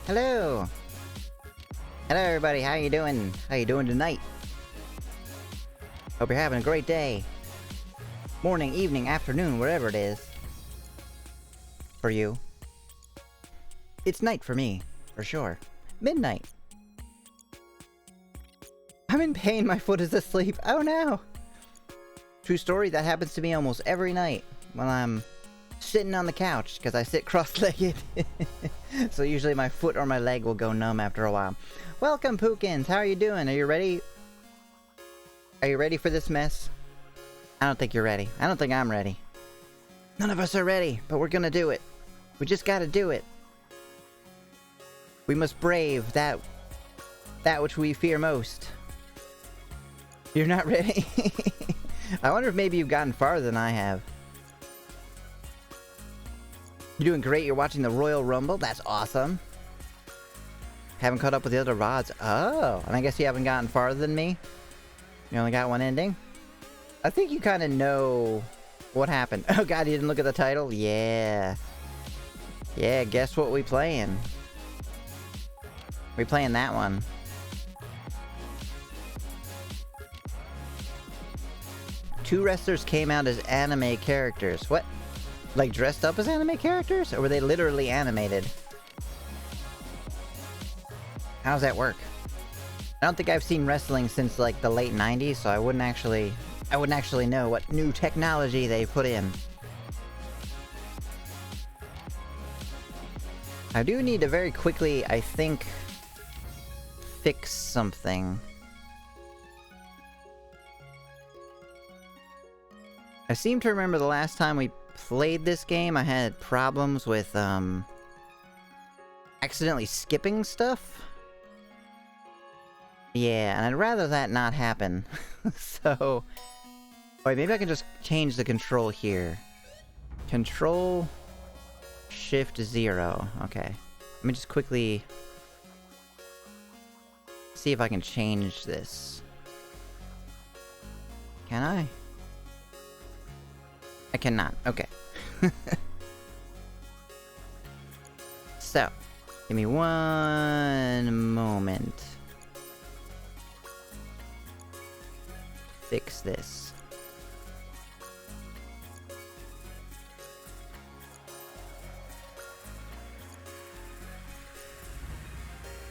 Hello! Hello everybody, how you doing? How you doing tonight? Hope you're having a great day. Morning, evening, afternoon, wherever it is. For you. It's night for me, for sure. Midnight. I'm in pain, my foot is asleep. Oh no! True story, that happens to me almost every night when I'm sitting on the couch, because I sit cross-legged. So usually my foot or my leg will go numb after a while. Welcome, Pookins! How are you doing? Are you ready? Are you ready for this mess? I don't think you're ready. I don't think I'm ready. None of us are ready, but we're gonna do it. We just gotta do it. We must brave that which we fear most. You're not ready? I wonder if maybe you've gotten farther than I have. You're doing great. You're watching the Royal Rumble. That's awesome. Haven't caught up with the other rods. Oh, and I guess you haven't gotten farther than me? You only got one ending? I think you kind of know what happened. Oh god, you didn't look at the title? Yeah. Yeah, guess what we playing? We playing that one. Two wrestlers came out as anime characters. What? Like dressed up as anime characters? Or were they literally animated? How does that work? I don't think I've seen wrestling since like the late 90s, so I wouldn't actually know what new technology they put in. I do need to very quickly, I think, fix something. I seem to remember the last time we played this game, I had problems with, accidentally skipping stuff. Yeah, and I'd rather that not happen. So... Wait, maybe I can just change the control here. Control... Shift 0. Okay. Let me just quickly... see if I can change this. Can I? I cannot. Okay. So, give me one moment. Fix this.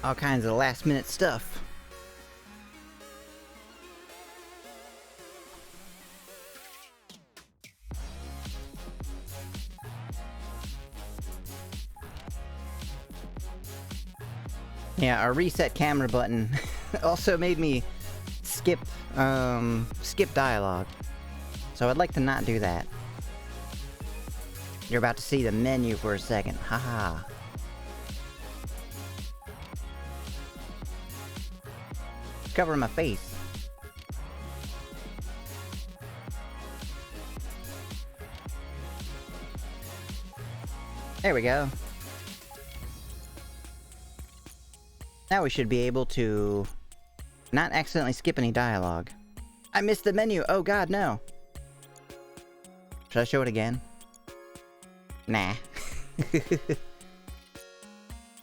All kinds of last minute stuff. Yeah, our reset camera button also made me skip dialogue. So I'd like to not do that. You're about to see the menu for a second. Haha. It's covering my face. There we go. Now we should be able to not accidentally skip any dialogue. I missed the menu! Oh god, no! Should I show it again? Nah. Let's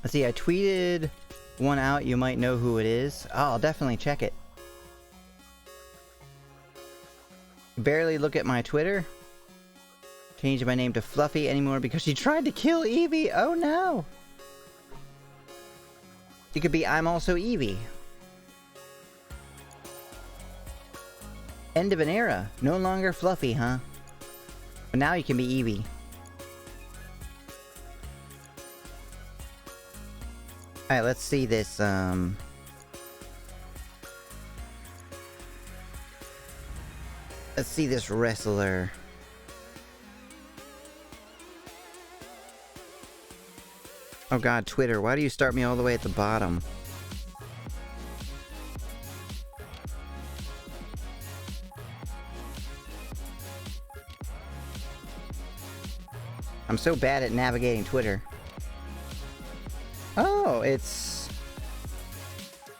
see, I tweeted one out, you might know who it is. Oh, I'll definitely check it. Barely look at my Twitter. Changed my name to Fluffy anymore because she tried to kill Eevee! Oh no! It could be I'm also Eevee. End of an era. No longer Fluffy, huh? But now you can be Eevee. Alright, let's see this, Let's see this wrestler. Oh god, Twitter, why do you start me all the way at the bottom? I'm so bad at navigating Twitter. Oh, it's...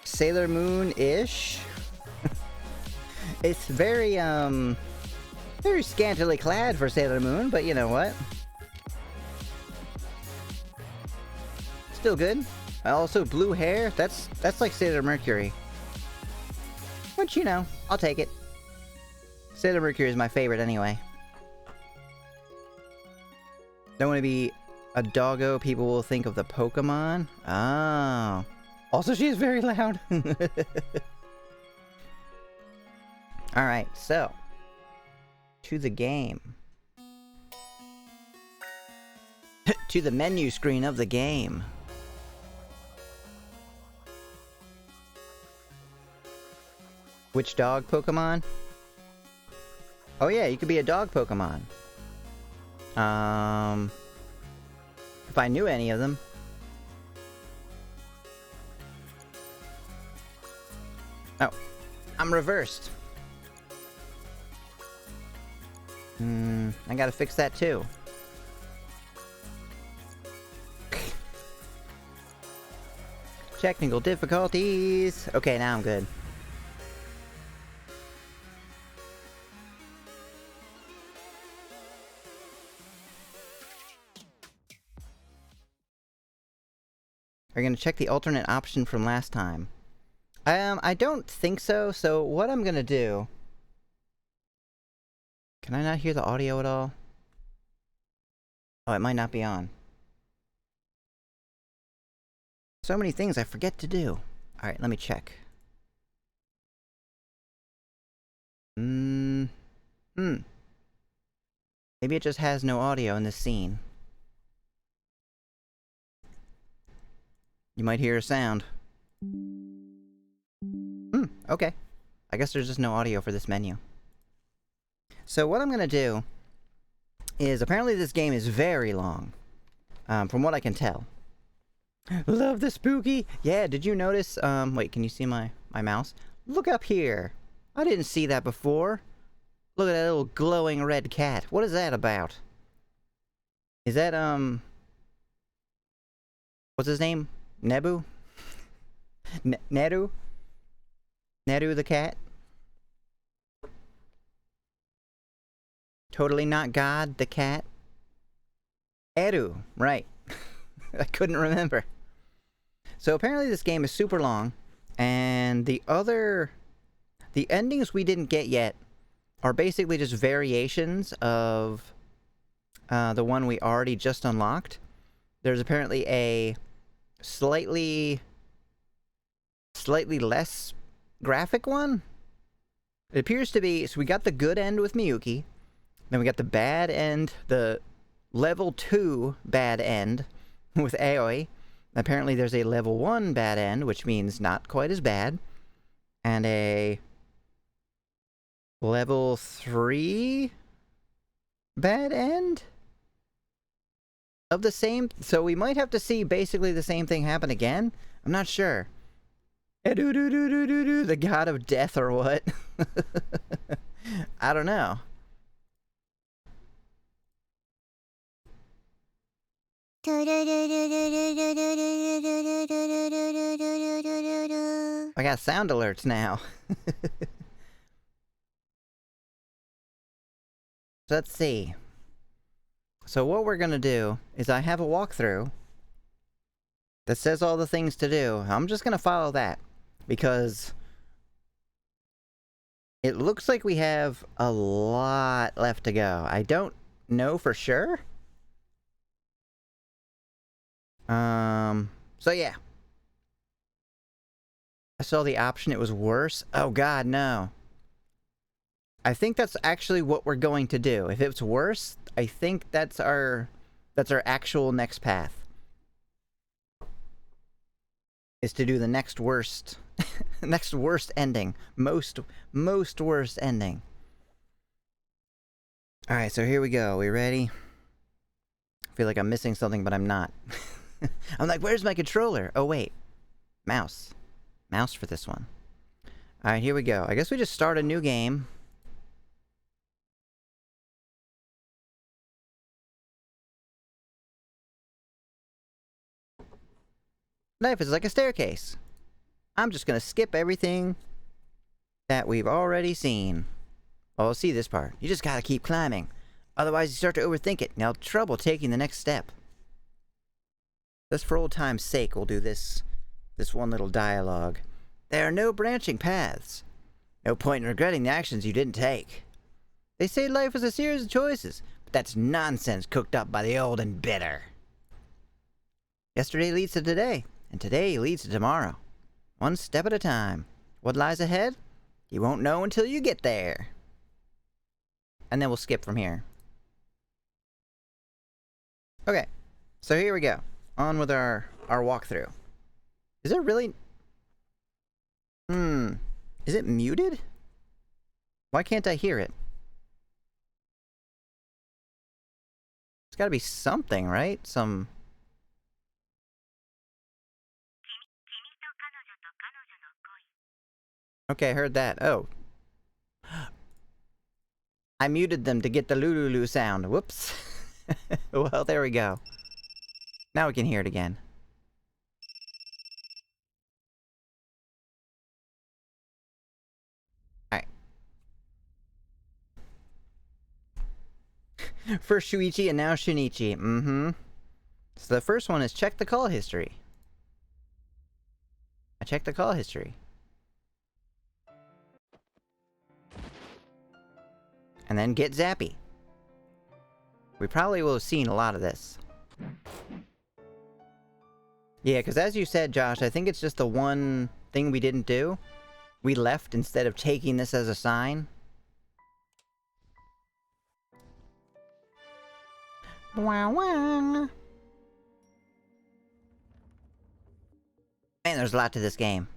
Sailor Moon-ish? It's very, very scantily clad for Sailor Moon, but you know what? Still good. Also, blue hair? That's like Sailor Mercury. But you know, I'll take it. Sailor Mercury is my favorite anyway. Don't want to be a doggo, people will think of the Pokemon. Oh. Also, she is very loud. Alright, so. To the game. To the menu screen of the game. Which dog Pokemon? Oh yeah, you could be a dog Pokemon. If I knew any of them. Oh, I'm reversed. I gotta fix that too. Technical difficulties. Okay, now I'm good. Are you gonna check the alternate option from last time? I don't think so, so what I'm gonna do... Can I not hear the audio at all? Oh, it might not be on. So many things I forget to do. Alright, let me check. Maybe it just has no audio in this scene. You might hear a sound. Okay. I guess there's just no audio for this menu. So what I'm gonna do is, apparently this game is very long. From what I can tell. Love the spooky! Yeah, did you notice, wait, can you see my mouse? Look up here! I didn't see that before! Look at that little glowing red cat. What is that about? Is that, what's his name? Nebu? Neru? Neru the cat? Totally not God, the cat? Eru, right. I couldn't remember. So apparently this game is super long, and the endings we didn't get yet are basically just variations of the one we already just unlocked. There's apparently a slightly less graphic one. It appears to be, so we got the good end with Miyuki, then we got the bad end, the level 2 bad end with Aoi. Apparently there's a level 1 bad end, which means not quite as bad, and a level 3 bad end of the same, so we might have to see basically the same thing happen again. I'm not sure. The god of death or what? I don't know. I got sound alerts now. So let's see. So what we're gonna do is I have a walkthrough that says all the things to do. I'm just gonna follow that because it looks like we have a lot left to go. I don't know for sure. So yeah. I saw the option, it was worse. Oh god, no. I think that's actually what we're going to do. If it's worse, I think that's our actual next path. Is to do the next worst next worst ending. Most worst ending. Alright, so here we go. We ready? I feel like I'm missing something, but I'm not. I'm like, where's my controller? Oh wait. Mouse. Mouse for this one. Alright, here we go. I guess we just start a new game. Life is like a staircase. I'm just gonna skip everything that we've already seen. Oh, see this part. You just gotta keep climbing. Otherwise you start to overthink it and you'll have trouble taking the next step. Just for old time's sake, we'll do this one little dialogue. There are no branching paths. No point in regretting the actions you didn't take. They say life is a series of choices, but that's nonsense cooked up by the old and bitter. Yesterday leads to today, and today leads to tomorrow. One step at a time. What lies ahead? You won't know until you get there. And then we'll skip from here. Okay, so here we go. On with our walkthrough. Is it really... Is it muted? Why can't I hear it? It's gotta be something, right? Some... Okay, I heard that. Oh. I muted them to get the lululu sound. Whoops. Well, there we go. Now we can hear it again. Alright. First Shuichi and now Shunichi. Mm-hmm. So the first one is check the call history. I checked the call history. And then get zappy. We probably will have seen a lot of this. Yeah, because as you said, Josh, I think it's just the one thing we didn't do. We left instead of taking this as a sign. Wow, wow. Man, there's a lot to this game.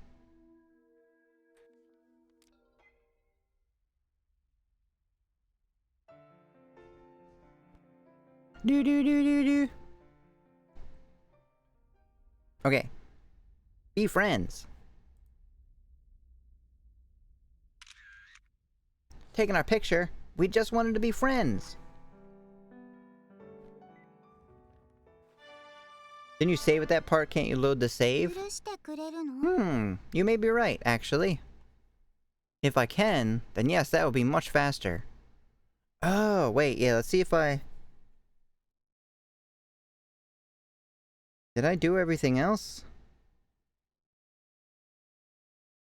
Do. Okay. Be friends. Taking our picture. We just wanted to be friends. Didn't you save at that part? Can't you load the save? You may be right, actually. If I can, then yes, that would be much faster. Oh, wait, yeah, let's see if I... Did I do everything else?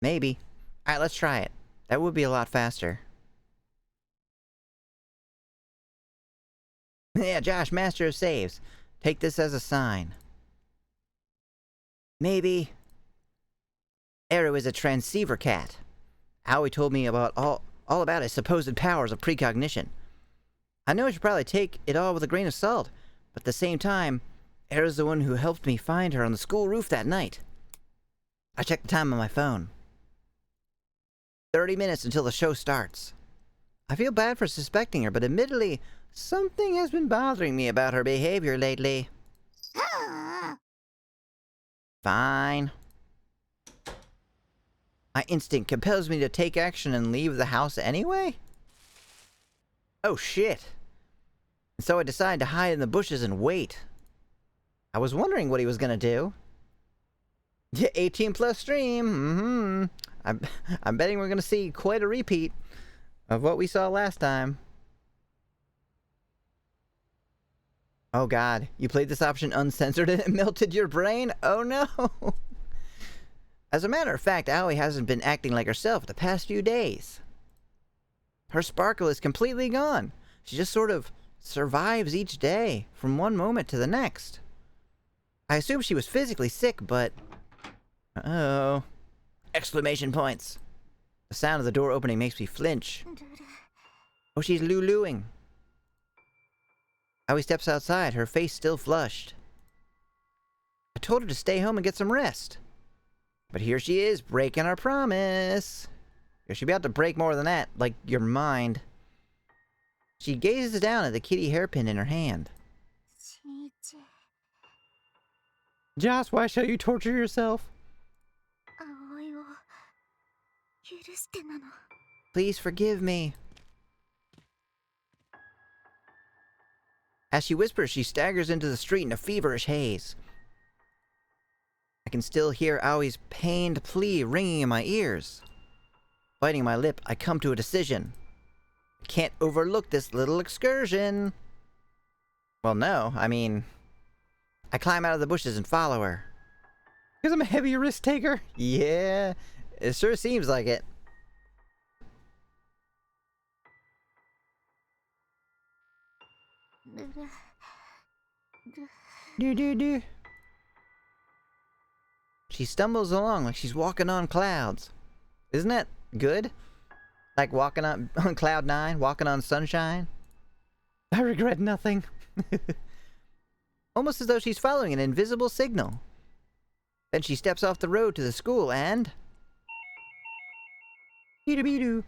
Maybe. Alright, let's try it. That would be a lot faster. Yeah, Josh, master of saves. Take this as a sign. Maybe... Eru is a transceiver cat. Aoi told me about all about his supposed powers of precognition. I know I should probably take it all with a grain of salt, but at the same time, Eru's the one who helped me find her on the school roof that night. I checked the time on my phone. 30 minutes until the show starts. I feel bad for suspecting her, but admittedly, something has been bothering me about her behavior lately. Fine. My instinct compels me to take action and leave the house anyway? Oh shit. And so I decide to hide in the bushes and wait. I was wondering what he was gonna do. Yeah, 18 plus stream. I'm betting we're gonna see quite a repeat of what we saw last time. Oh god, you played this option uncensored and it melted your brain? Oh no! As a matter of fact, Aoi hasn't been acting like herself the past few days. Her sparkle is completely gone. She just sort of survives each day, from one moment to the next. I assume she was physically sick, but... Uh-oh. Exclamation points. The sound of the door opening makes me flinch. Oh, she's luluing. Aoi steps outside, her face still flushed. I told her to stay home and get some rest. But here she is, breaking our promise. She'll be about to break more than that, like your mind. She gazes down at the kitty hairpin in her hand. Joss, why shall you torture yourself? Please forgive me. As she whispers, she staggers into the street in a feverish haze. I can still hear Aoi's pained plea ringing in my ears. Biting my lip, I come to a decision. I can't overlook this little excursion. Well, no, I mean... I climb out of the bushes and follow her. Because I'm a heavy risk taker? Yeah, it sure seems like it. Do. She stumbles along like she's walking on clouds. Isn't that good? Like walking on cloud 9, walking on sunshine? I regret nothing. Almost as though she's following an invisible signal. Then she steps off the road to the school and... Beedoo.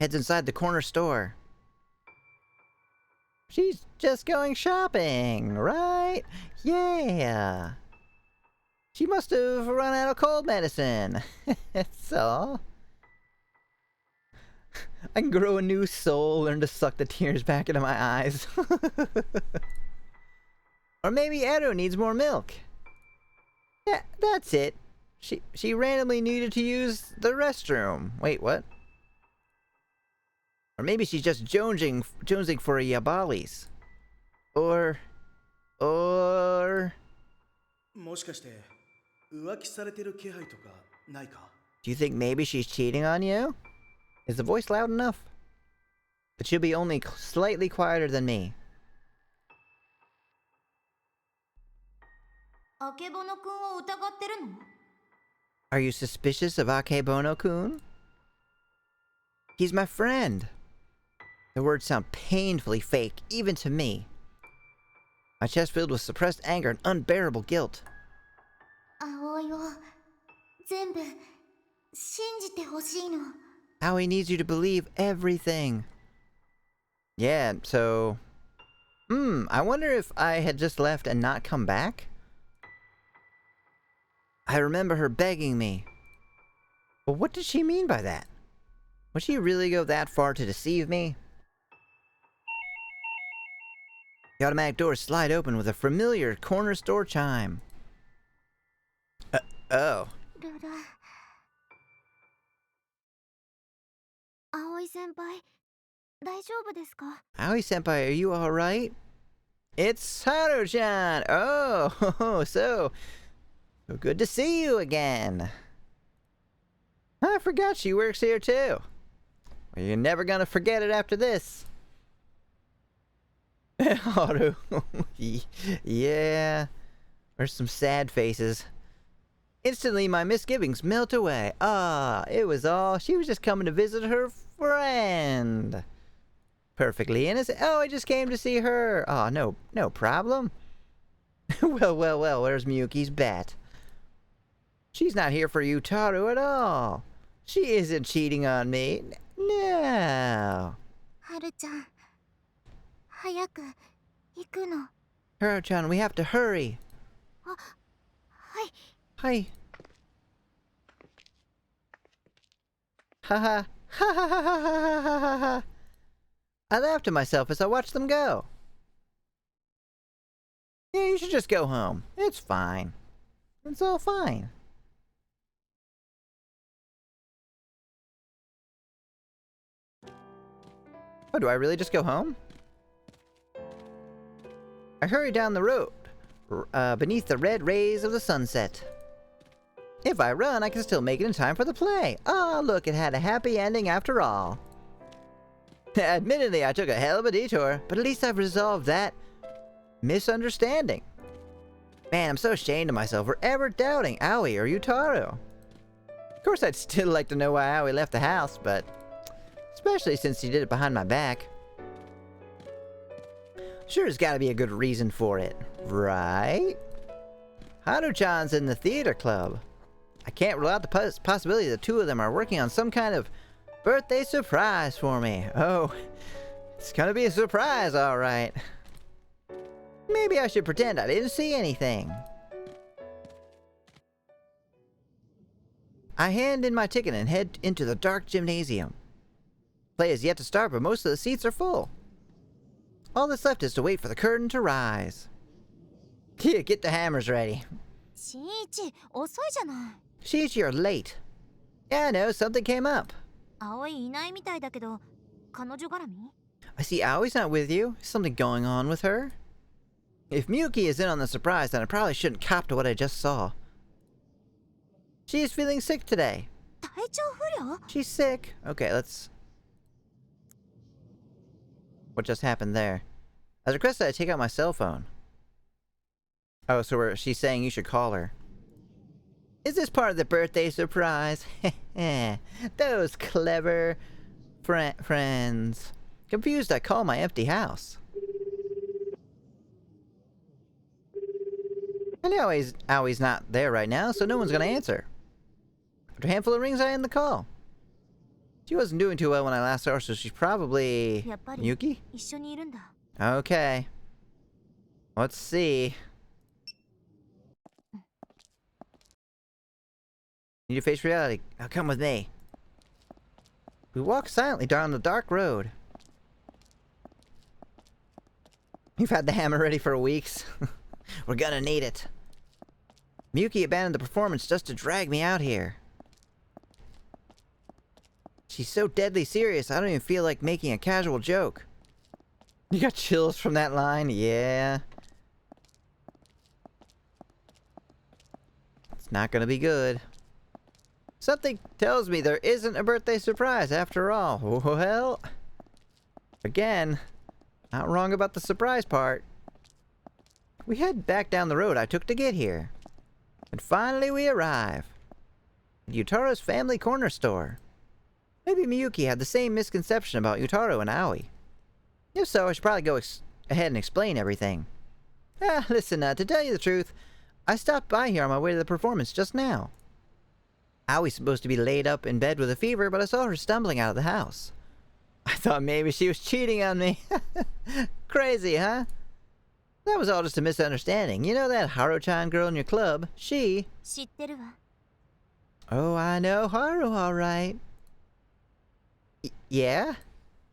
Heads inside the corner store. She's just going shopping, right? Yeah. She must have run out of cold medicine. That's all. I can grow a new soul, learn to suck the tears back into my eyes. Or maybe Eru needs more milk. Yeah, that's it. She randomly needed to use the restroom. Wait, what? Or maybe she's just jonesing for a Yabalis. Or... もしかして浮気されてる気配とかないか? Do you think maybe she's cheating on you? Is the voice loud enough? It should be only slightly quieter than me. あけぼのくんを疑ってるの? Are you suspicious of Akebono-kun? He's my friend. The words sound painfully fake, even to me. My chest filled with suppressed anger and unbearable guilt. 葵を全部信じてほしいの. Aoi needs you to believe everything. Yeah, so... I wonder if I had just left and not come back? I remember her begging me. But what did she mean by that? Would she really go that far to deceive me? The automatic doors slide open with a familiar corner store chime. Oh. ルル。葵先輩、大丈夫ですか? Aoi-senpai, are you alright? It's Haru-chan! Oh, so good to see you again. I forgot she works here too. Well, you're never gonna forget it after this. Haru. Yeah. There's some sad faces. Instantly, my misgivings melt away. She was just coming to visit her friend. Perfectly innocent. Oh, I just came to see her. Oh, no problem. Well, where's Miyuki's bet? She's not here for Yutaru at all. She isn't cheating on me. No. はるちゃん、早く行くの. Haru-chan, we have to hurry. あ、はい。Hi. Ha. I laughed to myself as I watched them go. Yeah, you should just go home. It's fine. It's all fine. Oh, do I really just go home? I hurry down the road, beneath the red rays of the sunset. If I run, I can still make it in time for the play. Oh, look, it had a happy ending after all. Admittedly, I took a hell of a detour, but at least I've resolved that misunderstanding. Man, I'm so ashamed of myself for ever doubting Aoi or Yutaru. Of course, I'd still like to know why Aoi left the house, but especially since she did it behind my back. Sure, there's gotta be a good reason for it, right? Haru-chan's in the theater club. I can't rule out the possibility the two of them are working on some kind of birthday surprise for me. Oh, it's gonna be a surprise, alright. Maybe I should pretend I didn't see anything. I hand in my ticket and head into the dark gymnasium. Play is yet to start, but most of the seats are full. All that's left is to wait for the curtain to rise. Here, get the hammers ready. 新一、遅いじゃない。Sheesh, you're late. Yeah, I know, something came up. 葵いないみたいだけど、彼女絡み? I see Aoi's not with you. Is something going on with her? If Miyuki is in on the surprise, then I probably shouldn't cop to what I just saw. She is feeling sick today. 体調不良？ She's sick. Okay, let's... What just happened there? As requested, I take out my cell phone. Oh, so she's saying you should call her. Is this part of the birthday surprise? Those clever friends. Confused, I call my empty house. I know Aoi's not there right now, so no one's gonna answer. After a handful of rings, I end the call. She wasn't doing too well when I last saw her, so she's probably... Miyuki? 一緒にいるんだ。 Okay. Let's see. Need to face reality. Now come with me. We walk silently down the dark road. You've had the hammer ready for weeks. We're gonna need it. Miyuki abandoned the performance just to drag me out here. She's so deadly serious, I don't even feel like making a casual joke. You got chills from that line? Yeah. It's not gonna be good. Something tells me there isn't a birthday surprise after all. Well, again, not wrong about the surprise part. We head back down the road I took to get here. And finally we arrive at Utaro's family corner store. Maybe Miyuki had the same misconception about Utaro and Aoi. If so, I should probably go ahead and explain everything. Listen, to tell you the truth, I stopped by here on my way to the performance just now. Aoi's supposed to be laid up in bed with a fever, but I saw her stumbling out of the house. I thought maybe she was cheating on me. Crazy, huh? That was all just a misunderstanding. You know that Haru-chan girl in your club? She... 知ってるわ。 Oh, I know Haru, all right. Yeah?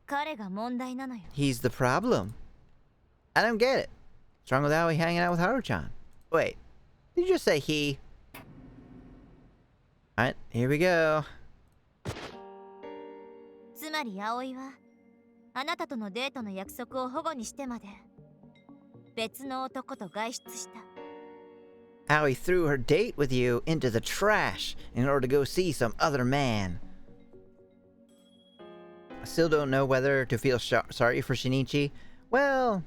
彼が問題なのよ。 He's the problem. I don't get it. What's wrong with Aoi hanging out with Haru-chan? Wait, did you just say he? Alright, here we go. つまり葵はあなたとのデートの約束を保護にしてまで別の男と外出した。 Aoi threw her date with you into the trash in order to go see some other man. I still don't know whether to feel sorry for Shinichi. Well,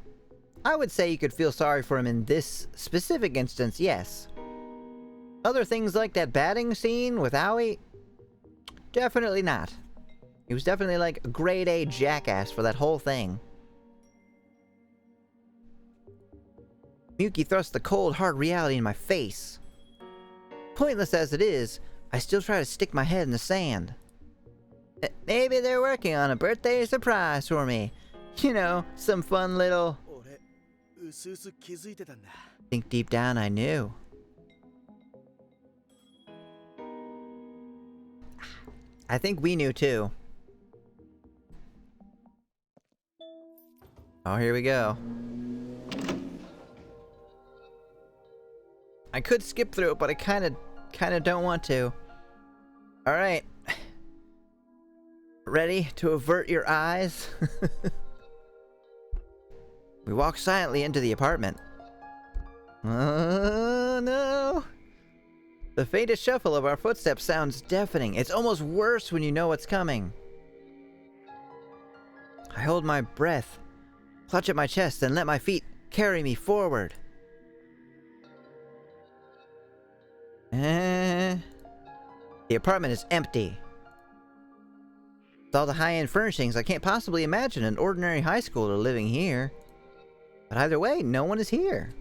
I would say you could feel sorry for him in this specific instance, yes. Other things like that batting scene with Aoi? Definitely not. He was definitely like a grade A jackass for that whole thing. Miyuki thrust the cold, hard reality in my face. Pointless as it is, I still try to stick my head in the sand. Maybe they're working on a birthday surprise for me. You know, some fun little... 俺うすうす気づいてたんだ。 Think deep down I knew. I think we knew too. Oh, here we go. I could skip through it, but I kinda don't want to. Alright. Ready to avert your eyes? We walk silently into the apartment. Oh no! The faintest shuffle of our footsteps sounds deafening. It's almost worse when you know what's coming. I hold my breath, clutch at my chest, and let my feet carry me forward. The apartment is empty. With all the high-end furnishings, I can't possibly imagine an ordinary high schooler living here. But either way, no one is here.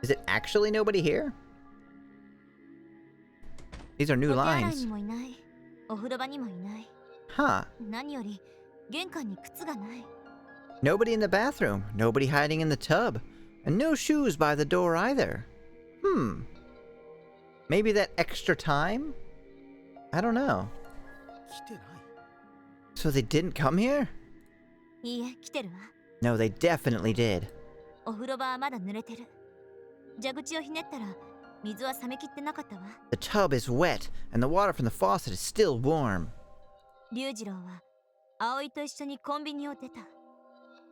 Is it actually nobody here? These are new lines. もいない。お風呂場にもいない。 Huh. 何より玄関に靴がない。 Nobody in the bathroom, nobody hiding in the tub, and no shoes by the door either. Maybe that extra time? I don't know. 来てない。 So they didn't come here? いいえ、来てるわ。 No, they definitely did. お風呂場はまだ濡れてる。蛇口をひねったら水は冷めきってなかったわ。 The tub is wet, and the water from the faucet is still warm. 龍次郎は葵と一緒にコンビニを出た。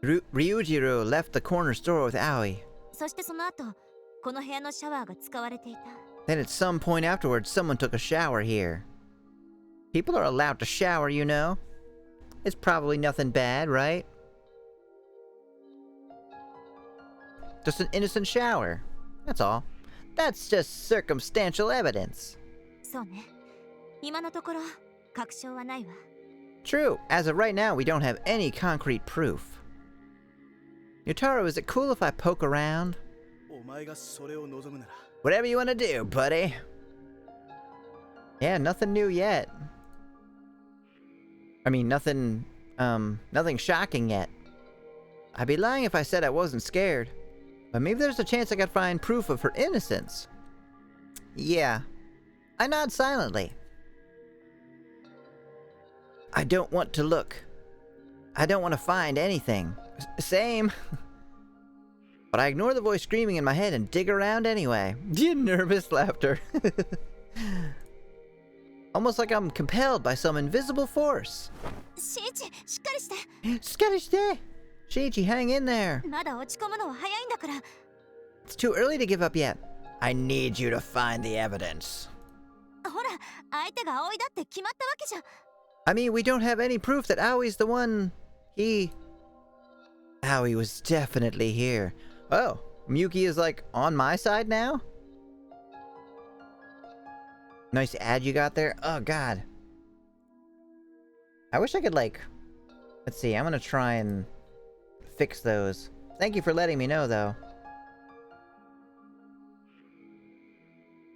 Ryujiro left the corner store with Aoi. そしてその後、この部屋のシャワーが使われていた。 Then at some point afterwards, someone took a shower here. People are allowed to shower, you know. It's probably nothing bad, right? Just an innocent shower. That's all. That's just circumstantial evidence. そうね。今のところ、確証はないわ。 True. As of right now, we don't have any concrete proof. Yotaro, is it cool if I poke around? お前がそれを望むなら Whatever you want to do, buddy. Yeah, nothing new yet. I mean, nothing shocking yet. I'd be lying if I said I wasn't scared. But maybe there's a chance I could find proof of her innocence. Yeah. I nod silently. I don't want to look. I don't want to find anything. Same. But I ignore the voice screaming in my head and dig around anyway. Nervous laughter. Almost like I'm compelled by some invisible force. シイチ、しっかりして。 Skadishite! Shiichi, hang in there. まだ落ち込むのは早いんだから。 It's too early to give up yet. I need you to find the evidence. ほら、相手が葵だって決まったわけじゃ。 I mean, we don't have any proof that Aoi's the one. Aoi was definitely here. Oh, Miyuki is like on my side now? Nice ad you got there. Oh, God. I wish I could, like... Let's see, I'm gonna try and fix those. Thank you for letting me know, though.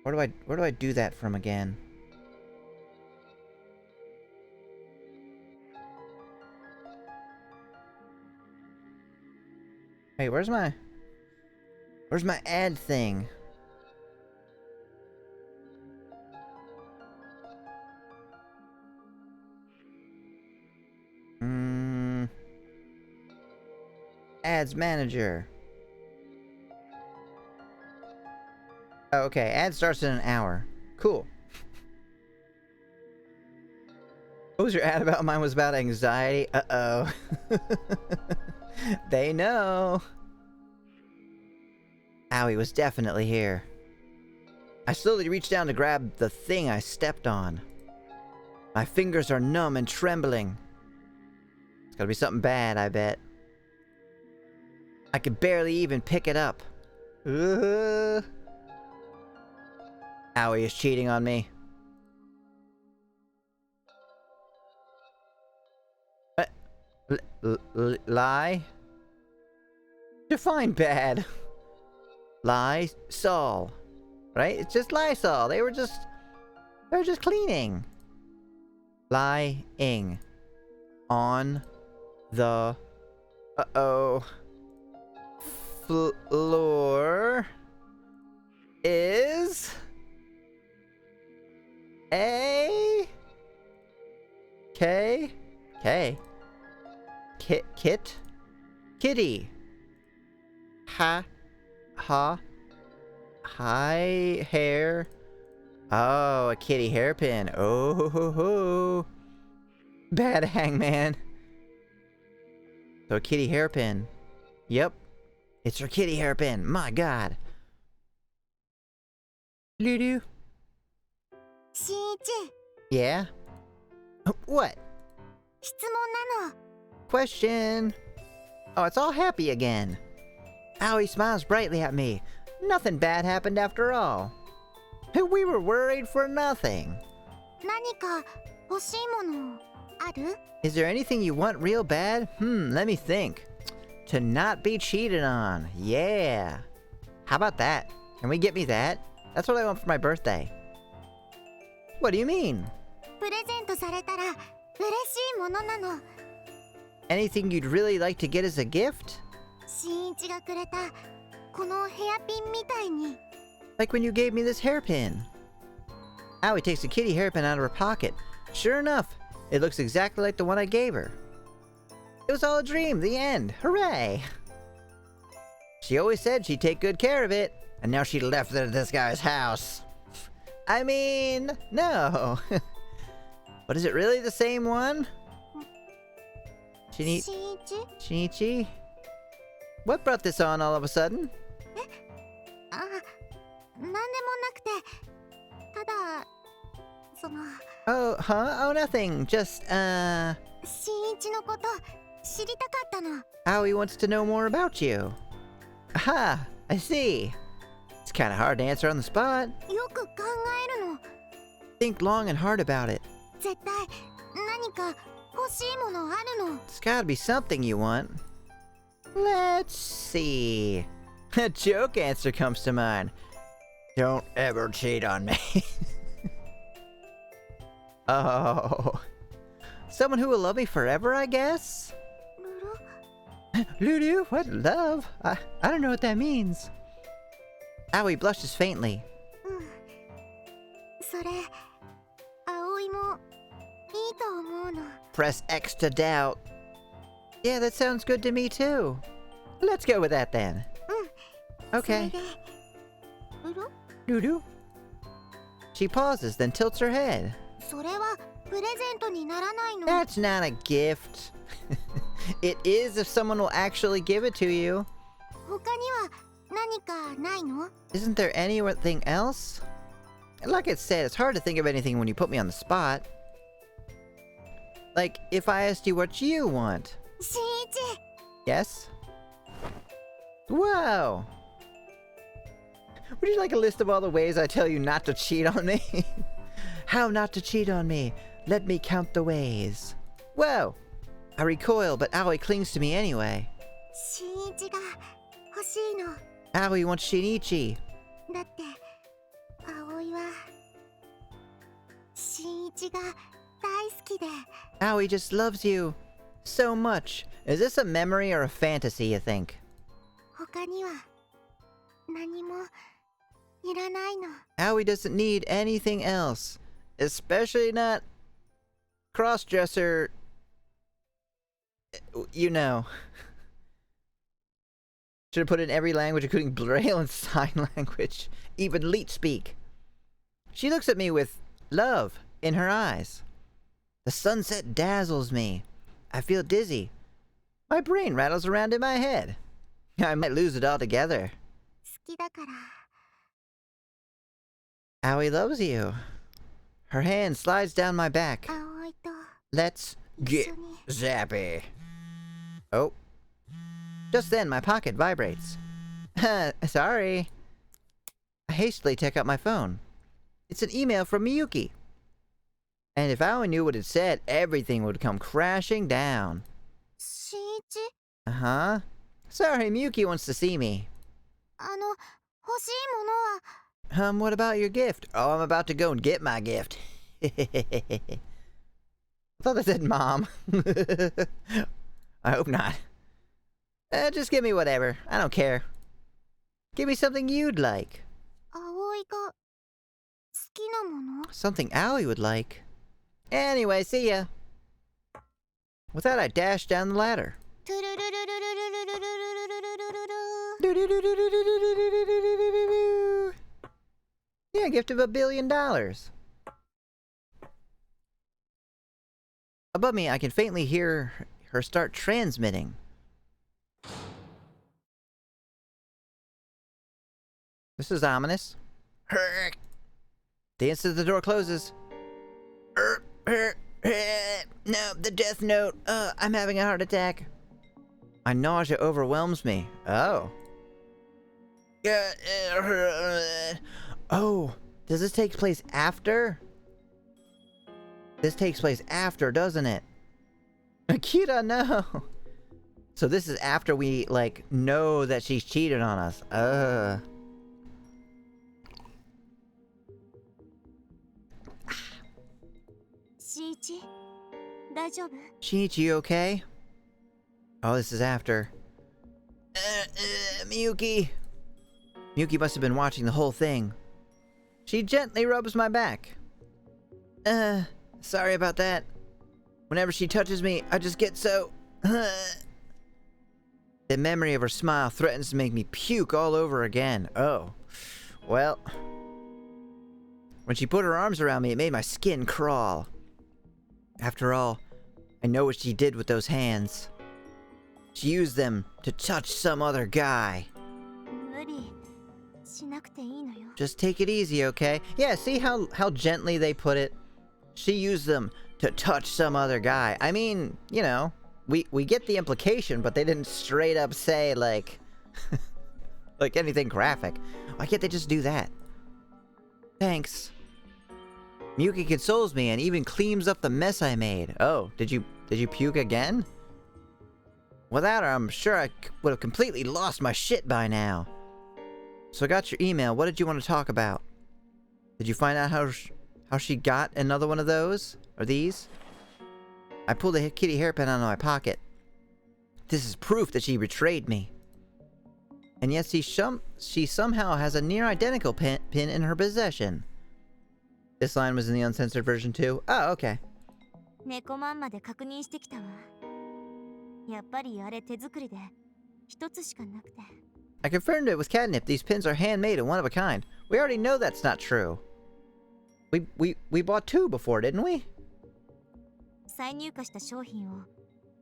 Where do I do that from again? Hey, where's my ad thing? Ads manager. Oh, okay, ad starts in an hour. Cool. What was your ad about? Mine was about anxiety. Uh-oh. They know. Aoi was definitely here. I slowly reached down to grab the thing I stepped on. My fingers are numb and trembling. It's gotta be something bad, I bet. I could barely even pick it up. Aoi is cheating on me. Lie? Define bad. Lysol. Right? It's just Lysol. They were just cleaning. Lying. On the... Uh-oh. Floor... is... a... K... K... Kit? Kitty. High hair. Oh, a kitty hairpin. Oh, ho, ho. Bad hangman. So a kitty hairpin. Yep. It's her kitty hairpin. My God. Lulu. しんいち、 Yeah? What? 質問なの。 Question. Oh, it's all happy again. Aoi smiles brightly at me. Nothing bad happened after all. We were worried for nothing. 何か欲しいものある？ Is there anything you want real bad? Let me think. To not be cheated on. Yeah. How about that? Can we get me that? That's what I want for my birthday. What do you mean? プレゼントされたら嬉しいものなの。 Anything you'd really like to get as a gift? しんいちがくれたこのヘアピンみたいに。 Like when you gave me this hairpin. Aoi takes a kitty hairpin out of her pocket. Sure enough, it looks exactly like the one I gave her. It was all a dream, the end. Hooray! She always said she'd take good care of it, and now she left it at this guy's house. I mean, no. But is it really the same one? Shinichi? 新一 Shinichi? What brought this on all of a sudden? あ、なんでもなくて、ただ、その、 Oh, huh? Oh, nothing. Just, 新一のこと知りたかったの。 Aoi wants to know more about you. Aha, I see. It's kind of hard to answer on the spot. よく考えるの。 Think long and hard about it. 絶対何か欲しいものあるの。 It's gotta be something you want. Let's see. A joke answer comes to mind. Don't ever cheat on me. Oh. Someone who will love me forever, I guess? ルル Lulu, what love? I don't know what that means. Aoi blushes faintly. うん。それ、葵もいいと思うの。 Press X to doubt. Yeah, that sounds good to me too. Let's go with that then. それ Okay. で、ルル Lulu. She pauses, then tilts her head. それはプレゼントにならないの。 That's not a gift. It is if someone will actually give it to you. 他には何かないの？ Isn't there anything else? Like I said, it's hard to think of anything when you put me on the spot. Like, if I asked you what you want. 新一、 Yes? Whoa! Would you like a list of all the ways I tell you not to cheat on me? How not to cheat on me? Let me count the ways. Whoa! I recoil, but Aoi clings to me anyway. 新一が欲しいの。 Aoi wants Shinichi. だって葵は新一が大好きで。 Aoi just loves you so much. Is this a memory or a fantasy, you think? 他には何もいらないの。 Aoi doesn't need anything else. Especially not crossdresser. You know. Should have put it in every language, including Braille and sign language. Even Leet speak. She looks at me with love in her eyes. The sunset dazzles me. I feel dizzy. My brain rattles around in my head. I might lose it altogether. 好きだから。 Aoi loves you. Her hand slides down my back. 葵と Let's 一 get 緒に。 zappy. Oh. Just then, my pocket vibrates. Sorry. I hastily take out my phone. It's an email from Miyuki. And if Aoi knew what it said, everything would come crashing down. 新一、 Uh-huh. Sorry, Miyuki wants to see me. 欲しいものは What about your gift? Oh, I'm about to go and get my gift. I thought that said mom. I hope not. Just give me whatever. I don't care. Give me something you'd like. 葵が好きなもの？ Something Aoi would like. Anyway, see ya. With that, I dashed down the ladder. トゥルルルルルルルルルルルルルルルル。 Yeah, gift of $1 billion. Above me, I can faintly hear her start transmitting. This is ominous. The instant the door closes. No, the death note. I'm having a heart attack. My nausea overwhelms me. Oh. Oh, does this take place after? This takes place after, doesn't it? Akira, no. So this is after we, like, know that she's cheated on us. Shinichi, 大丈夫？ Shinichi, you okay? Oh, this is after. Miyuki. Miyuki must have been watching the whole thing. She gently rubs my back. Sorry about that. Whenever she touches me, I just get so... The memory of her smile threatens to make me puke all over again. Oh. Well. When she put her arms around me, it made my skin crawl. After all, I know what she did with those hands. She used them to touch some other guy. 無理しなくていいのよ。 Just take it easy, okay? Yeah, see how gently they put it? She used them to touch some other guy. I mean, you know, we get the implication, but they didn't straight up say, like, like anything graphic. Why can't they just do that? Thanks. Miyuki consoles me and even cleans up the mess I made. Oh, did you puke again? Without her, I'm sure I would have completely lost my shit by now. So I got your email. What did you want to talk about? Did you find out how she got another one of those? Or these? I pulled a kitty hairpin out of my pocket. This is proof that she betrayed me. And yet she somehow has a near identical pin in her possession. This line was in the uncensored version too? Oh, okay. 猫まんまで確認してきたわ。やっぱりあれ手作りで一つしかなくて。 I confirmed it with Catnip. These pins are handmade and one of a kind. We already know that's not true. We bought two before, didn't we? 再入荷した商品を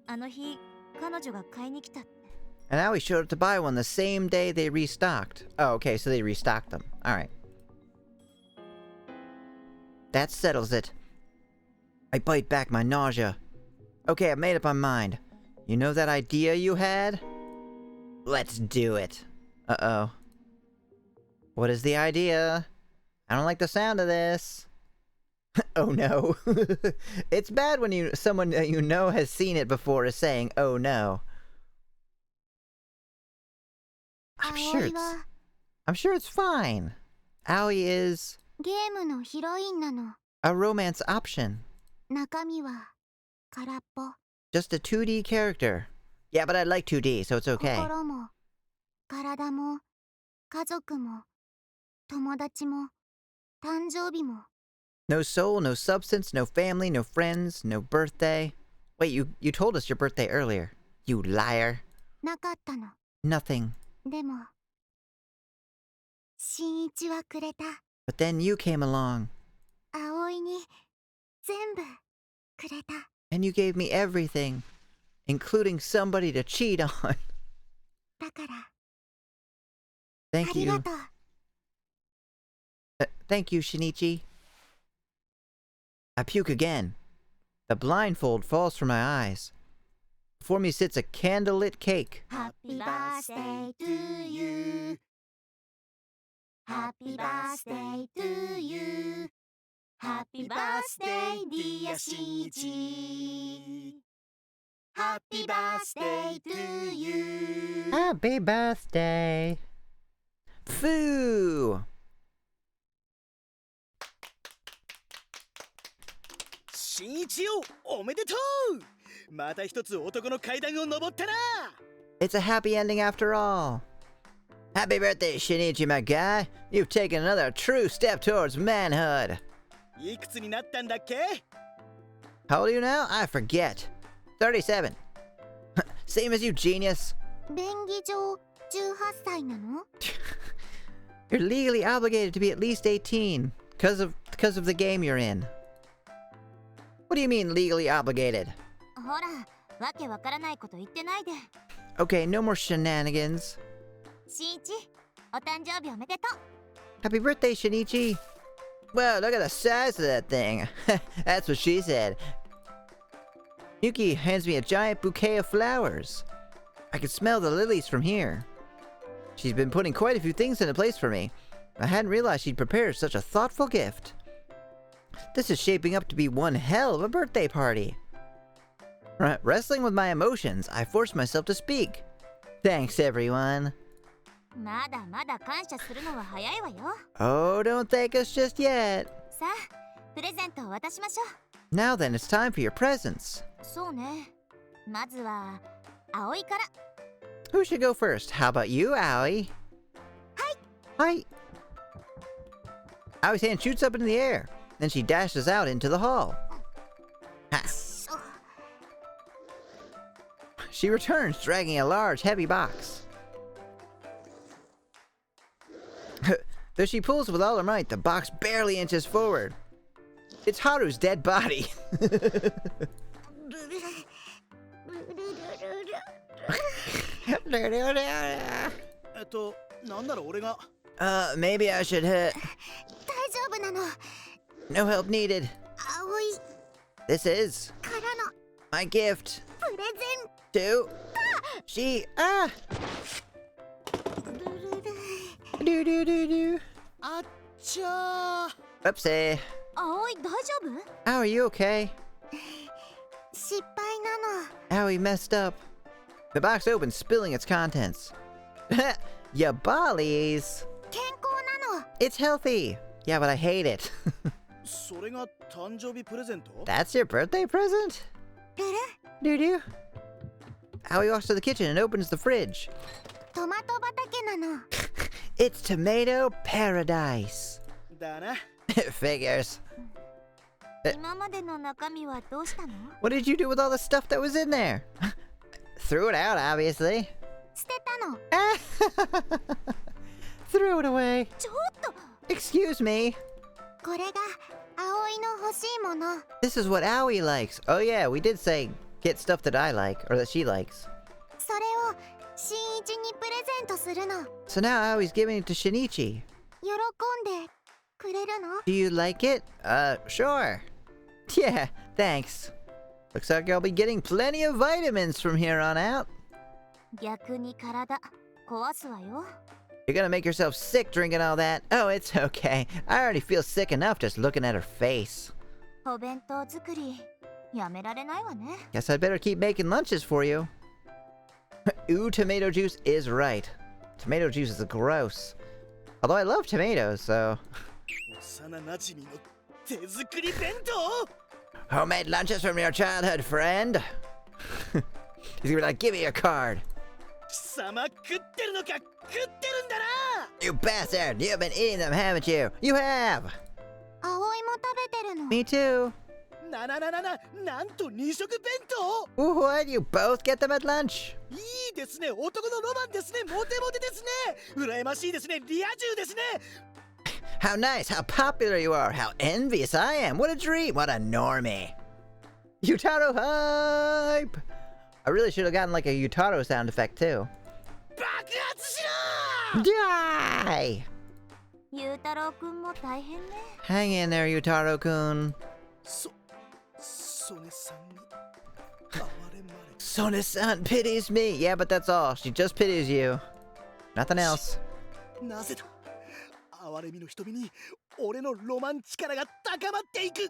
あの日彼女が買いに来たって。 And now we showed up to buy one the same day they restocked. Oh, okay, so they restocked them. Alright. That settles it. I bite back my nausea. Okay, I've made up my mind. You know that idea you had? Let's do it. Uh-oh. What is the idea? I don't like the sound of this. Oh no. It's bad when someone that you know has seen it before is saying, oh no. I'm sure it's fine. Aoi is ゲームのヒロインなの。 a romance option. 中身は空っぽ。 Just a 2D character. Yeah, but I like 2D, so it's okay. 心も体も家族も友達も誕生日も。 No soul, no substance, no family, no friends, no birthday. Wait, you told us your birthday earlier. You liar. なかったの。 Nothing. でも新一はくれた。 But then you came along, 葵に全部くれた。 and you gave me everything, including somebody to cheat on. だから Thank ありが you. とう。 Thank you, Shinichi. I puke again. The blindfold falls from my eyes. Before me sits a candlelit cake. Happy birthday to you. Happy birthday to you. Happy birthday, dear しんいち。Happy birthday to you. Happy birthday. Foo! しんいちよ、おめでとう。また一つ男の階段を登ったな。 It's a happy ending after all. Happy birthday, Shinichi, my guy. You've taken another true step towards manhood. いくつになったんだっけ？ How old are you now? I forget. 37. Same as you, genius. 便宜上18歳なの？ You're legally obligated to be at least 18 because of the game you're in. What do you mean legally obligated? ほら、わけわからないこと言ってないで。 Okay, no more shenanigans. しんいち、お誕生日おめでとう。 Happy birthday, Shinichi. Well, look at the size of that thing. That's what she said. Yuki hands me a giant bouquet of flowers. I can smell the lilies from here. She's been putting quite a few things into place for me. I hadn't realized she'd prepared such a thoughtful gift. This is shaping up to be one hell of a birthday party. Wrestling with my emotions, I forced myself to speak. Thanks, everyone. まだまだ感謝するのは早いわよ。 Oh, don't thank us just yet. さあ、プレゼントを渡しましょ Now then, it's time for your presents. う。そうね。まずは葵から。 Who should go first? How about you, Aoi? Hi. Aoi's hand shoots up into the air. Then she dashes out into the hall. Ha. She returns, dragging a large, heavy box. Though she pulls with all her might, the box barely inches forward. It's Haru's dead body. なんなら俺が Maybe I should hit. 大丈夫なの。 No help needed. 葵 This is からの my gift プレゼン to she. Ah! ト。ルルル Do do do do. あっちゃー Whoopsie. 葵大丈夫？ How are you okay? 失敗なの。 Owie messed up. The box opened, spilling its contents. Ya bollies. 健康なの。 It's healthy. Yeah, but I hate it. それが誕生日プレゼント That's your birthday present? ルル Doo doo. Owie walks to the kitchen and opens the fridge. トマト畑なの。 It's tomato paradise. だな Figures. 今までの中身はどうしたの？ What did you do with all the stuff that was in there? Threw it out, obviously. 捨てたの。 Threw it away. ちょっと Excuse me. これが葵の欲しいもの。 This is what Owie likes. Oh yeah, we did say get stuff that I like, or that she likes. それを新一にプレゼントするの。 So now Owie's giving it to Shinichi. 喜んでくれるの？ Do you like it? Sure. Yeah, thanks. Looks like I'll be getting plenty of vitamins from here on out. 逆に体壊すわよ。 You're gonna make yourself sick drinking all that. Oh, it's okay. I already feel sick enough just looking at her face. お弁当作りやめられないわね。 Guess I'd better keep making lunches for you. Ooh, tomato juice is right. Tomato juice is gross. Although I love tomatoes, so... 幼なじみの手作り弁当 Homemade lunches from your childhood friend? He's gonna be like, give me your card. 貴様食ってるのか食ってるんだな You bastard! You've been eating them, haven't you? You have! 葵も食べてるの。 Me too. なんと二色弁当 What? You both get them at lunch? いいですね男のロマンですねモテモテですね羨ましいですねリア充ですね How nice, how popular you are, how envious I am. What a dream, what a normie. Utaro hype! I really should have gotten like a Utaro sound effect too. 爆発しろ Die! ゆうたろうくんも大変ね。 Hang in there, Utaro-kun. ソネさんに哀れまれ Sone-san pities me. Yeah, but that's all. She just pities you. Nothing else. なぜだ哀れみの瞳に俺のロマン力が高まっていく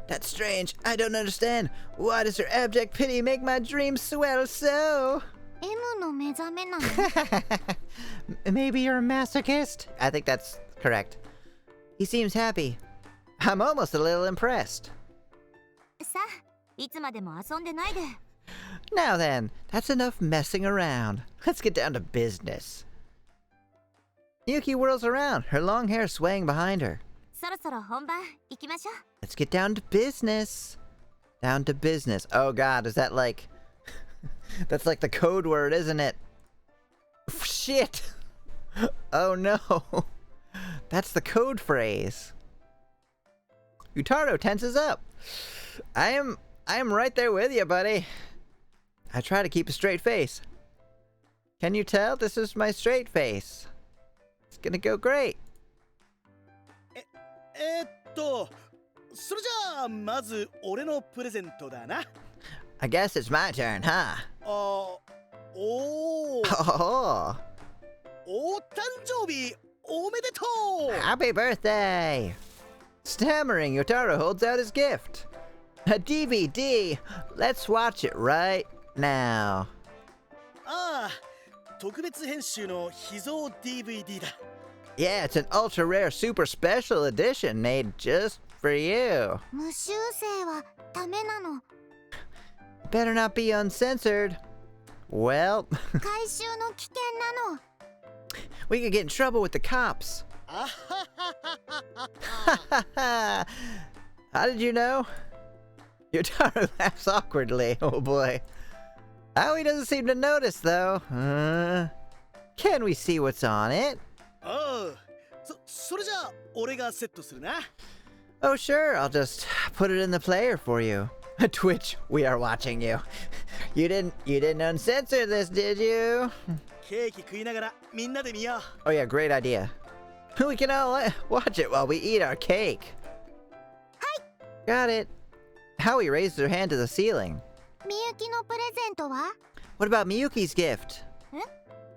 That's strange. I don't understand. Why does her abject pity make my dreams swell so? M の目覚めなの。 Maybe you're a masochist? I think that's correct. He seems happy. I'm almost a little impressed. さあ、いつまでも遊んでないで。 Now then, that's enough messing around. Let's get down to business. Yuki whirls around, her long hair swaying behind her. そろそろ本番行きましょう。 Let's get down to business. Down to business. Oh god, is that like... That's like the code word, isn't it? Shit! Oh no! That's the code phrase. Utaro tenses up. I am right there with you, buddy. I try to keep a straight face. Can you tell? This is my straight face. It's gonna go great. それじゃあまず俺のプレゼントだな I guess it's my turn, huh? おー Oh, お誕生日おめでとう happy birthday! Stammering, Yotaro holds out his gift. A DVD! Let's watch it right now. ああ特別編集の秘蔵 DVD だ Yeah, it's an ultra rare super special edition made just for you. 無修正はダメなの。 Better not be uncensored. Well, 回収の危険なの。 we could get in trouble with the cops. あははは How did you know? Yotaro laughs awkwardly. Oh boy. Aoi doesn't seem to notice though. Can we see what's on it? ああそれじゃあ俺がセットするな Oh sure, I'll just put it in the player for you. Twitch, we are watching you. You didn't uncensor this, did you? ケーキ食いながらみんなで見よう。 Oh yeah, great idea. We can all watch it while we eat our cake. Got it. Howie raised her hand to the ceiling. みゆきのプレゼントは？ What about Miyuki's gift? え？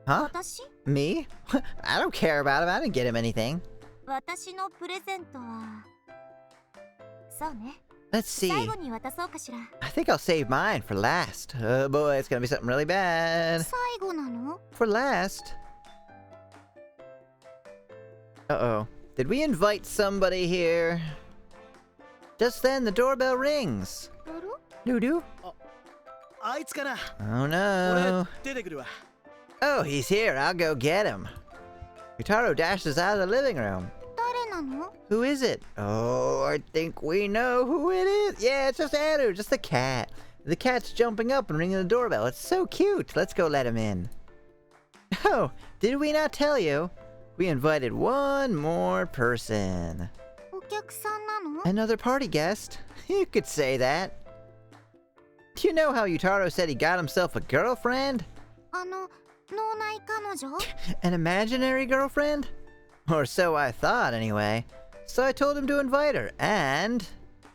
Huh? 私？ Me? I don't care about him. I didn't get him anything. 私のプレゼントはそうね。 Let's see. 最後に渡そうかしら。 I think I'll save mine for last. Oh boy, it's gonna be something really bad. 最後なの？ For last. Uh-oh. Did we invite somebody here? Just then, the doorbell rings. あら？ Doo-doo. あいつかな。 Oh 俺 no. 出てくるわ。 Oh, he's here. I'll go get him. Yutaro dashes out of the living room. 誰なの？ Who is it? Oh, I think we know who it is. Yeah, it's just Anu, just the cat. The cat's jumping up and ringing the doorbell. It's so cute. Let's go let him in. Oh, did we not tell you? We invited one more person. お客さんなの？ Another party guest. You could say that. Do you know how Yutaro said he got himself a girlfriend? 脳内彼女？ An imaginary girlfriend? Or so I thought, anyway. So I told him to invite her, and...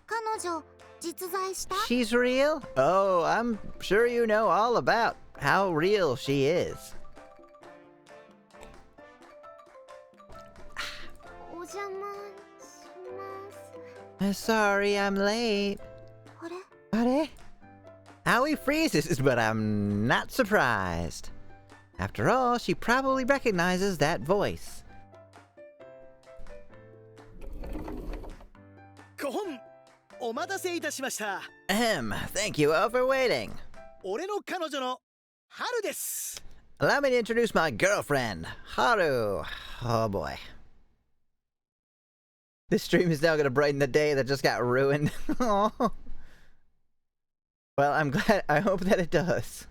彼女実在した？ She's real? Oh, I'm sure you know all about how real she is. お邪魔します。 Sorry, I'm late. あれ？ Are Howie freezes, but I'm not surprised. After all, she probably recognizes that voice. ご本お待たせいたしました。 Thank you all for waiting. 俺の彼女の春です。 Allow me to introduce my girlfriend, Haru. Oh boy. This stream is now going to brighten the day that just got ruined. Aw. Well, I hope that it does.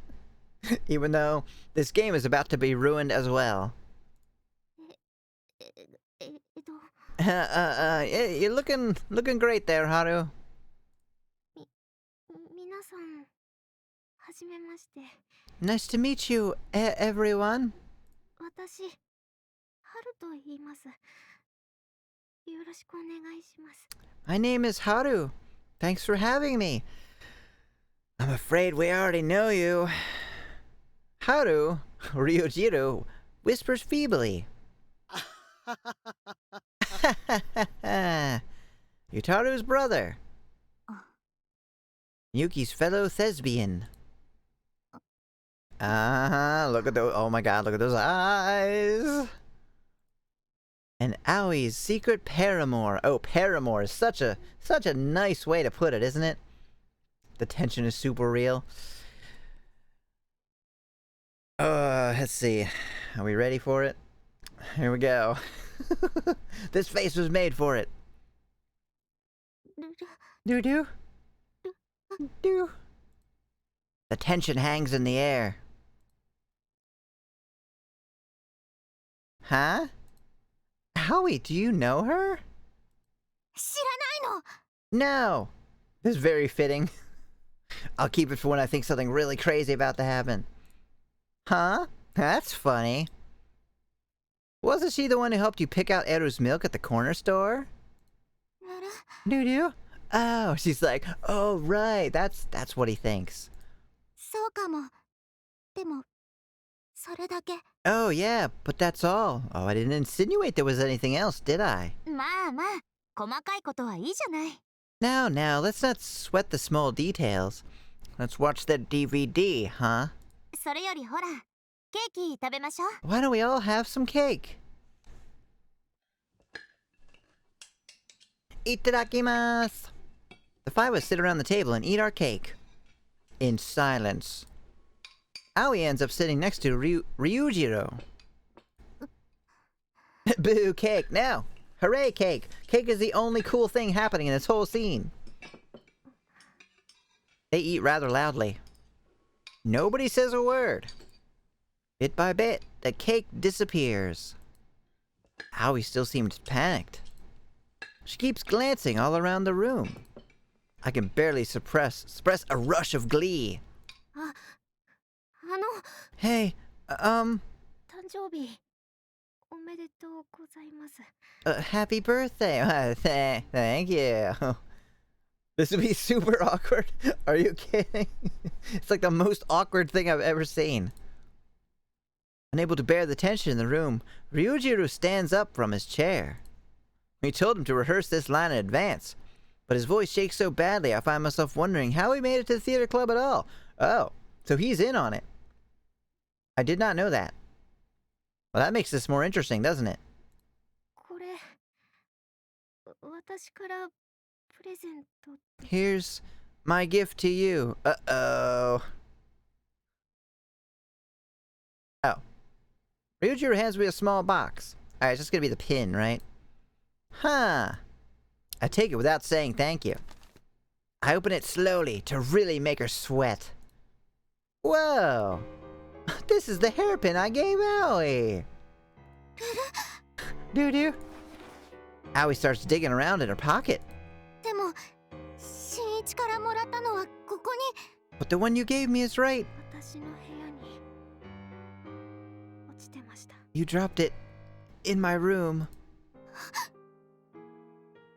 Even though this game is about to be ruined as well. You're looking great there, Haru. 皆さんはじめまして。 Nice to meet you, everyone. 私春と言います。よろしくお願いします。 My name is Haru. Thanks for having me. I'm afraid we already know you. Haru, Ryujiro, whispers feebly. Yutaru's brother. Yuki's fellow thespian. Look at those. Oh my god, look at those eyes. And Awie's secret paramour. Oh, paramour is such a nice way to put it, isn't it? The tension is super real. Let's see. Are we ready for it? Here we go. This face was made for it. Doo-doo. Doo. The tension hangs in the air. Huh? Howie, do you know her? 知らないの。 No. This is very fitting. I'll keep it for when I think something really crazy about to happen. Huh? That's funny. Wasn't she the one who helped you pick out Eru's milk at the corner store? あら？ Doo-doo. Oh, she's like, oh right, that's what he thinks. そうかも。でもそれだけ。 Oh yeah, but that's all. Oh, I didn't insinuate there was anything else, did I? まあまあ、細かいことはいいじゃない。 Now, let's not sweat the small details. Let's watch that DVD, huh? それよりほら、ケーキ食べましょう。 Why don't we all have some cake? Itadakimasu! The five of us sit around the table and eat our cake. In silence. Aoi ends up sitting next to Ryujiro. Boo, cake! Now! Hooray, cake! Cake is the only cool thing happening in this whole scene. They eat rather loudly. Nobody says a word. Bit by bit, the cake disappears. Aoi still seems panicked. She keeps glancing all around the room. I can barely suppress a rush of glee. あ、Hey, 誕生日おめでとうございます。 happy birthday. Thank you. This would be super awkward. Are you kidding? It's like the most awkward thing I've ever seen. Unable to bear the tension in the room, Ryujiro stands up from his chair. We told him to rehearse this line in advance, but his voice shakes so badly I find myself wondering how he made it to the theater club at all. Oh, so he's in on it. I did not know that. Well, that makes this more interesting, doesn't it? これ私からプレゼント。 Here's my gift to you. Uh-oh. Oh. Ryujiro hands me a small box. Alright, it's just gonna be the pin, right? Huh. I take it without saying thank you. I open it slowly to really make her sweat. Whoa! This is the hairpin I gave Aoi! Doo-doo. Aoi starts digging around in her pocket. でも新一からもらったのはここに。 But the one you gave me is right. 私の部屋に落ちてました。 You dropped it in my room.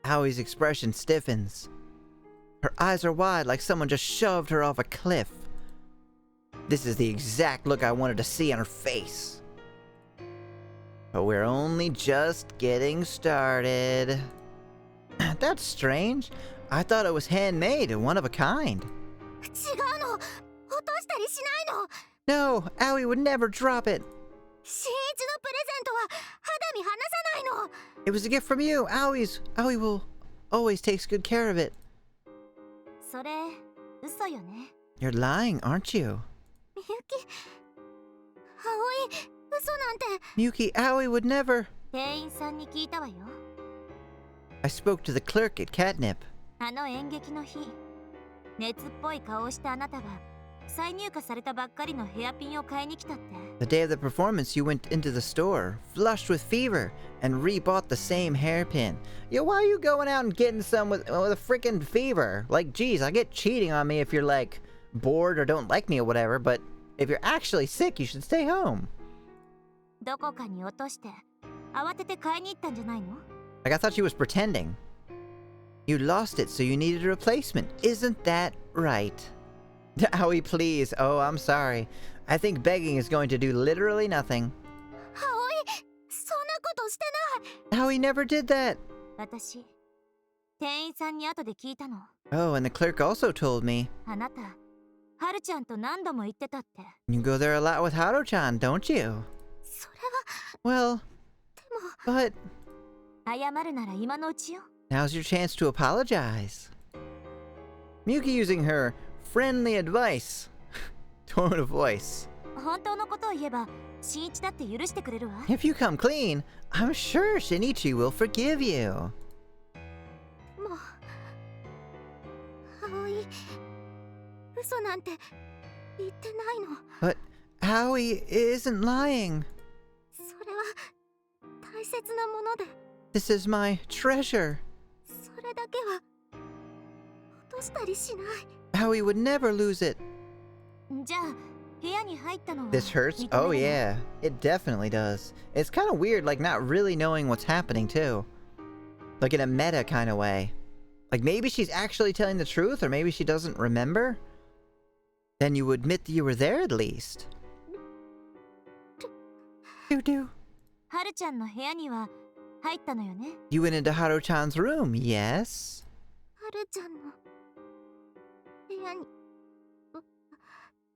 Aoi's expression stiffens. Her eyes are wide like someone just shoved her off a cliff. This is the exact look I wanted to see on her face. But we're only just getting started. That's strange. I thought it was handmade and one of a kind. 違うの。落としたりしないの。 No, Aoi would never drop it. 新一のプレゼントは肌身離さないの。 It was a gift from you. Aoi will always takes good care of it. それ嘘よね。 You're lying, aren't you? みゆき、葵、嘘なんて。 Miyuki, Aoi would never. 店員さんに聞いたわよ。 I spoke to the clerk at Catnip. あの演劇の日、熱っぽい顔をしたあなたが再入荷されたばっかりのヘアピンを買いに来たって。 The day of the performance, you went into the store, flushed with fever, and rebought the same hairpin. Yo, why are you going out and getting some with a freaking fever? Like, geez, I get cheating on me if you're like bored or don't like me or whatever, but if you're actually sick, you should stay home. どこかに落として慌てて買いに行ったんじゃないの？ Like, I thought she was pretending. You lost it, so you needed a replacement. Isn't that right? Aoi, please. Oh, I'm sorry. I think begging is going to do literally nothing. 葵、そんなことしてない。 Aoi never did that. 私、店員さんに後で聞いたの。 Oh, and the clerk also told me. あなた、はるちゃんと何度も言ってたって。 You go there a lot with Haro-chan, don't you? それは。 Well, でも。 but 謝るなら今のうちよ。 now's your chance to apologize. Miyuki using her friendly advice tone of voice. 本当のことを言えば、新一だって許してくれるわ。 If you come clean, I'm sure Shinichi will forgive you. もう。葵、嘘なんて言ってないの。 But Aoi isn't lying. それは大切なもので。 This is my treasure. それだけは落としたりしない。 Aoi would never lose it. じゃあ、部屋に入ったのは。 This hurts? 認めるの？ Oh yeah, it definitely does. It's kind of weird, like not really knowing what's happening too. Like in a meta kind of way. Like maybe she's actually telling the truth, or maybe she doesn't remember. Then you admit that you were there at least. Do. はるちゃんの部屋には入ったのよね。 You went into Haro-chan's room, yes? はるちゃんの部屋に。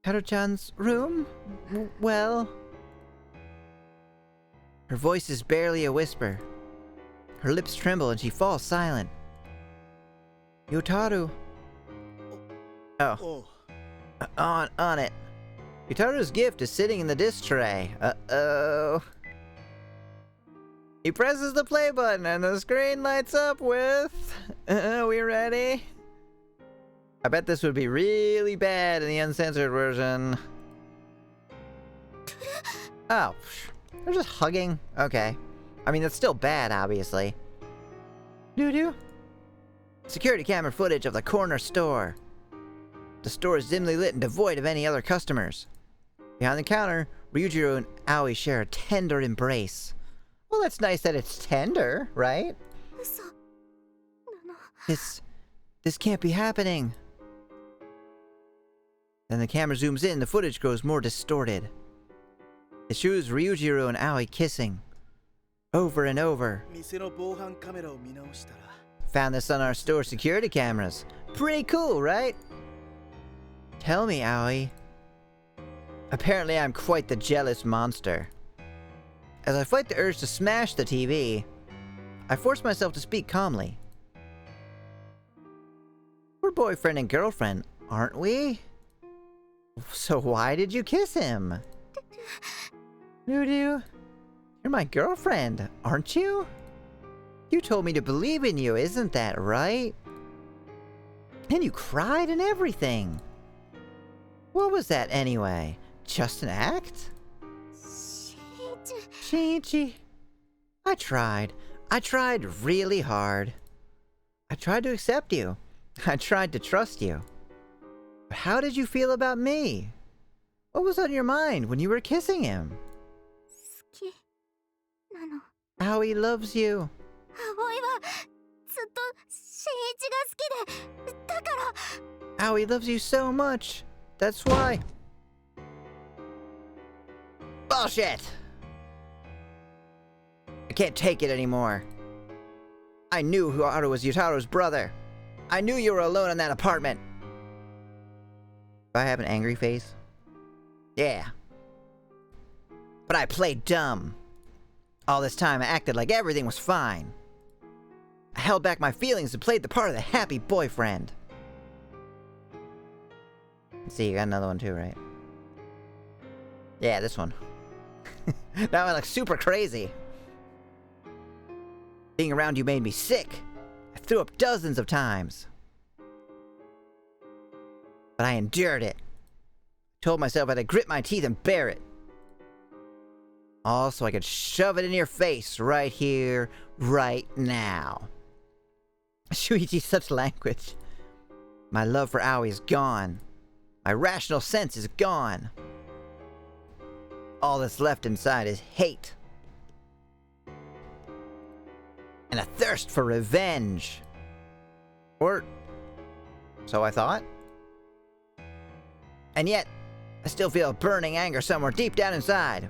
Haro-chan's room? Well... Her voice is barely a whisper. Her lips tremble and she falls silent. Yotaru. Oh, おう on it. Yotaru's gift is sitting in the disc tray. Uh-oh. He presses the play button and the screen lights up with... we ready? I bet this would be really bad in the uncensored version. Oh, they're just hugging? Okay. I mean, that's still bad, obviously. Doo-doo. Security camera footage of the corner store. The store is dimly lit and devoid of any other customers. Behind the counter, Ryujiro and Aoi share a tender embrace. Well, that's nice that it's tender, right? 嘘なの。 This can't be happening. Then the camera zooms in, the footage grows more distorted. It shows Ryujiro and Aoi kissing. Over and over. 店の防犯カメラを見直したら Found this on our store security cameras. Pretty cool, right? Tell me, Aoi. Apparently I'm quite the jealous monster. As I fight the urge to smash the TV, I force myself to speak calmly. We're boyfriend and girlfriend, aren't we? So why did you kiss him? Nudu, you're my girlfriend, aren't you? You told me to believe in you, isn't that right? And you cried and everything. What was that anyway? Just an act? 新一。 Shinichi, I tried. I tried really hard. I tried to accept you. I tried to trust you. But how did you feel about me? What was on your mind when you were kissing him? 好きなの。 Aoi loves you. 葵はずっと新一が好きで、だから。 Aoi loves you so much. That's why. Bullshit! I can't take it anymore. I knew Haru was Yutaro's brother. I knew you were alone in that apartment. Do I have an angry face? Yeah. But I played dumb. All this time I acted like everything was fine. I held back my feelings and played the part of the happy boyfriend. Let's see, you got another one too, right? Yeah, this one. That one looks super crazy. Being around you made me sick. I threw up dozens of times. But I endured it. Told myself I had to grit my teeth and bear it. All so I could shove it in your face right here, right now. Shuichi's such language. My love for Aoi is gone. My rational sense is gone. All that's left inside is hate. And a thirst for revenge. Or so I thought. And yet, I still feel a burning anger somewhere deep down inside.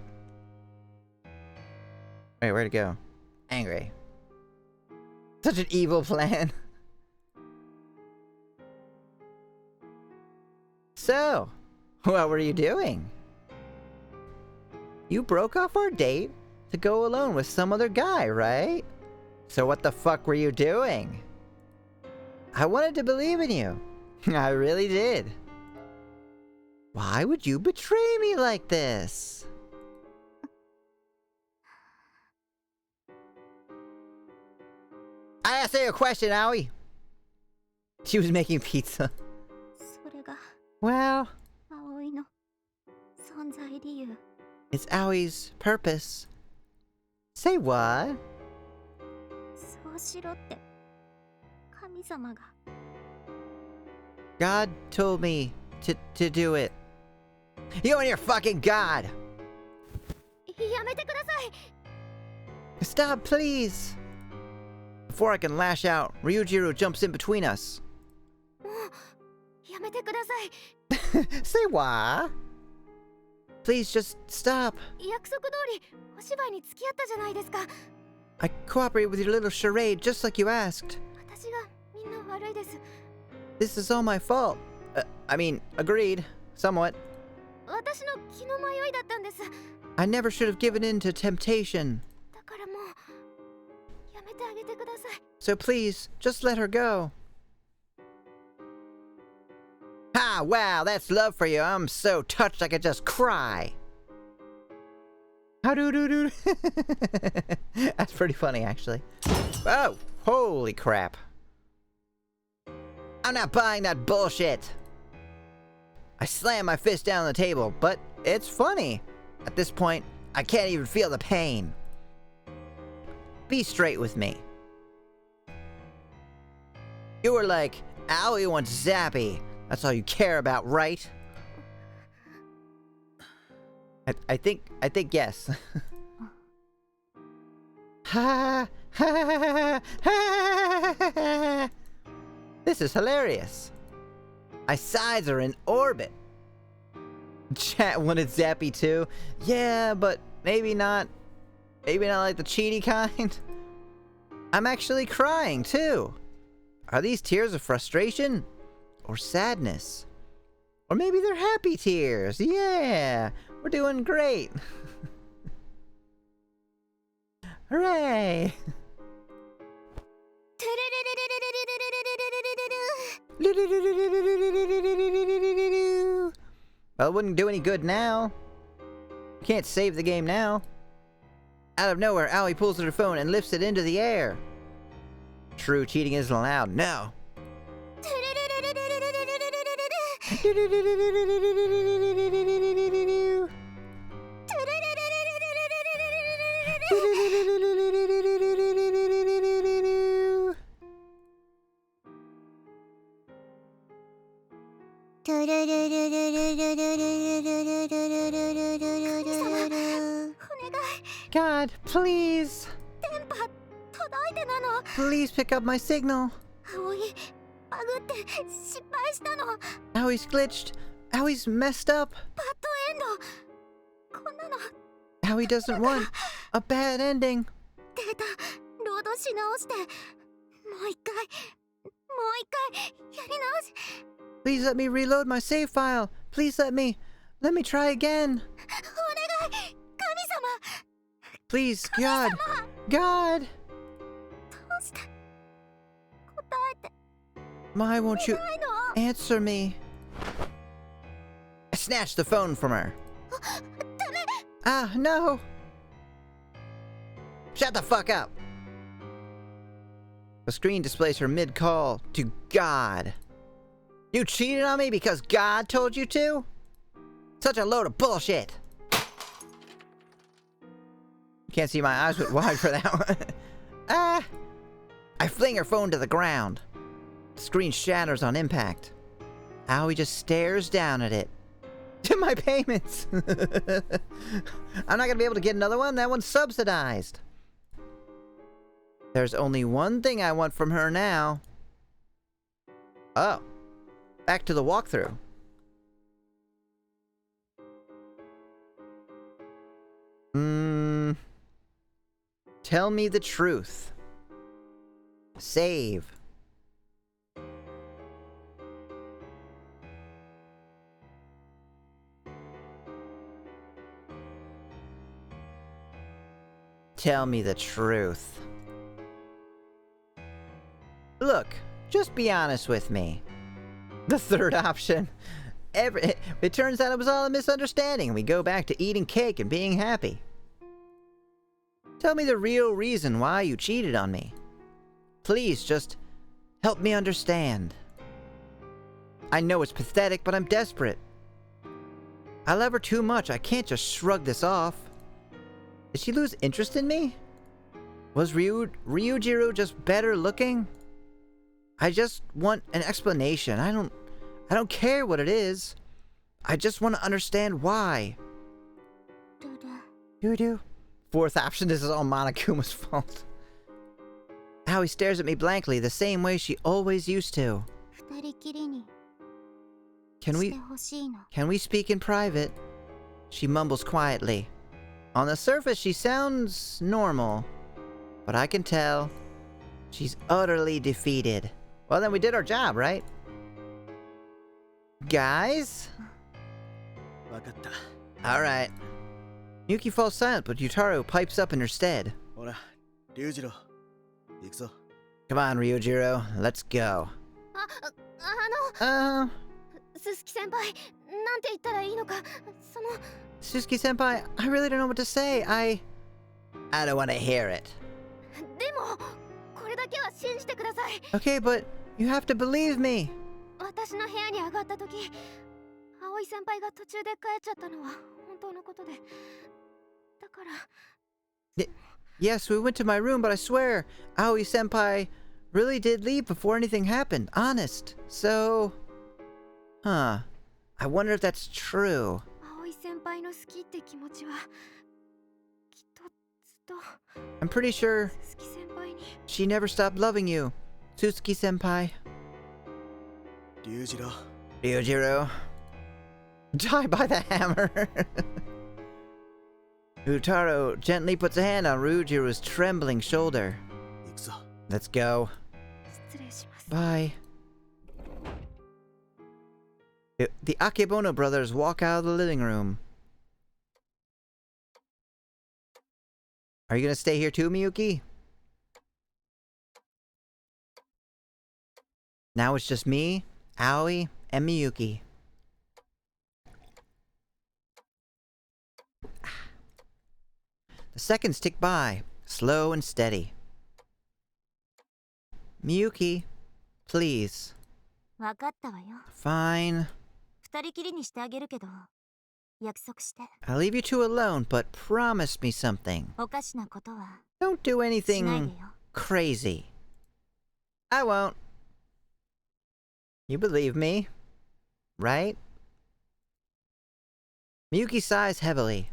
Wait, where'd it go? Angry. Such an evil plan. So, what were you doing? You broke off our date to go alone with some other guy, right? So what the fuck were you doing? I wanted to believe in you. I really did. Why would you betray me like this? I asked you a question, Aoi. She was making pizza. それが Well, 葵の存在理由。 it's Aoi's purpose. Say what? そうしろって神様が。 God told me to do it. You and your fucking God! やめてください。 Stop, please! Before I can lash out, Ryujiro jumps in between us. もうやめてください。 Say what? Please just stop. 約束通りお芝居に付き合ったじゃないですか。 I cooperate with your little charade just like you asked. 私がみんな悪いです。 This is all my fault. I mean, agreed. Somewhat. 私の気の迷いだったんです。 I never should have given in to temptation. だからもうやめてあげてください。 So please, just let her go. Ah, wow, that's love for you. I'm so touched I could just cry. How do do do? That's pretty funny, actually. Oh, holy crap. I'm not buying that bullshit. I slam my fist down on the table, but it's funny. At this point, I can't even feel the pain. Be straight with me. You were like, Aoi wants Zappy. That's all you care about, right? I think yes. Ha ha ha! This is hilarious. My sides are in orbit. Chat wanted Zappy too. Yeah, but maybe not. Maybe not like the cheaty kind. I'm actually crying too. Are these tears of frustration or sadness? Or maybe they're happy tears. Yeah, we're doing great. Hooray! Well, it wouldn't do any good now. Can't save the game now. Out of nowhere, Aoi pulls her phone and lifts it into the air. True cheating isn't allowed. No. God, please. Please pick up my signal. Aoi's glitched. Aoi's messed up. Aoi doesn't want a bad ending. Please let me reload my save file. Please let me try again. Please, God. God. Why won't you answer me? I snatched the phone from her. Ah, no. Shut the fuck up. The screen displays her mid-call to God. You cheated on me because God told you to? Such a load of bullshit. Can't see my eyes went wide for that one. Ah! I fling her phone to the ground. The screen shatters on impact. Aoi just stares down at it. To my payments! I'm not gonna be able to get another one. That one's subsidized. There's only one thing I want from her now. Oh. Back to the walkthrough. Tell me the truth. Save. Tell me the truth. Look, just be honest with me. The third option. It turns out it was all a misunderstanding. We go back to eating cake and being happy. Tell me the real reason why you cheated on me. Please, just help me understand. I know it's pathetic, but I'm desperate. I love her too much. I can't just shrug this off. Did she lose interest in me? Was Ryujiro just better looking? I just want an explanation. I don't care what it is. I just want to understand why. Doo-doo. Fourth option, this is all Monokuma's fault. Aoi stares at me blankly, the same way she always used to. Can we speak in private? She mumbles quietly. On the surface, she sounds normal. But I can tell she's utterly defeated. Well, then we did our job, right? Guys? Alright. Yuki falls silent, but Yutaro pipes up in her stead. Come on, Ryujiro. Let's go. Suzuki-senpai, I really don't know what to say. I don't want to hear it. Okay, but you have to believe me. Yes, we went to my room, but I swear, Aoi-senpai really did leave before anything happened. Honest. So... Huh. I wonder if that's true. 輩の好きって気持ちはきっとずっと I'm pretty sure 鈴木先輩に she never stopped loving you, Suzuki senpai. 龍次郎 Ryujiro. Die by the hammer. Utaro gently puts a hand on Ryujiro's trembling shoulder. 行くぞ Let's go. 失礼します Bye. The Akebono brothers walk out of the living room. Are you gonna stay here too, Miyuki? Now it's just me, Aoi, and Miyuki. The seconds tick by, slow and steady. Miyuki, please. わかったわよ。 Fine. 二人きりにしてあげるけど、約束して。 I'll leave you two alone, but promise me something. おかしなことは Don't do しないで anything よ。 crazy. I won't. You believe me, right? Miyuki sighs heavily.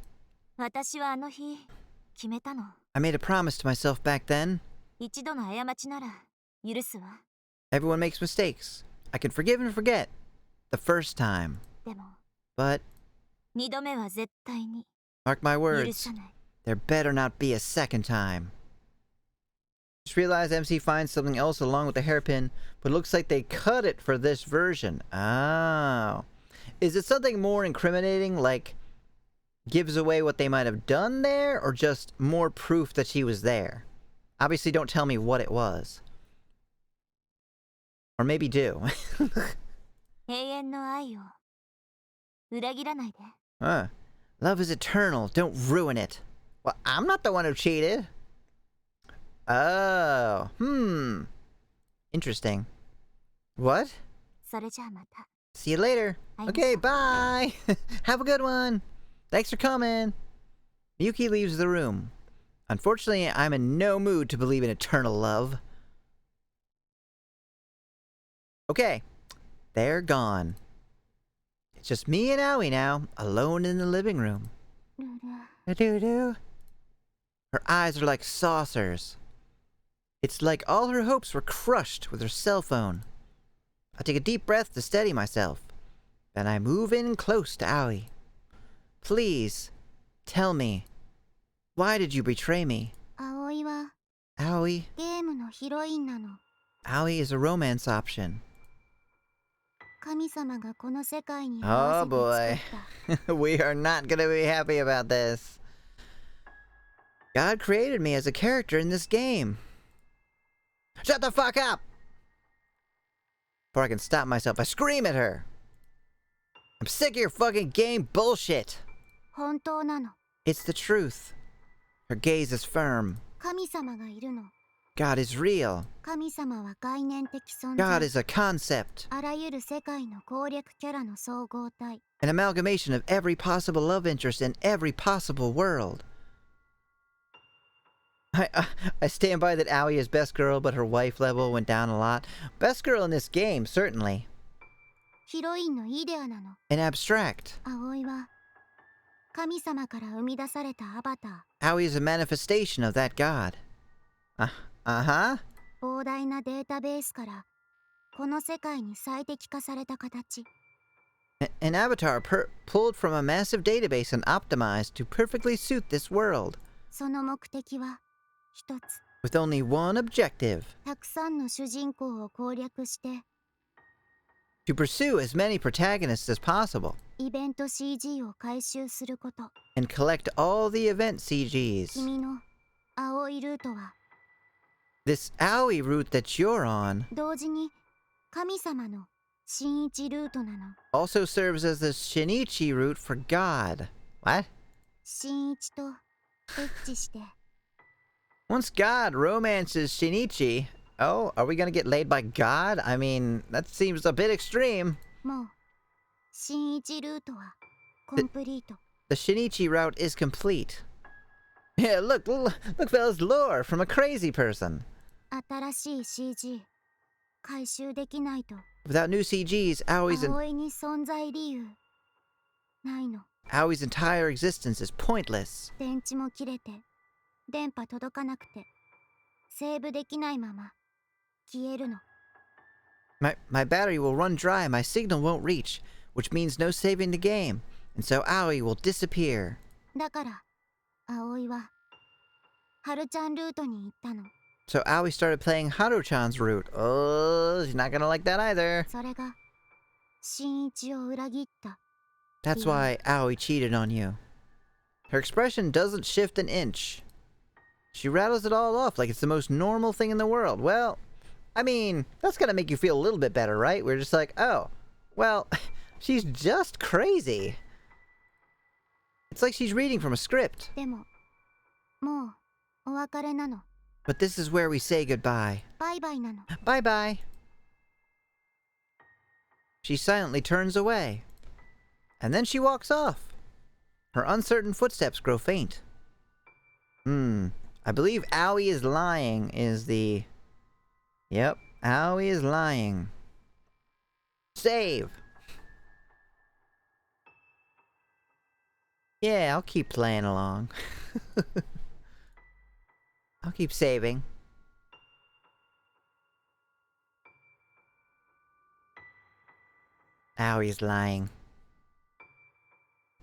私はあの日、決めたの。 I made a promise to myself back then. 一度の過ちなら、許すわ。 Everyone makes mistakes. I can forgive and forget. The first time. でも、 But, 二度目は絶対に mark my 許 words, さない。 there better not be a second time. Just realized MC finds something else along with the hairpin, but it looks like they cut it for this version. Oh. Is it something more incriminating, like gives away what they might have done there, or just more proof that she was there? Obviously don't tell me what it was. Or maybe do. 永遠の愛を裏切らないで。 Love is eternal. Don't ruin it. Well, I'm not the one who cheated. Oh. Interesting. What? それじゃあまた。 See you later. I Okay, know. bye. Have a good one. Thanks for coming. Miyuki leaves the room. Unfortunately, I'm in no mood to believe in eternal love. Okay. They're gone. It's just me and Aoi now, alone in the living room. ルル。 Doo-doo. Her eyes are like saucers. It's like all her hopes were crushed with her cell phone. I take a deep breath to steady myself. Then I move in close to Aoi. Please, tell me, why did you betray me? 葵は Aoi, ゲームのヒロインなの。 Aoi is a romance option. 神様がこの世界に Oh 合わ boy. せて作った We are not gonna be happy about this. God created me as a character in this game. Shut the fuck up! Before I can stop myself, I scream at her. I'm sick of your fucking game bullshit. 本当なの。 It's the truth. Her gaze is firm. 神様がいるの。 God is real. 神様は概念的存 God 在。 is a concept. あらゆる世界の攻略キャラの総合体。 An amalgamation of every possible love interest in every possible world. I stand by that Aoi is best girl, but her wife level went down a lot. Best girl in this game, certainly. ヒロインのイデアなの。 An abstract. 葵は神様から生み出されたアバタ Aoi is a manifestation of that god. Uh-huh. ー。膨大なデータベースからこの世界に最適化された形。 An avatar pulled from a massive database and optimized to perfectly suit this world. その目的は一つ。 With only one objective. たくさんの主人公を攻略して To pursue as many protagonists as possible. イベント CG を回収すること。 And collect all the event CGs. 君の青いルートは This Aoi route that you're on 同時に神様の新一ルートなの。 also serves as the Shinichi route for God. What? 新一とエッチして Once God romances Shinichi, oh, are we gonna get laid by God? I mean, that seems a bit extreme. もう新一ルートはコンプリート。 The Shinichi route is complete. Yeah, look, fellas, lore from a crazy person. 新しい CG 回収できないと Without new CGs, Aoi's 葵に存在理由ないの。Aoi's entire existence is pointless. 電池も切れて電波届かなくてセーブできないまま消えるの。 My battery will run dry, my signal won't reach, which means no saving the game, and so Aoi will disappear. だから葵はハルちゃんルートに行ったの。 So Aoi started playing Haru-chan's route. Oh, she's not gonna like that either. それが新一を裏切った。 That's why Aoi cheated on you. Her expression doesn't shift an inch. She rattles it all off like it's the most normal thing in the world. Well, I mean, that's gonna make you feel a little bit better, right? We're just like, oh, well, she's just crazy. It's like she's reading from a script. でももうお別れなの。 But this is where we say goodbye. バイバイなの。 Bye bye. She silently turns away. And then she walks off. Her uncertain footsteps grow faint. I believe Aoi is lying is the... Yep, Aoi is lying. Save! Yeah, I'll keep playing along. I'll keep saving. Aoi is lying.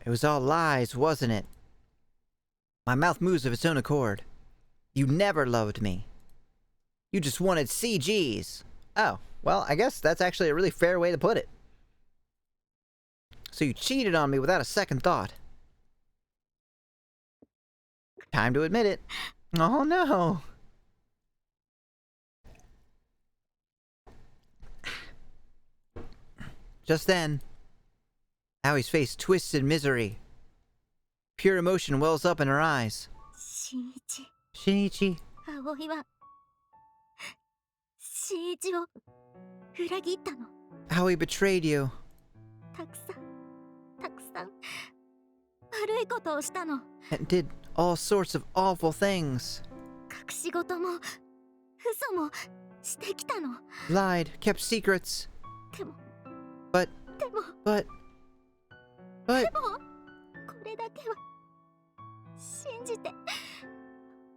It was all lies, wasn't it? My mouth moves of its own accord. You never loved me. You just wanted CGs. Oh, well, I guess that's actually a really fair way to put it. So you cheated on me without a second thought. Time to admit it. Oh no. Just then, Aoi's face twists in misery. Pure emotion wells up in her eyes. 新一 Shinichi, 葵は新一を裏切ったの。 Aoi betrayed you たくさん悪いことをしたの。 and did all sorts of awful things. 隠し事も嘘もしてきたの。 Lied, kept secrets. でも But, でも but, これだけは信じて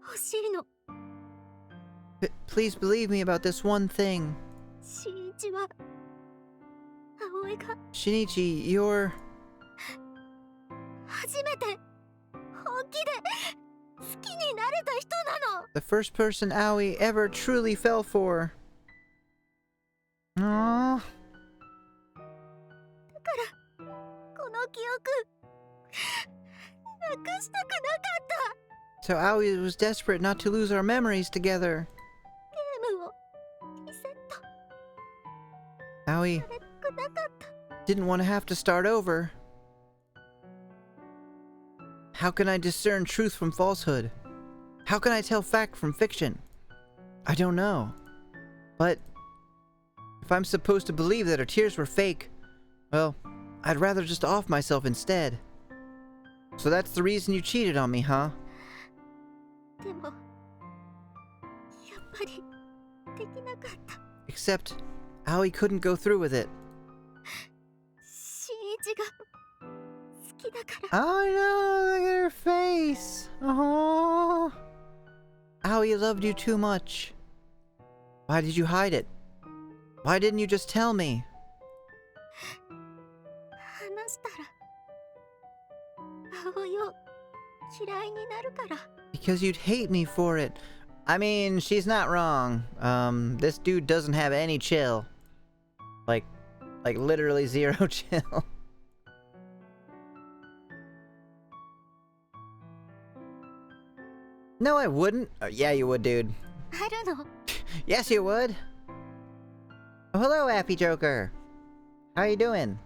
ほしいの。 please believe me about this one thing. 新一は葵が Shinichi, you're... 初めて本気で好きになれた人なの。 the first person Aoi ever truly fell for. Aww. この記憶なくしたくなかった。 So Aoi was desperate not to lose our memories together. ゲームをリセット Aoi されたくなかった。 didn't want to have to start over. How can I discern truth from falsehood? How can I tell fact from fiction? I don't know. But if I'm supposed to believe that her tears were fake, well, I'd rather just off myself instead. So that's the reason you cheated on me, huh? でもやっぱりできなかった。 Except, Aoi couldn't go through with it. 新一が好きだから。 Oh no, look at her face. Oh. Aoi loved you too much. Why did you hide it? Why didn't you just tell me? 話したら葵を嫌いになるから。 Because you'd hate me for it. I mean, she's not wrong. This dude doesn't have any chill. Like literally zero chill. No, I wouldn't. Oh, yeah, you would, dude. あるの。 Yes, you would. Oh, hello, Happy Joker. How you doing?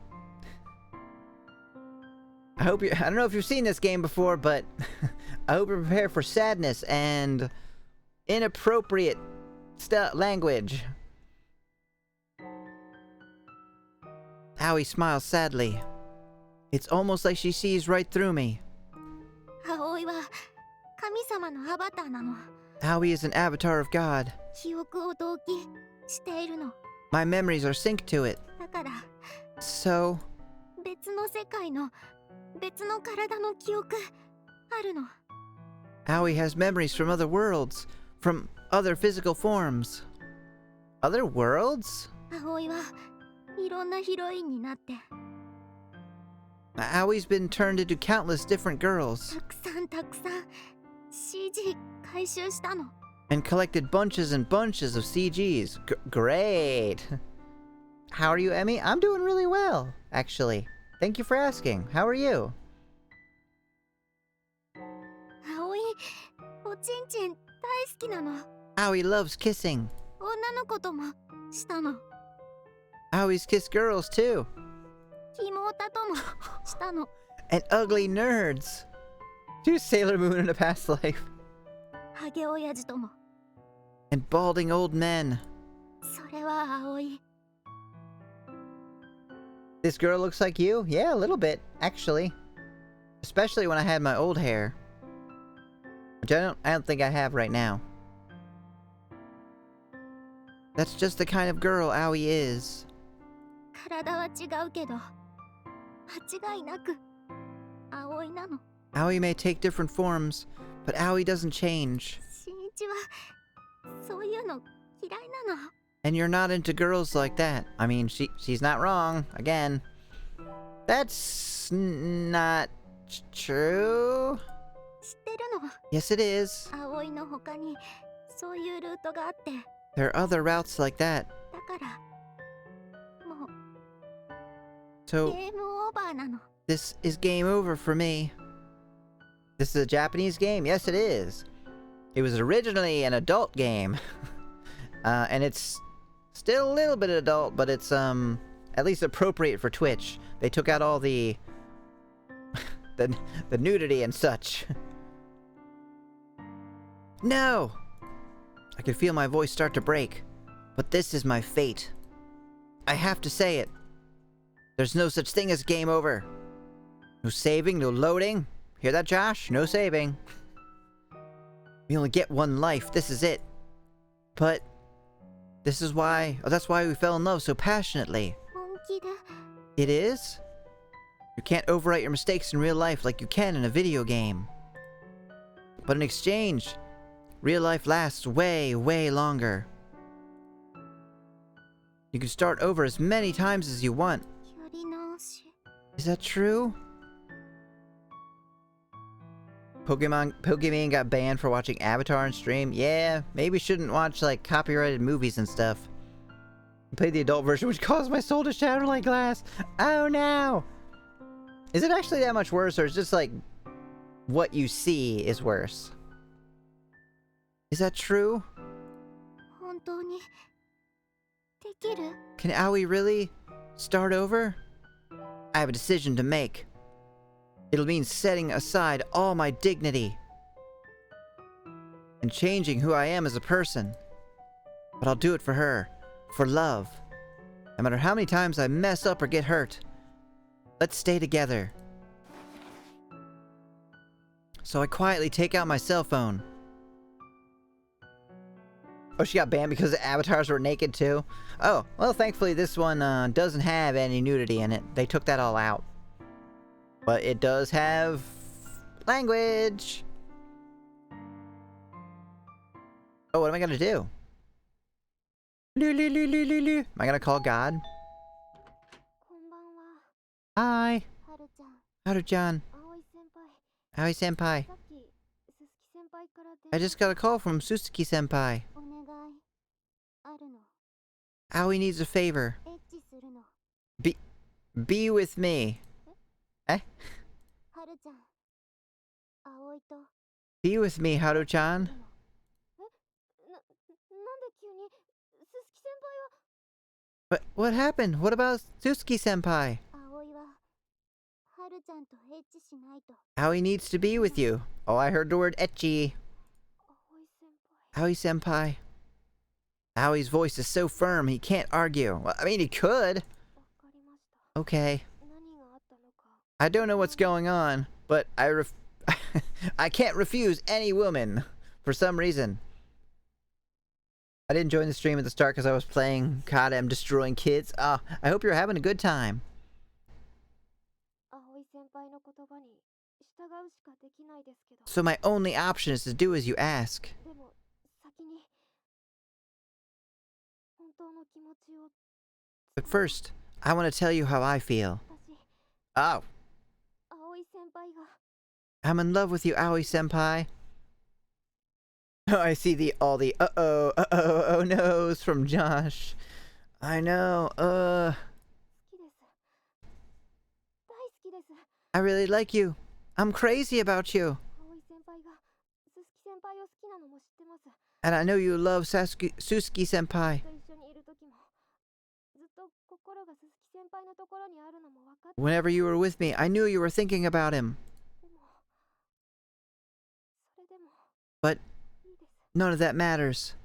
I don't know if you've seen this game before, but I hope you're prepared for sadness and inappropriate language. Aoi smiles sadly. It's almost like she sees right through me. 葵は神様のアバターなの。 Aoi is an avatar of God. 記憶を同期しているの。 My memories are synced to it. だから So, 別の世界の別の体の記憶あるの。 Aoi has memories from other worlds, from other physical forms. Other worlds? 葵はいろんなヒロインになって Aoi's been turned into countless different girls たくさんたくさん CG 回収したの。 and collected bunches and bunches of CGs. Great! How are you, Emmy? I'm doing really well, actually. Thank you for asking. How are you? 葵おちんちん大好きなの。 Aoi loves kissing. 女の子ともしたの。 Aoi's kissed girls too. 妹ともしたの。 And ugly nerds. She was Sailor Moon in a past life. ハゲ親父とも。 And balding old men. それは葵。 This girl looks like you? Yeah, a little bit, actually. Especially when I had my old hair. Which I don't think I have right now. That's just the kind of girl Aoi is. 体は違うけど間違いなく葵なの。 Aoi may take different forms, but Aoi doesn't change. 新一はそういうの嫌いなの。 And you're not into girls like that. I mean, she's not wrong. Again. That's not true. 知ってるの。 Yes, it is. 葵の他にそういうルートがあって There are other routes like that. だからもう So ゲームオーバーなの。 this is game over for me. This is a Japanese game? Yes, it is. It was originally an adult game. And it's still a little bit adult, but it's at least appropriate for Twitch. They took out all the the nudity and such. No! I could feel my voice start to break. But this is my fate. I have to say it. There's no such thing as game over. No saving, no loading. Hear that, Josh? No saving. We only get one life. This is it. But this is why... Oh, that's why we fell in love so passionately. 本気で It is? You can't overwrite your mistakes in real life like you can in a video game. But in exchange, real life lasts way, way longer. You can start over as many times as you want. やり直し。 Is that true? Pokemon got banned for watching Avatar on stream. Yeah, maybe shouldn't watch like copyrighted movies and stuff. I played the adult version, which caused my soul to shatter like glass. Oh no! Is it actually that much worse, or is it just like what you see is worse? Is that true? 本当にできる？ Can Aoi really start over? I have a decision to make. It'll mean setting aside all my dignity and changing who I am as a person. But I'll do it for her, for love. No matter how many times I mess up or get hurt, let's stay together. So I quietly take out my cell phone. Oh, she got banned because the avatars were naked too? Oh, well, thankfully this one doesn't have any nudity in it. They took that all out. But it does have language. Oh, what am I gonna do? Am I gonna call God? こんばんは。 Hi, はるちゃん、 Haru-chan. 葵先輩。 Aoi-senpai. さっきすすき先輩から I just got a call from Suzuki-senpai. お願いあるの。 Aoi needs a favor. エッチするの。 Be with me. はるちゃん、葵と Be with me, Haru-chan. なんで急にすすき先輩は What happened? What about Suzuki-senpai? 葵ははるちゃんとエッチしないと。 Aoi needs to be with you. Oh, I heard the word ecchi. 葵先輩。 Aoi-senpai. Aoi's voice is so firm he can't argue. Well, I mean, he could. わかりました。 Okay. 何があったのか。 I don't know what's going on, but I can't refuse any woman for some reason. I didn't join the stream at the start because I was playing COD and destroying kids. I hope you're having a good time. 葵先輩輩の言葉に従うしかできないですけど。 So my only option is to do as you ask. でも先に本当の気持ちを。 But first, I want to tell you how I feel. 私、 Oh, 葵先輩が I'm in love with you, Aoi senpai. Oh, I see all the oh no's from Josh. I know, 好きです。大好きです。 I really like you. I'm crazy about you. 葵先輩が鈴木先輩を好きなのも知ってます。 And I know you love Susuki senpai. と一緒にいる時もずっと心が鈴木先輩のところにあるのも分かって。 Whenever you were with me, I knew you were thinking about him. でもそれでも But いいです。 none of that matters.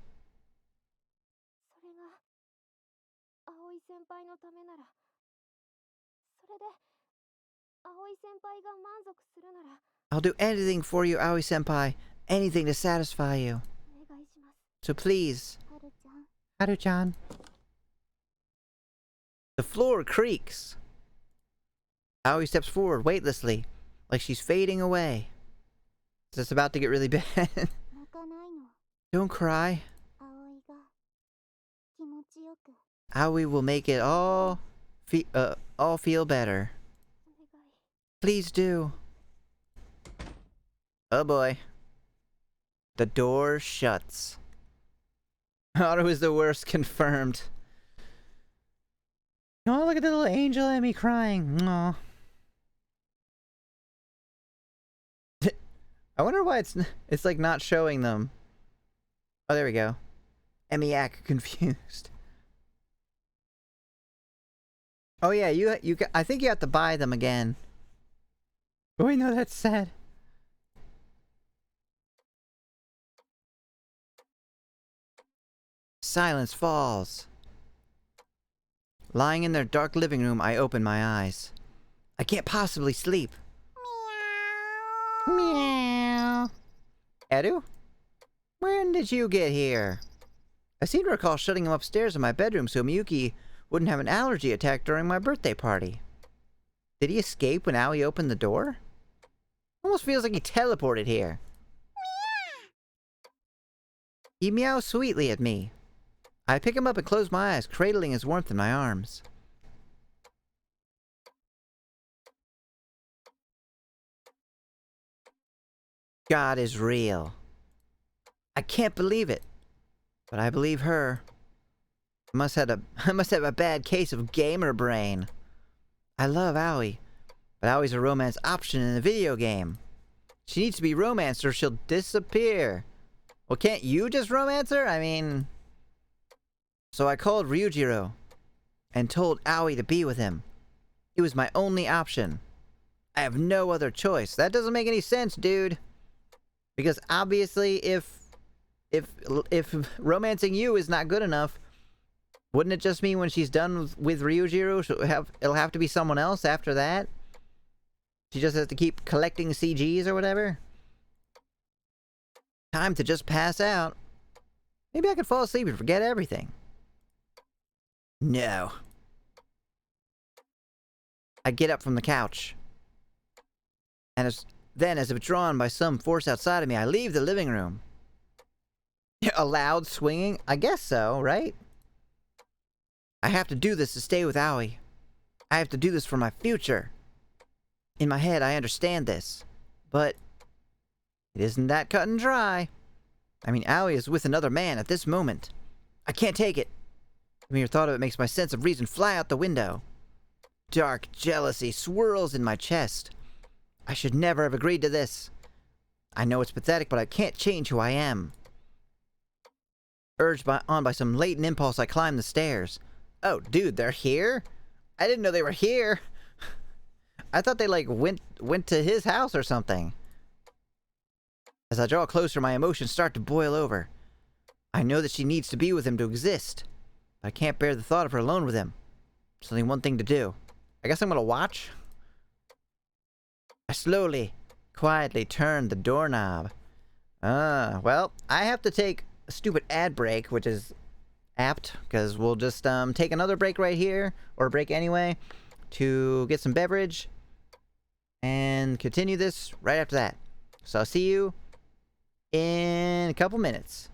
それが葵先輩のためなら、それで葵先輩が満足するなら I'll do anything for you, Aoi senpai. Anything to satisfy you. お願いします。 So please, はるちゃん。 Haru-chan. The floor creaks. Aoi steps forward weightlessly, like she's fading away. It's about to get really bad. 泣かないの。 Don't cry. 葵が気持ちよく。 Aoi will make it all feel better. お願い。 Please do. Oh boy. The door shuts. Otto is the worst, confirmed. Oh, look at the little angel Emmy crying. Aw. I wonder why it's like not showing them. Oh, there we go. Emiyak confused. Oh yeah, I think you have to buy them again. Oh wait, no, that's sad. Silence falls. Lying in their dark living room, I open my eyes. I can't possibly sleep. Meow. Edu? When did you get here? I seem to recall shutting him upstairs in my bedroom so Miyuki wouldn't have an allergy attack during my birthday party. Did he escape when Aoi opened the door? Almost feels like he teleported here. He meows sweetly at me. I pick him up and close my eyes, cradling his warmth in my arms. God is real. I can't believe it. But I believe her. I must have a bad case of gamer brain. I love Aoi, but Aoi's a romance option in a video game. She needs to be romanced or she'll disappear. Well, can't you just romance her? I mean... So I called Ryujiro and told Aoi to be with him. It was my only option. I have no other choice. That doesn't make any sense, dude. Because obviously if romancing you is not good enough, wouldn't it just mean when she's done with Ryujiro, it'll have to be someone else after that? She just has to keep collecting CGs or whatever? Time to just pass out. Maybe I could fall asleep and forget everything. No. I get up from the couch. And as if drawn by some force outside of me, I leave the living room. A loud swinging? I guess so, right? I have to do this to stay with Aoi. I have to do this for my future. In my head, I understand this. But it isn't that cut and dry. I mean, Aoi is with another man at this moment. I can't take it. The mere thought of it makes my sense of reason fly out the window. Dark jealousy swirls in my chest. I should never have agreed to this. I know it's pathetic, but I can't change who I am. Urged on by some latent impulse, I climb the stairs. Oh, dude, they're here? I didn't know they were here. I thought they, like, went to his house or something. As I draw closer, my emotions start to boil over. I know that she needs to be with him to exist. But I can't bear the thought of her alone with him. There's only one thing to do. I guess I'm gonna watch? I slowly, quietly turn the doorknob. Well, I have to take a stupid ad break, which is apt, because we'll just take another break right here, or a break anyway, to get some beverage. and continue this right after that. So I'll see you in a couple minutes.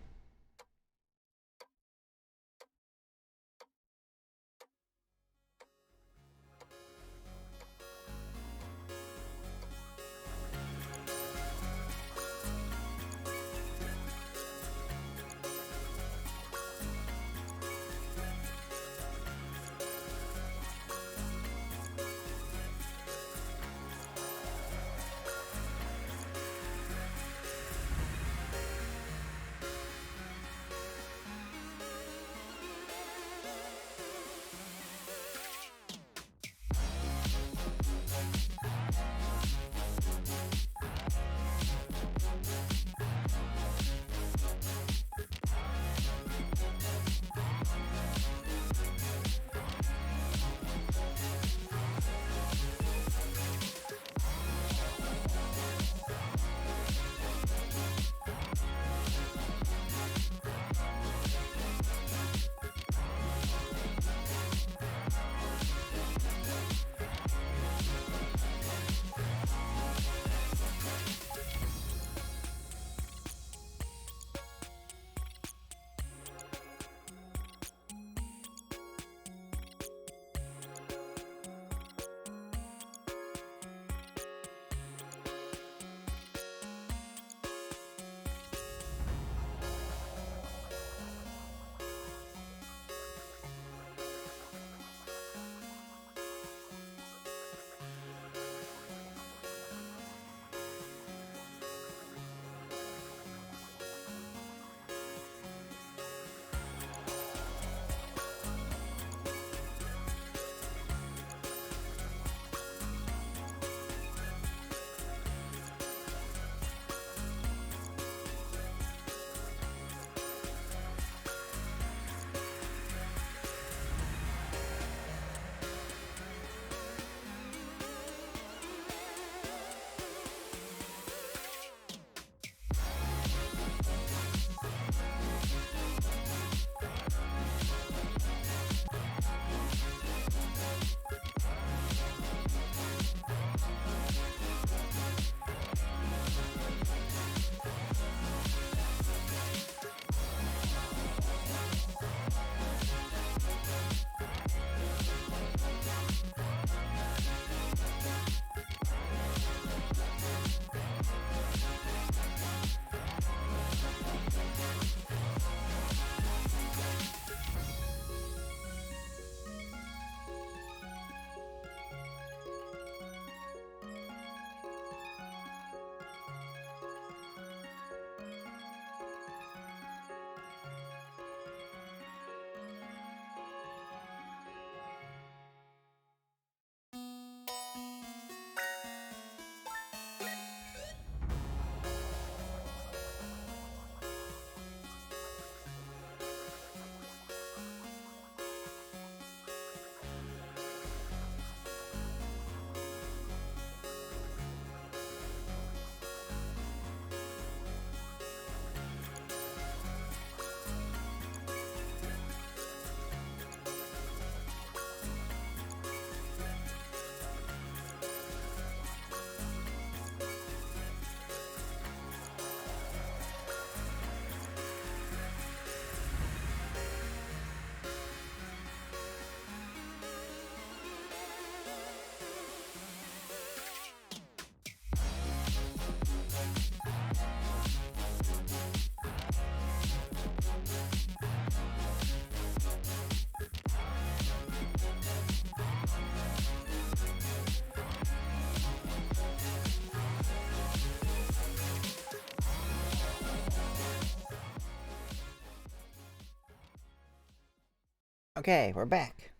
Okay, we're back.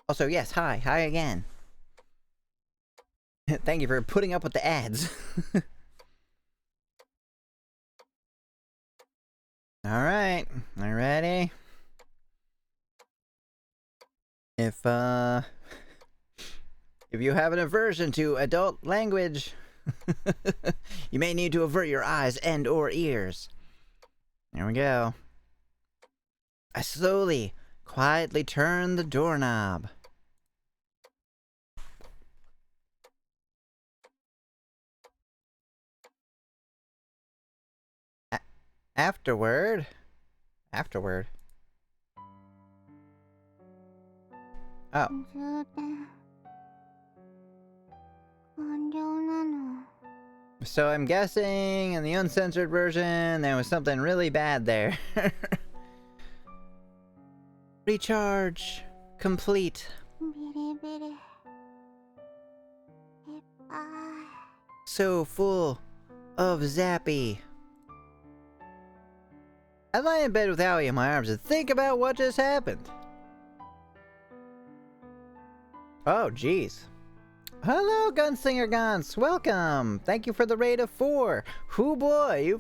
Also, yes, hi again. Thank you for putting up with the ads. Alright, are you ready? If you have an aversion to adult language, you may need to avert your eyes and or ears. There we go. I slowly, quietly turn the doorknob. Afterward. Afterward. Oh. 充電完了なの。 So I'm guessing in the uncensored version there was something really bad there. Recharge complete. ビリビリいっぱい。 So full of Zappy. I lie in bed with Aoi in my arms and think about what just happened. Oh, jeez. Hello, Gunslinger Gons. Welcome. Thank you for the raid of 4. Hoo boy,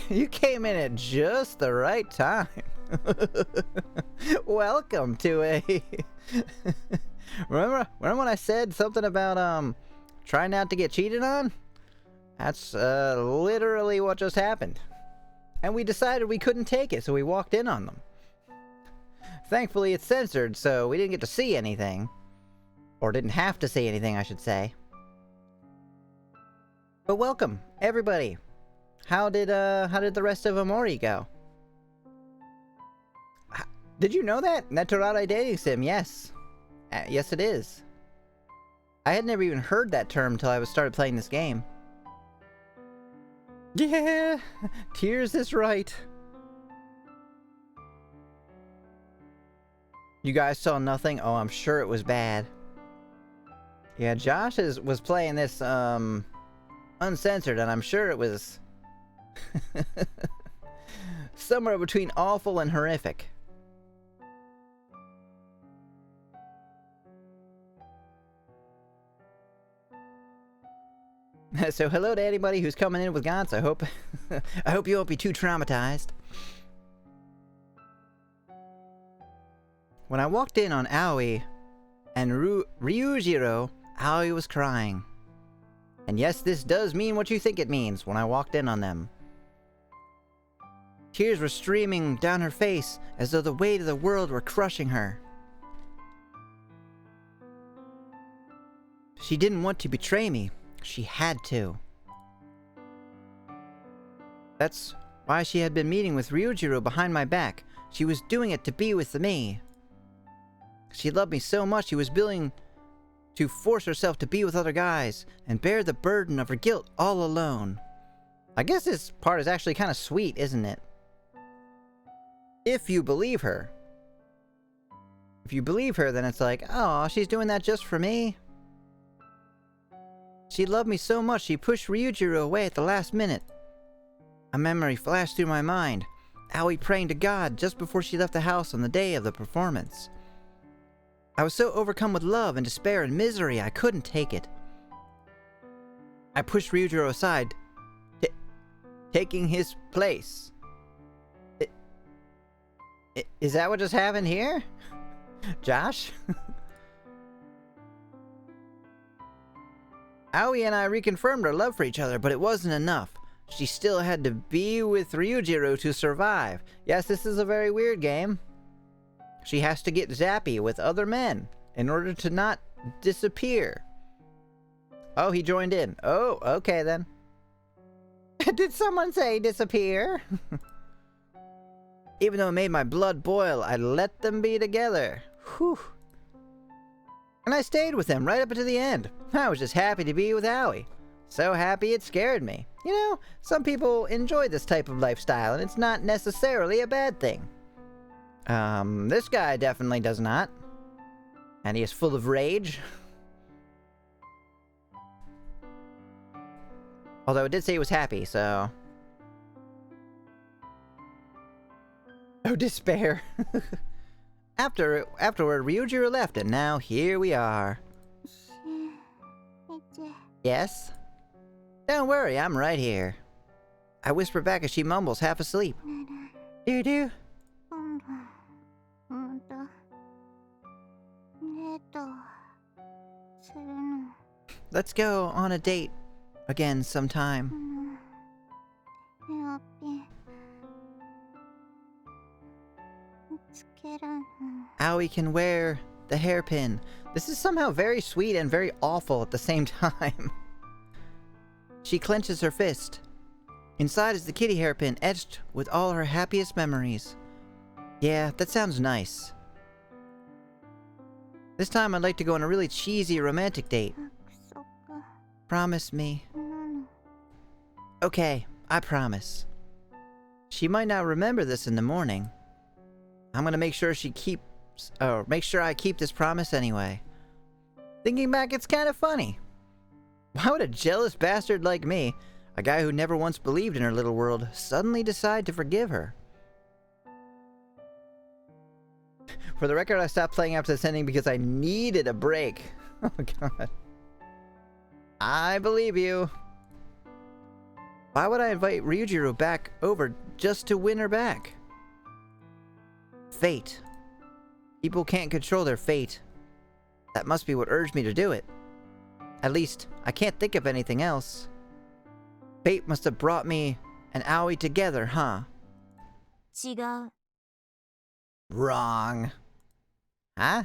you came in at just the right time. Welcome to a... remember when I said something about trying not to get cheated on? That's literally what just happened. And we decided we couldn't take it, so we walked in on them. Thankfully it's censored, so we didn't get to see anything. Or didn't have to see anything, I should say. But welcome, everybody. How did the rest of Amori go? Did you know that? Naturale Dating Sim, yes. Yes it is. I had never even heard that term until I started playing this game. Yeah, Tears is right. You guys saw nothing? Oh, I'm sure it was bad. Yeah, Josh was playing this, uncensored, and I'm sure it was somewhere between awful and horrific. So hello to anybody who's coming in with Gantz. I hope I hope you won't be too traumatized. When I walked in on Aoi and Ryujiro, Aoi was crying. And yes, this does mean what you think it means when I walked in on them. Tears were streaming down her face as though the weight of the world were crushing her. She didn't want to betray me. She had to. That's why she had been meeting with Ryujiro behind my back. She was doing it to be with me. She loved me so much she was willing to force herself to be with other guys and bear the burden of her guilt all alone. I guess this part is actually kind of sweet, isn't it? If you believe her. If you believe her, then it's like, oh, she's doing that just for me. She loved me so much she pushed Ryujiro away at the last minute. A memory flashed through my mind. Aoi praying to God just before she left the house on the day of the performance. I was so overcome with love and despair and misery I couldn't take it. I pushed Ryujiro aside, taking his place. Is that what just happened here? Josh? Aoi and I reconfirmed our love for each other, but it wasn't enough. She still had to be with Ryujiro to survive. Yes, this is a very weird game. She has to get zappy with other men in order to not disappear. Oh, he joined in. Oh, okay then. Did someone say disappear? Even though it made my blood boil, I let them be together. Whew. And I stayed with them right up until the end. I was just happy to be with Aoi. So happy it scared me. You know, some people enjoy this type of lifestyle, and it's not necessarily a bad thing. This guy definitely does not. And he is full of rage. Although it did say he was happy, so... Oh, despair. Afterward, Ryujiro left, and now here we are. Yes? Don't worry, I'm right here. I whisper back as she mumbles, half asleep. Do-do. Let's go on a date again sometime. Aoi can wear the hairpin. This is somehow very sweet and very awful at the same time. She clenches her fist. Inside is the kitty hairpin etched with all her happiest memories. Yeah, that sounds nice. This time I'd like to go on a really cheesy romantic date. 約束 Promise me. なの。 Okay, I promise. She might not remember this in the morning. I'm gonna make sure I keep this promise anyway. Thinking back, it's kind of funny. Why would a jealous bastard like me, a guy who never once believed in her little world, suddenly decide to forgive her? For the record, I stopped playing after this ending because I needed a break. Oh god. I believe you. Why would I invite Ryujiro back over just to win her back? Fate. People can't control their fate. That must be what urged me to do it. At least, I can't think of anything else. Fate must have brought me and Aoi together, huh? 違う。 Wrong. Huh?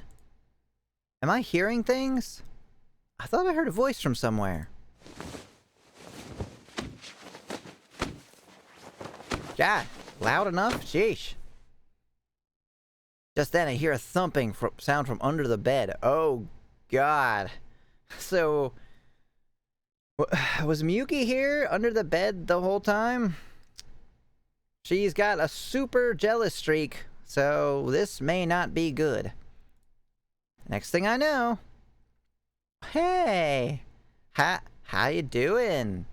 Am I hearing things? I thought I heard a voice from somewhere. God, loud enough? Sheesh. Just then I hear a thumping sound from under the bed. Oh, God. So, was Miyuki here under the bed the whole time? She's got a super jealous streak, so this may not be good. Next thing I know... Hey! How you doing?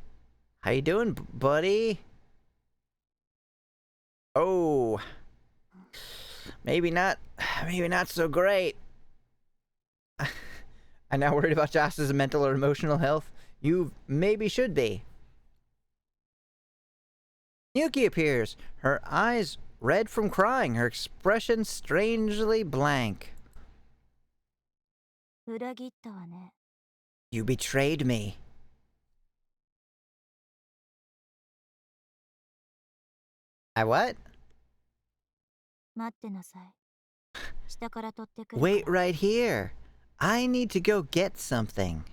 How you doing, buddy? Oh... Maybe not so great. I'm now worried about Josh's mental or emotional health. You maybe should be. Yuki appears, her eyes red from crying, her expression strangely blank. 裏切ったわね。 You betrayed me. I what? 待ってなさい。下から取ってくる。 Wait right here. I need to go get something.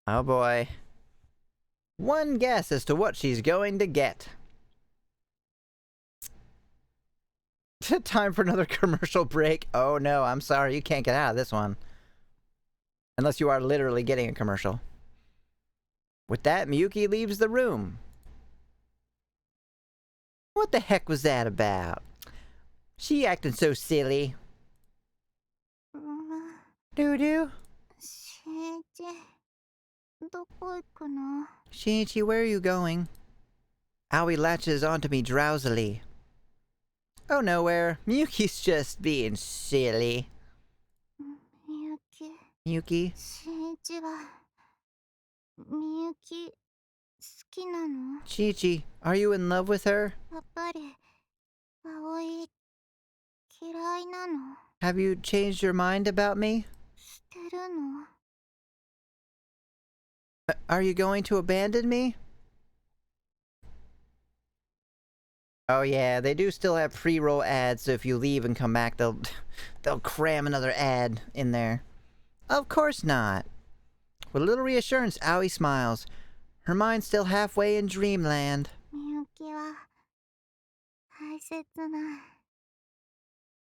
Oh boy. One guess as to what she's going to get. Time for another commercial break. Oh no, I'm sorry, you can't get out of this one. Unless you are literally getting a commercial. With that, Miyuki leaves the room. What the heck was that about? She acting so silly. うん。 Doo-doo. しんいち、どこ行くの？ Shinichi, where are you going? Aoi latches onto me drowsily. Oh, nowhere. Miyuki's just being silly. みゆき、 Miyuki, しんいちは、みゆき、好きなの？ Shinichi, are you in love with her? やっぱり、葵、嫌いなの？ Have you changed your mind about me? 捨てるの？ Are you going to abandon me? Oh yeah, they do still have pre-roll ads, so if you leave and come back, they'll cram another ad in there. Of course not. With a little reassurance, Aoi smiles, her mind still halfway in dreamland. みゆきは、大切な、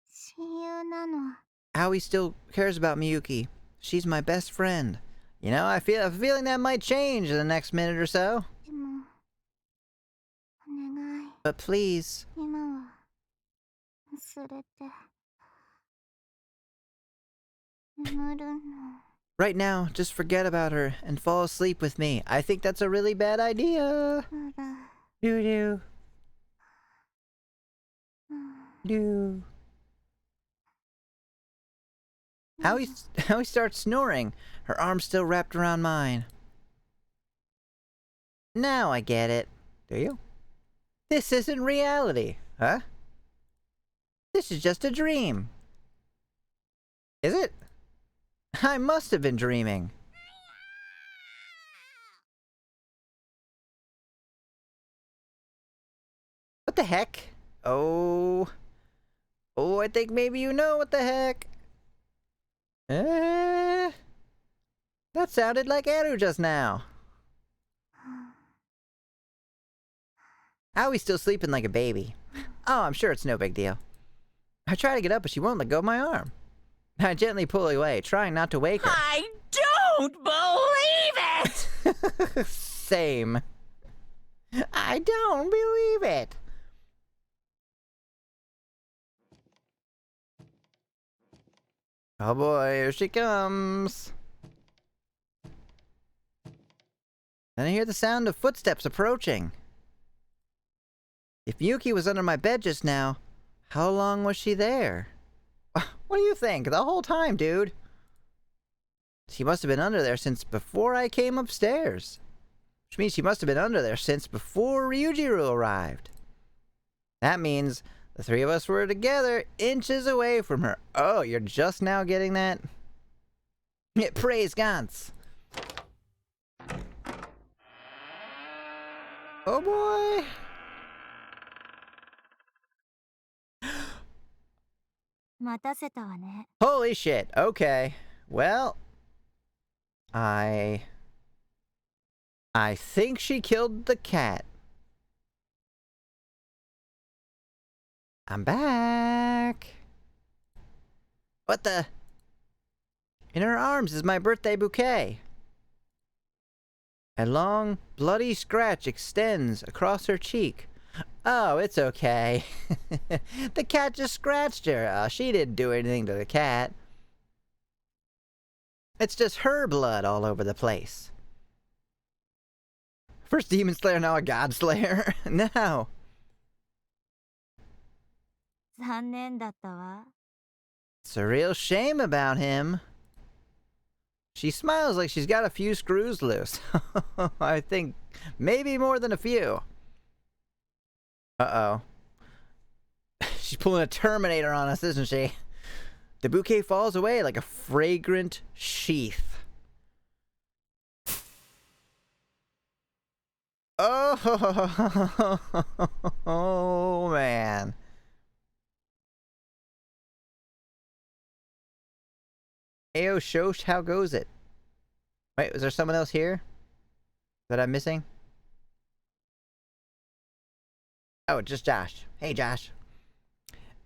親友なの。 Aoi still cares about Miyuki. She's my best friend. You know, I feel a feeling that might change in the next minute or so. でも、お願い、 But please, 今は、忘れて、眠るの。 right now, just forget about her and fall asleep with me. I think that's a really bad idea. ほら、 Doo-doo. うん。 Doo. Aoi starts snoring, her arms still wrapped around mine. Now I get it. Do you? This isn't reality, huh? This is just a dream. Is it? I must have been dreaming. What the heck? Oh, I think maybe you know what the heck. That sounded like Eru just now. Aoi's still sleeping like a baby. Oh, I'm sure it's no big deal. I try to get up, but she won't let go of my arm. I gently pull away, trying not to wake her. I don't believe it! Same. I don't believe it. Oh boy, here she comes. Then I hear the sound of footsteps approaching. If Yuki was under my bed just now, how long was she there? What do you think? The whole time, dude. She must have been under there since before I came upstairs. Which means she must have been under there since before Ryujiru arrived. That means the three of us were together, inches away from her. Oh, you're just now getting that? Praise Gantz. Oh boy. Holy shit. Okay. Well, I think she killed the cat. I'm back. What the? In her arms is my birthday bouquet. A long, bloody scratch extends across her cheek. Oh, it's okay. The cat just scratched her. She didn't do anything to the cat. It's just her blood all over the place. First Demon Slayer, now a God Slayer. No. It's a real shame about him. She smiles like she's got a few screws loose. I think maybe more than a few. Uh-oh. She's pulling a Terminator on us, isn't she? The bouquet falls away like a fragrant sheath. Oh, man. Ayo Shosh, how goes it? Wait, was there someone else here that I'm missing? Oh, just Josh. Hey, Josh.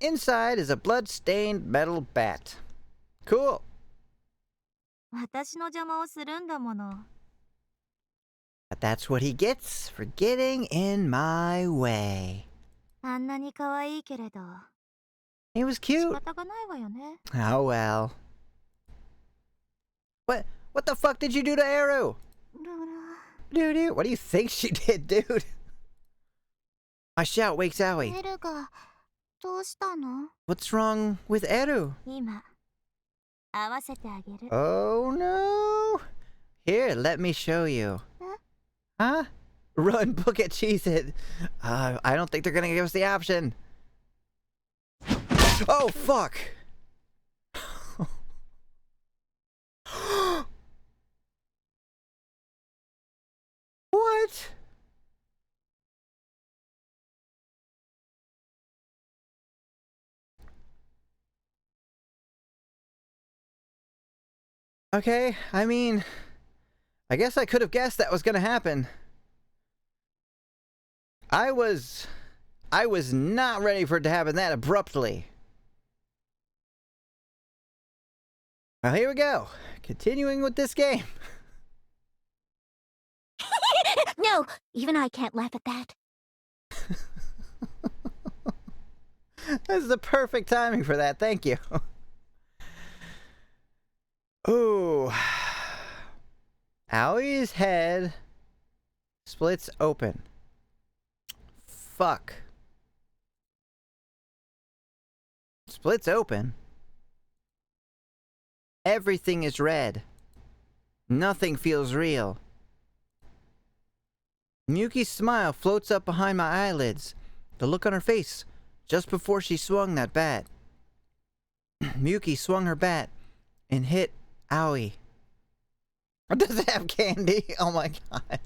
Inside is a blood-stained metal bat. Cool. But that's what he gets for getting in my way. He was cute. Oh well. What the fuck did you do to Eru? Dude, what do you think she did, dude? My shout wakes Aoi. What's wrong with Eru? Oh no! Here, let me show you. Huh? Run, book it, cheese it. I don't think they're gonna give us the option. Oh fuck! What? Okay, I mean, I guess I could have guessed that was gonna happen. I was not ready for it to happen that abruptly. Well, here we go. Continuing with this game. No! Even I can't laugh at that. This is the perfect timing for that, thank you. Ooh. Aoi's head splits open. Fuck. Splits open? Everything is red. Nothing feels real. Miyuki's smile floats up behind my eyelids. The look on her face just before she swung that bat. Miyuki swung her bat and hit Aoi. Does it have candy? Oh my god.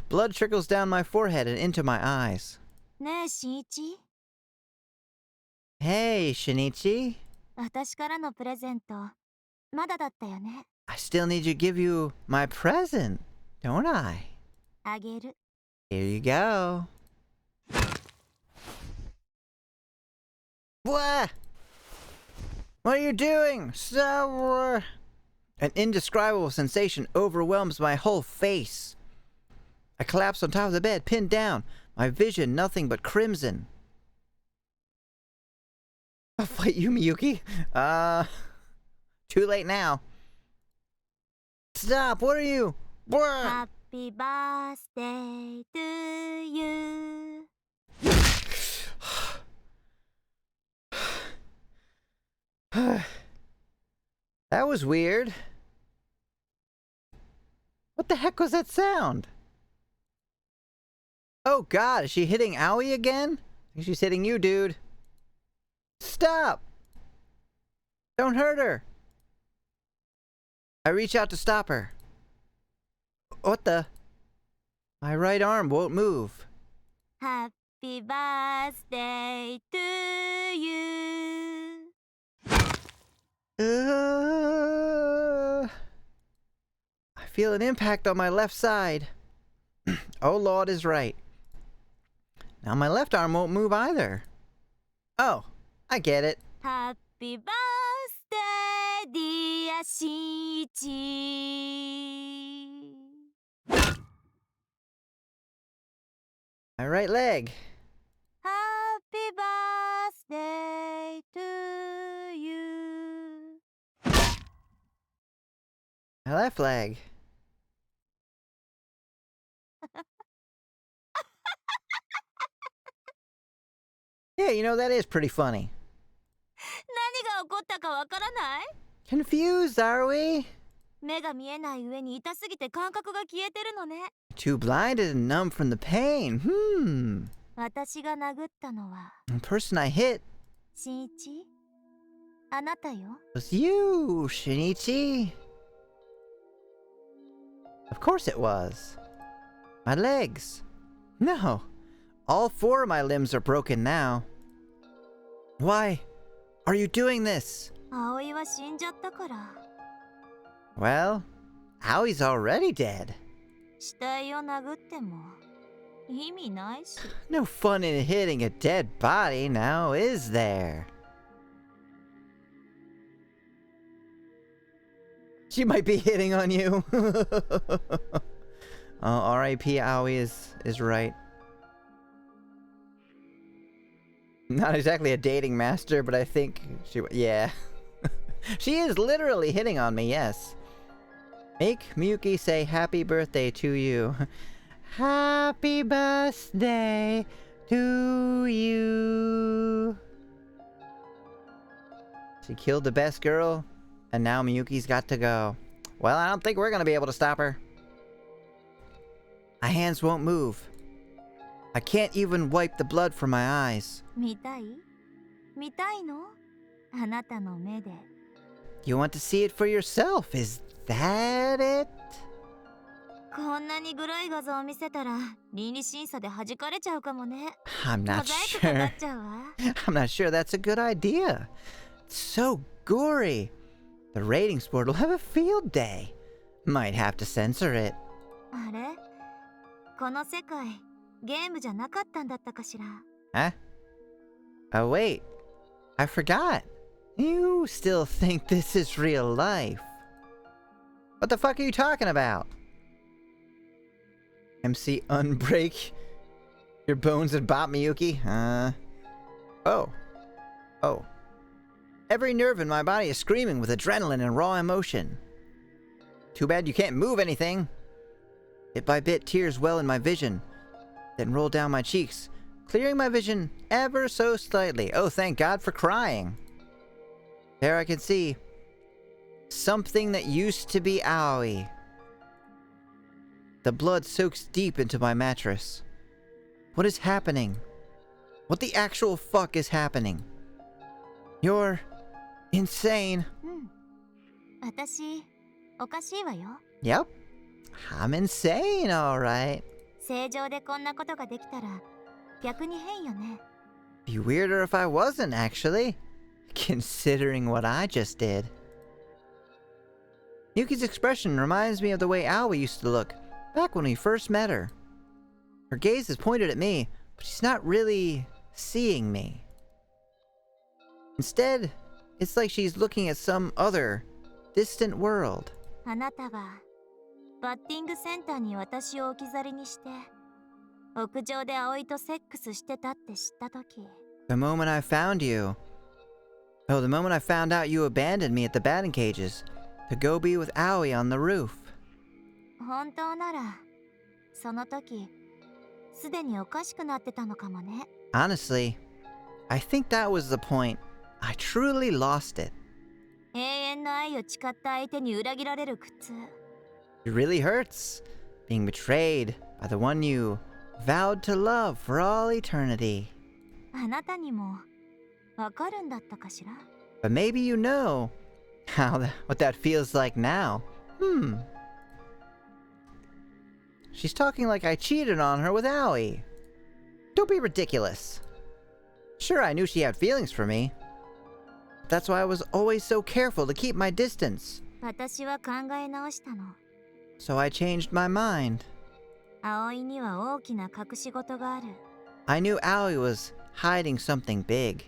Blood trickles down my forehead and into my eyes. Hey, Shinichi. I still need to give you my present, don't I? あげる。 Here you go. What? What are you doing? So, an indescribable sensation overwhelms my whole face. I collapse on top of the bed, pinned down. My vision nothing but crimson. I'll fight you, Miyuki. Too late now. Stop! What are you? What? ハッピーバースデー to you. That was weird. What the heck was that sound? Oh god, is she hitting Aoi again? I think she's hitting you, dude. Stop! Don't hurt her! I reach out to stop her. What the? My right arm won't move. ハッピーバースデー to you. I feel an impact on my left side. Oh, Lord is right. Now my left arm won't move either. Oh, I get it. ハッピーバースデーディアしんいち。 My right leg. ハッピーバースデー to you. My left leg. Yeah, you know, that is pretty funny. 何が起こったかわからない？ Confused, are we? 目が見えない上に痛すぎて感覚が消えてるのね。 Too blinded and numb from the pain. 私が殴ったのは The person I hit しんいち？あなたよ。 was you, Shinichi. Of course it was. My legs. No. All 4 of my limbs are broken now. Why are you doing this? 葵は死んじゃったから。 Well, Aoi's already dead. 死体を殴っても意味ないし。 No fun in hitting a dead body now, is there? She might be hitting on you. R.I.P. Aoi is right. Not exactly a dating master, but I think she... Yeah. She is literally hitting on me, yes. Make Miyuki say happy birthday to you. Happy birthday to you. She killed the best girl, and now Miyuki's got to go. Well, I don't think we're gonna be able to stop her. My hands won't move. I can't even wipe the blood from my eyes. 見たい？見たいの？あなたの目で。 You want to see it for yourself, is that it? こんなにグロい画像を見せたら倫理審査で弾かれちゃうかもね。 I'm モ not ザイクかか sure. っちゃうわ。 I'm not sure that's a good idea. It's so gory. The ratings board will have a field day. Might have to censor it. あれ？この世界ゲームじゃなかったんだったかしら。 Huh? Oh wait, I forgot. You still think this is real life. What the fuck are you talking about? MC unbreak your bones and bop Miyuki? Oh. Oh. Every nerve in my body is screaming with adrenaline and raw emotion. Too bad you can't move anything. Bit by bit, tears well in my vision, then roll down my cheeks, clearing my vision ever so slightly. Oh, thank God for crying. There I can see something that used to be Aoi. The blood soaks deep into my mattress. What is happening? What the actual fuck is happening? You're insane. 私おかしいわよ。 Yep. I'm insane, alright. 正常でこんなことができたら逆に変よね。 Be weirder if I wasn't, actually. Considering what I just did. Yuki's expression reminds me of the way Aoi used to look back when we first met her. Her gaze is pointed at me, but she's not really seeing me. Instead, it's like she's looking at some other, distant world. あなたがバッティングセンターに私を置き去りにして屋上で葵とセックスしてたって知ったとき、 The moment I found you... Oh, the moment I found out you abandoned me at the batting cages to go be with Aoi on the roof. 本当ならその時すでにおかしくなってたのかもね。 Honestly, I think that was the point. I truly lost it. 永遠の愛を誓った相手に裏切られる苦痛。 It really hurts, being betrayed by the one you vowed to love for all eternity. あなたにもわかるんだったかしら。 But maybe you know what that feels like now. She's talking like I cheated on her with Aoi. Don't be ridiculous. Sure, I knew she had feelings for me. That's why I was always so careful to keep my distance. 私は考え直したの。 So I changed my mind. 葵には大きな隠し事がある。 I knew Aoi was hiding something big.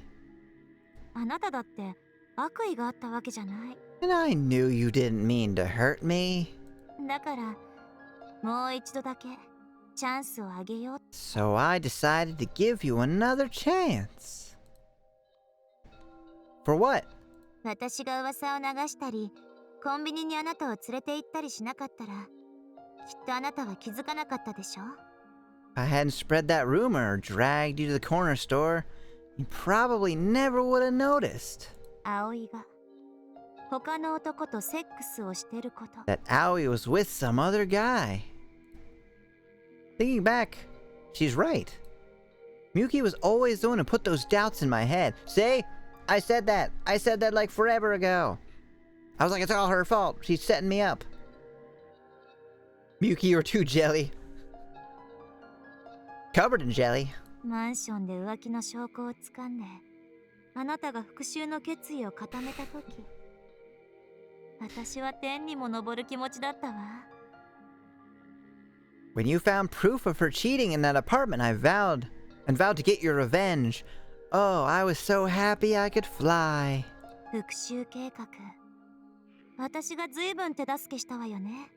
あなただって悪意があったわけじゃない。 And I knew you didn't mean to hurt me. だからもう一度だけチャンスをあげよう。 So I decided to give you another chance. For what? 私が噂を流したりコンビニにあなたを連れて行ったりしなかったらきっとあなたは気づかなかったでしょ。 If I hadn't spread that rumor or dragged you to the corner store, you probably never would have noticed 葵が他の男とセックスをしてること。 that Aoi was with some other guy. Thinking back, she's right. Miyuki was always the one who put those doubts in my head. See? I said that like forever ago. I was like, it's all her fault. She's setting me up. Miyuki, you're too jelly. Covered in jelly. マンションで浮気の証拠をつかんであなたが復讐の決意を固めたとき、私は天にも昇る気持ちだったわ。 When you found proof of her cheating in that apartment, I vowed to get your revenge. Oh, I was so happy I could fly. 復讐計画、私が随分手助けしたわよね。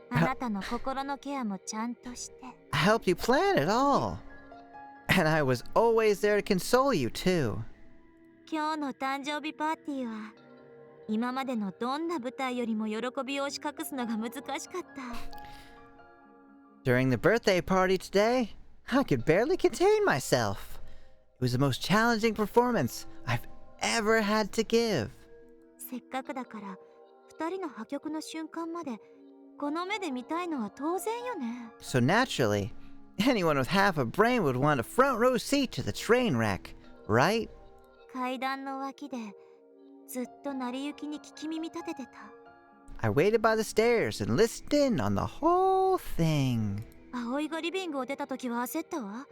あなたの心のケアもちゃんとして。 I helped you plan it all. And I was always there to console you, too. 今日の誕生日パーティーは今までのどんな舞台よりも喜びを押し隠すのが難しかった。 During the birthday party today, I could barely contain myself. It was the most challenging performance I've ever had to give. せっかくだから二人の破局の瞬間までこの目で見たいのは当然よね。 So naturally, anyone with half a brain would want a front row seat to the train wreck, right? 階段の脇でずっと成り行きに聞き耳立ててた。 I waited by the stairs and listened in on the whole thing. 葵がリビングを出た時は焦ったわ。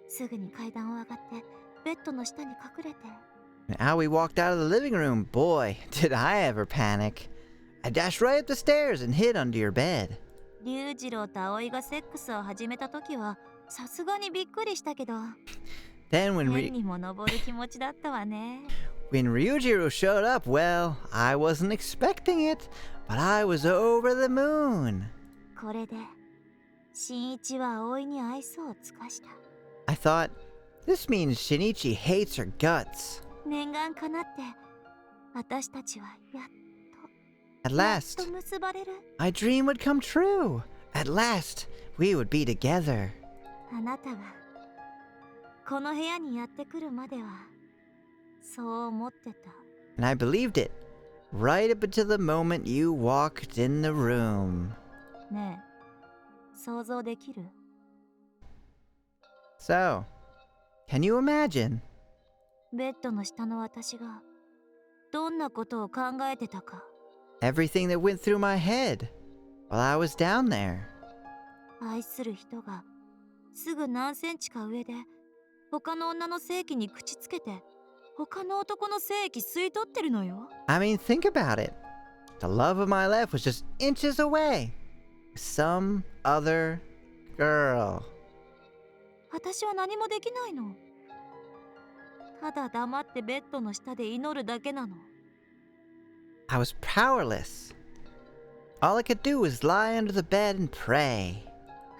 すぐに階段を上がってベッドの下に隠れて。 And Aoi walked out of the living room. Boy, did I ever panic. I dashed right up the stairs and hid under your bed. 龍次郎と葵がセックスを始めた時はさすがにびっくりしたけど、 Then when 天にも昇る気持ちだったわね。 Ryujiro showed up, well, I wasn't expecting it, but I was over the moon. これで新一は葵に愛想を尽かした。 I thought, this means Shinichi hates her guts. 念願かなって私たちはやっ At と last, 結ばれる。 my dream would come true. At last, we would be together. あなたがこの部屋にやってくるまではそう思ってた。 And I believed it, right up until the moment you walked in the room. ねえ、想像できる？ So, can you imagine? ベッドの下の私がどんなことを考えてたか。 Everything that went through my head while I was down there. 愛する人がすぐ何センチか上で他の女の性器に口つけて他の男の精液吸い取ってるのよ。 I mean, think about it. The love of my life was just inches away. Some other girl. 私は何もできないの。ただ黙ってベッドの下で祈るだけなの。I was powerless. All I could do was lie under the bed and pray.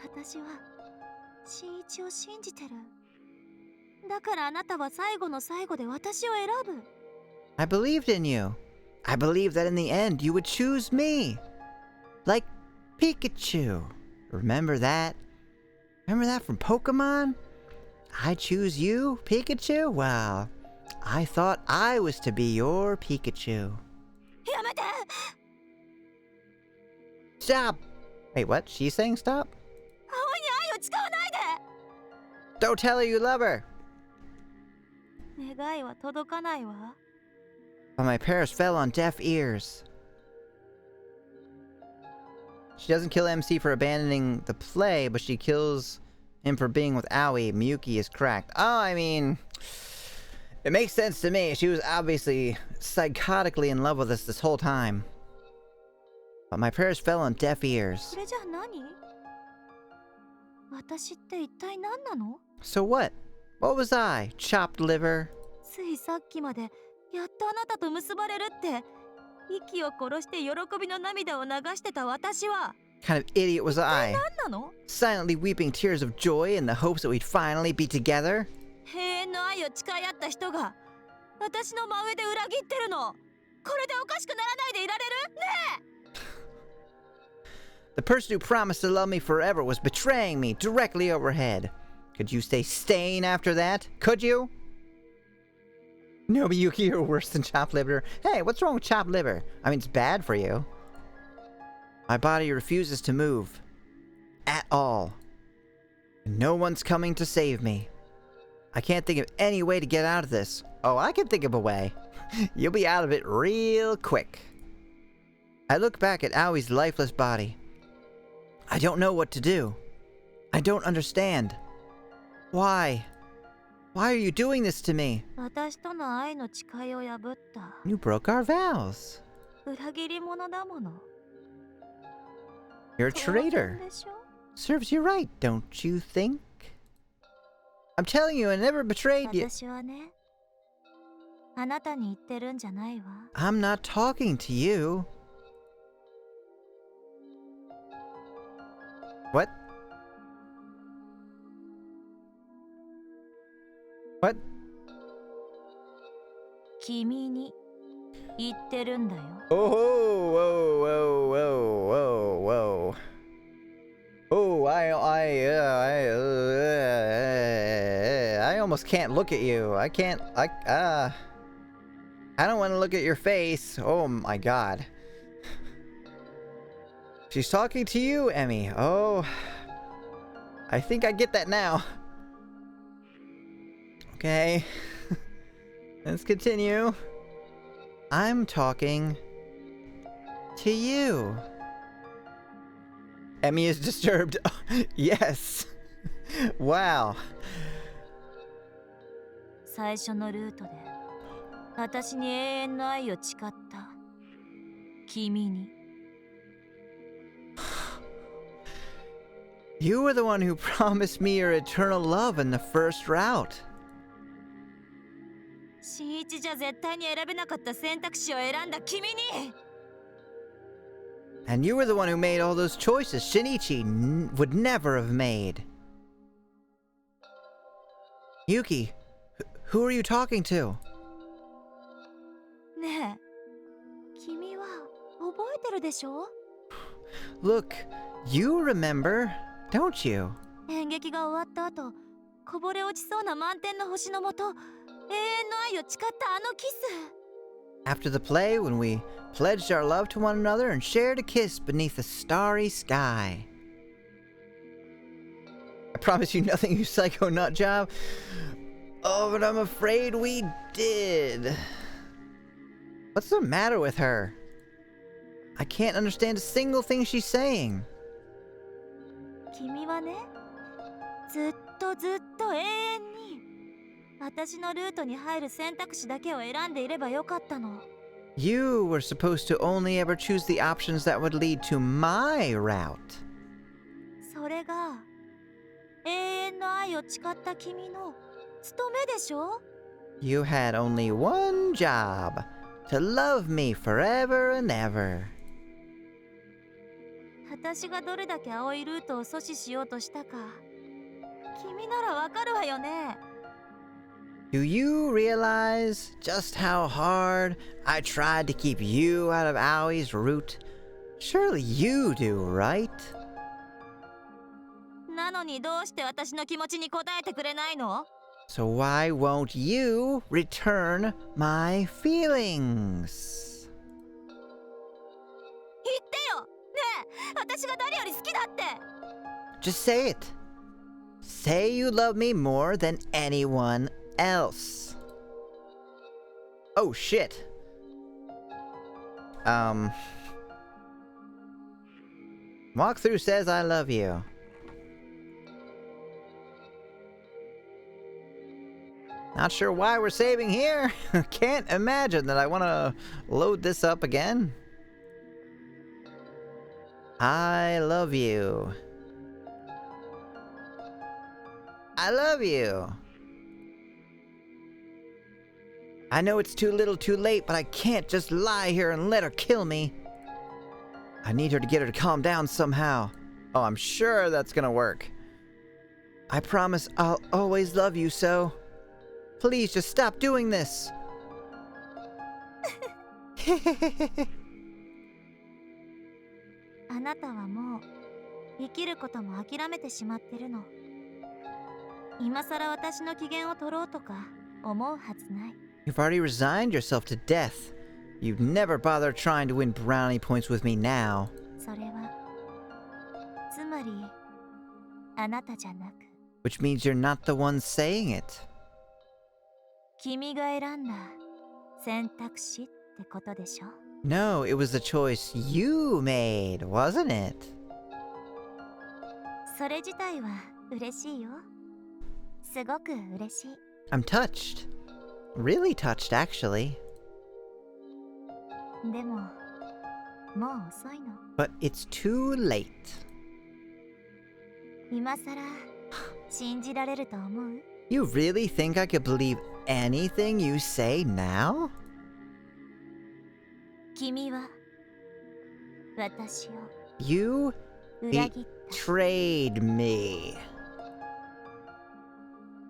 私は新一を信じてる。だからあなたは最後の最後で私を選ぶ。I believed in you. I believed that in the end you would choose me. Like Pikachu. Remember that? Remember that from Pokemon? I choose you, Pikachu? Well, I thought I was to be your Pikachu. やめて。 Stop! Wait, what? She's saying stop? 葵に愛を誓わないで。 Don't tell her you love her! 願いは届かないわ。But my prayers fell on deaf ears. She doesn't kill MC for abandoning the play, but she kills him for being with Aoi. Miyuki is cracked. Oh, I mean, it makes sense to me. She was obviously psychotically in love with us this whole time. But my prayers fell on deaf ears. これじゃ何？私って一体何なの？ So what? What was I? Chopped liver? ついさっきまでやっとあなたと結ばれるって息を殺して喜びの涙を流してた私は Kind of idiot was I? 何なの？ Silently weeping tears of joy in the hopes that we'd finally be together? 永遠の愛を誓い合った人が私の真上で裏切ってるの。これでおかしくならないでいられる？ねえ。 The person who promised to love me forever was betraying me directly overhead. Could you stay sane after that? Could you? No, Miyuki, you're worse than chopped liver. Hey, what's wrong with chopped liver? I mean, it's bad for you. My body refuses to move. At all. And no one's coming to save me. I can't think of any way to get out of this. Oh, I can think of a way. You'll be out of it real quick. I look back at Aoi's lifeless body. I don't know what to do. I don't understand. Why? Why are you doing this to me? 私との愛の誓いを破った。 You broke our vows. 裏切り者だもの。 You're a 当然 traitor. でしょ？ Serves you right, don't you think? I'm telling you, I never betrayed you. 私はね、あなたに言ってるんじゃないわ。 I'm not talking to you. What? What? 君に言ってるんだよ。 Oh, whoa, whoa, whoa, whoa, whoa. Oh, I almost can't look at you. I can't, I don't want to look at your face. Oh my god. She's talking to you, Emmy. Oh, I think I get that now. Okay. Let's continue. I'm talking to you. Emmy is disturbed. Yes. Wow. 最初のルートで私に永遠の愛を誓った君に。 You were the one who promised me your eternal love in the first route. 新一じゃ絶対に選べなかった選択肢を選んだ君に。 And you were the one who made all those choices Shinichi would never have made. Yuki, who are you talking to? ねえ、君は覚えてるでしょ？ Look, you remember, don't you? 演劇が終わった後、こぼれ落ちそうな満天の星のもと、永遠の愛を誓ったあのキス。 After the play, when we pledged our love to one another and shared a kiss beneath the starry sky. I promise you nothing, you psycho nut job. Oh, but I'm afraid we did. What's the matter with her? I can't understand a single thing she's saying. 君はね、ずっとずっと永遠に私のルートに入る選択肢だけを選んでいればよかったの。You were supposed to only ever choose the options that would lead to my route. それが永遠の愛を誓った君の務めでしょ？ You had only one job, to love me forever and ever. 私がどれだけ青いルートを阻止しようとしたか君ならわかるわよね。 Do you realize just how hard I tried to keep you out of Aoi's route? Surely you do, right? なのにどうして私の気持ちに応えてくれないの？ So why won't you return my feelings? 言ってよ！ねえ、私が誰より好きだって！ Just say it. Say you love me more than anyone else. Oh shit. Walkthrough says I love you. Not sure why we're saving here. Can't imagine that I want to load this up again. I love you. I love you. I know it's too little too late, but I can't just lie here and let her kill me. I need her to get her to calm down somehow. Oh, I'm sure that's gonna work. I promise I'll always love you so. Please just stop doing this. あなたはもう生きることも諦めてしまってるの。今さら私の機嫌を取ろうとか思うはずない。You've already resigned yourself to death. You'd never bother trying to win brownie points with me now. それはつまりあなたじゃなく Which means you're not the one saying it. 君が選んだ選択肢ってことでしょ？ No, it was the choice you made, wasn't it? それ自体は嬉しいよ。すごく嬉しい。I'm touched. Really touched, actually. でももう遅いの。 But it's too late. 今さら信じられると思う？ You really think I could believe anything you say now? 君は私を You 裏切った。 betrayed me.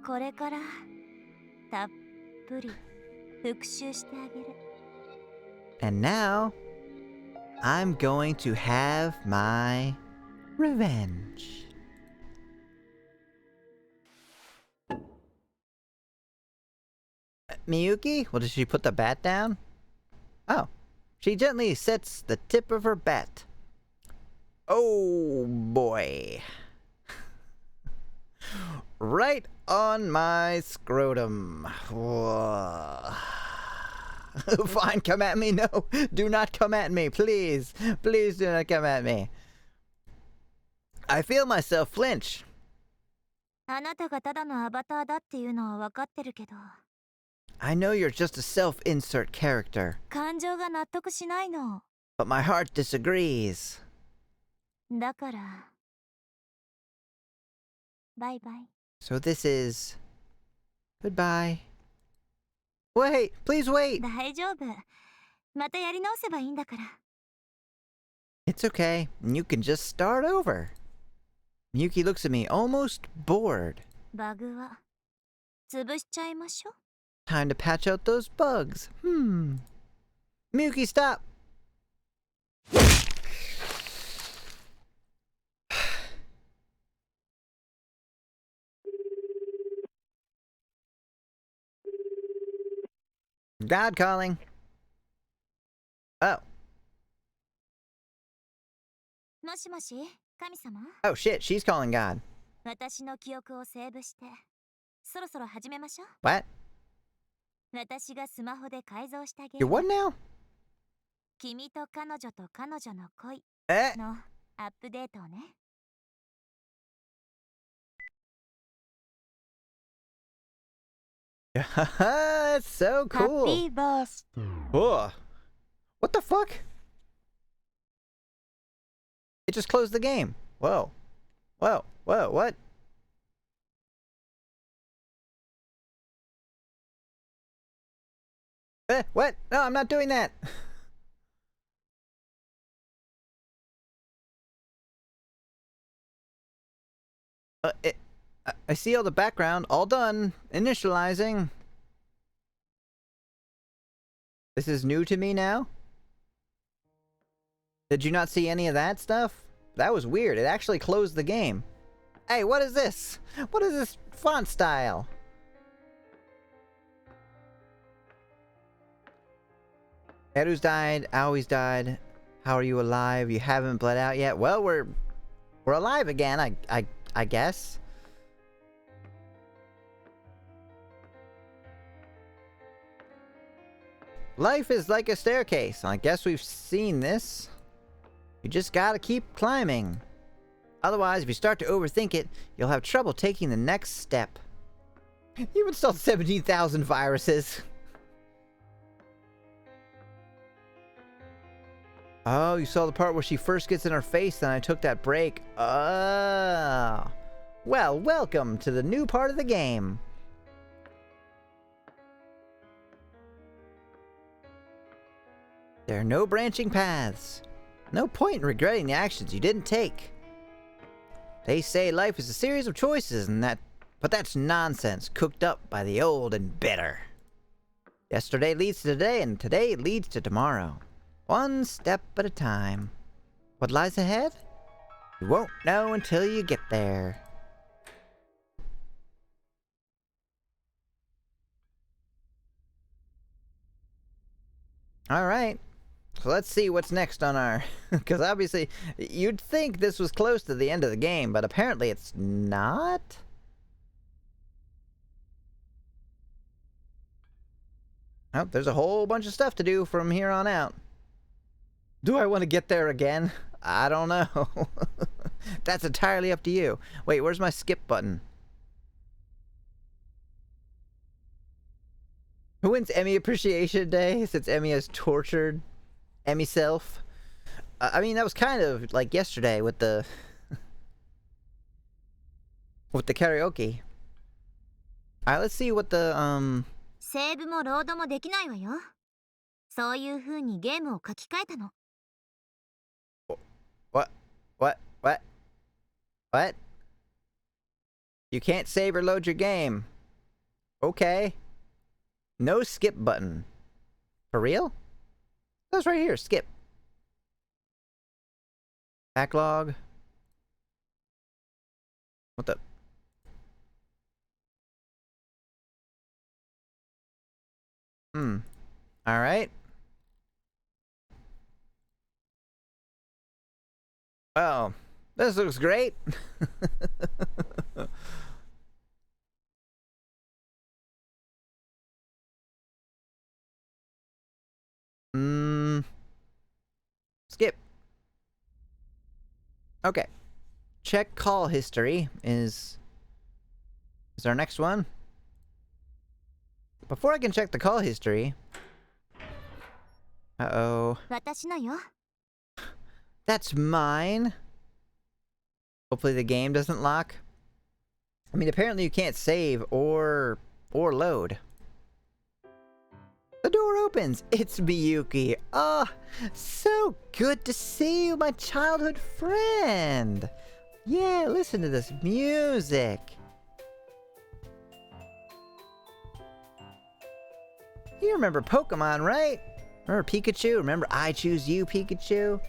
これからたっぷり復讐してあげる。 And now, I'm going to have my revenge. Miyuki? Well, did she put the bat down? Oh. She gently sets the tip of her bat. Oh boy. Right on my scrotum. Fine, come at me. No, do not come at me, please. Please do not come at me. I feel myself flinch. あなたがただのアバターだっていうのは分かってるけど、 I know you're just a self-insert character, 感情が納得しないの。 but my heart disagrees. だから、バイバイ。 So this is... Goodbye. Wait, please wait. 大丈夫。またやり直せばいいんだから。 It's okay. You can just start over. Miyuki looks at me, almost bored. バグは潰しちゃいましょ。 Time to patch out those bugs. Miyuki, stop! God calling. Oh. もしもし、神様？ Oh shit, she's calling God. 私の記憶をセーブして、そろそろ始めましょう。 What? 私がスマホで改造したゲー You're ム。 what now? 君と彼女と彼女の恋 Eh? のアップデートをね。 That's so ハッ cool. ピーバース。 Whoa. What the fuck? It just closed the game. Whoa. Whoa. Whoa. What? What? No, I'm not doing that. I see all the background. All done. Initializing. This is new to me now? Did you not see any of that stuff? That was weird. It actually closed the game. Hey, what is this? What is this font style? Edu's died. Aoi's died. How are you alive? You haven't bled out yet? Well, we're alive again, I guess. Life is like a staircase. I guess we've seen this. You just gotta keep climbing. Otherwise, if you start to overthink it, you'll have trouble taking the next step. You installed 17,000 viruses. Oh, you saw the part where she first gets in her face, then I took that break. Oh. Well, welcome to the new part of the game. There are no branching paths. No point in regretting the actions you didn't take. They say life is a series of choices, but that's nonsense cooked up by the old and bitter. Yesterday leads to today, and today leads to tomorrow. One step at a time. What lies ahead? You won't know until you get there. Alright. So let's see what's next on our... Because obviously, you'd think this was close to the end of the game, but apparently it's not? Oh, there's a whole bunch of stuff to do from here on out. Do I want to get there again? I don't know. That's entirely up to you. Wait, where's my skip button? Who wins Emmy Appreciation Day since Emmy has tortured Emmy self? I mean, that was kind of like yesterday with the... with the karaoke. Alright, let's see what the, セーブもロードもできないわよ。そういう風にゲームを書き換えたの。What? You can't save or load your game. Okay. No skip button. For real? That's right here, skip. Backlog. What the... Alright. Well, this looks great. Skip. Okay. Check call history is our next one. Before I can check the call history... Uh-oh. 私のよ。 That's mine. Hopefully the game doesn't lock. I mean, apparently you can't save or load. The door opens. It's Miyuki. Oh, so good to see you, my childhood friend. Yeah, listen to this music. You remember Pokemon, right? Remember Pikachu? Remember I Choose You, Pikachu?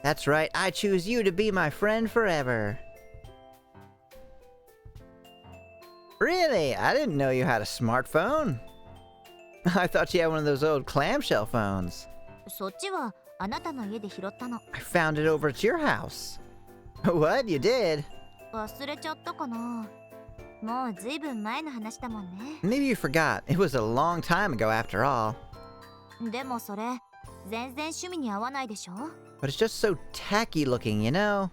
That's right, I choose you to be my friend forever. Really? I didn't know you had a smartphone. I thought you had one of those old clamshell phones. そっちはあなたの家で拾ったの。 I found it over at your house. What? You did? 忘れちゃったかな。もうずいぶん前の話だもんね。 Maybe you forgot. It was a long time ago after all. でもそれ全然趣味に合わないでしょ。 But it's just so tacky looking, you know?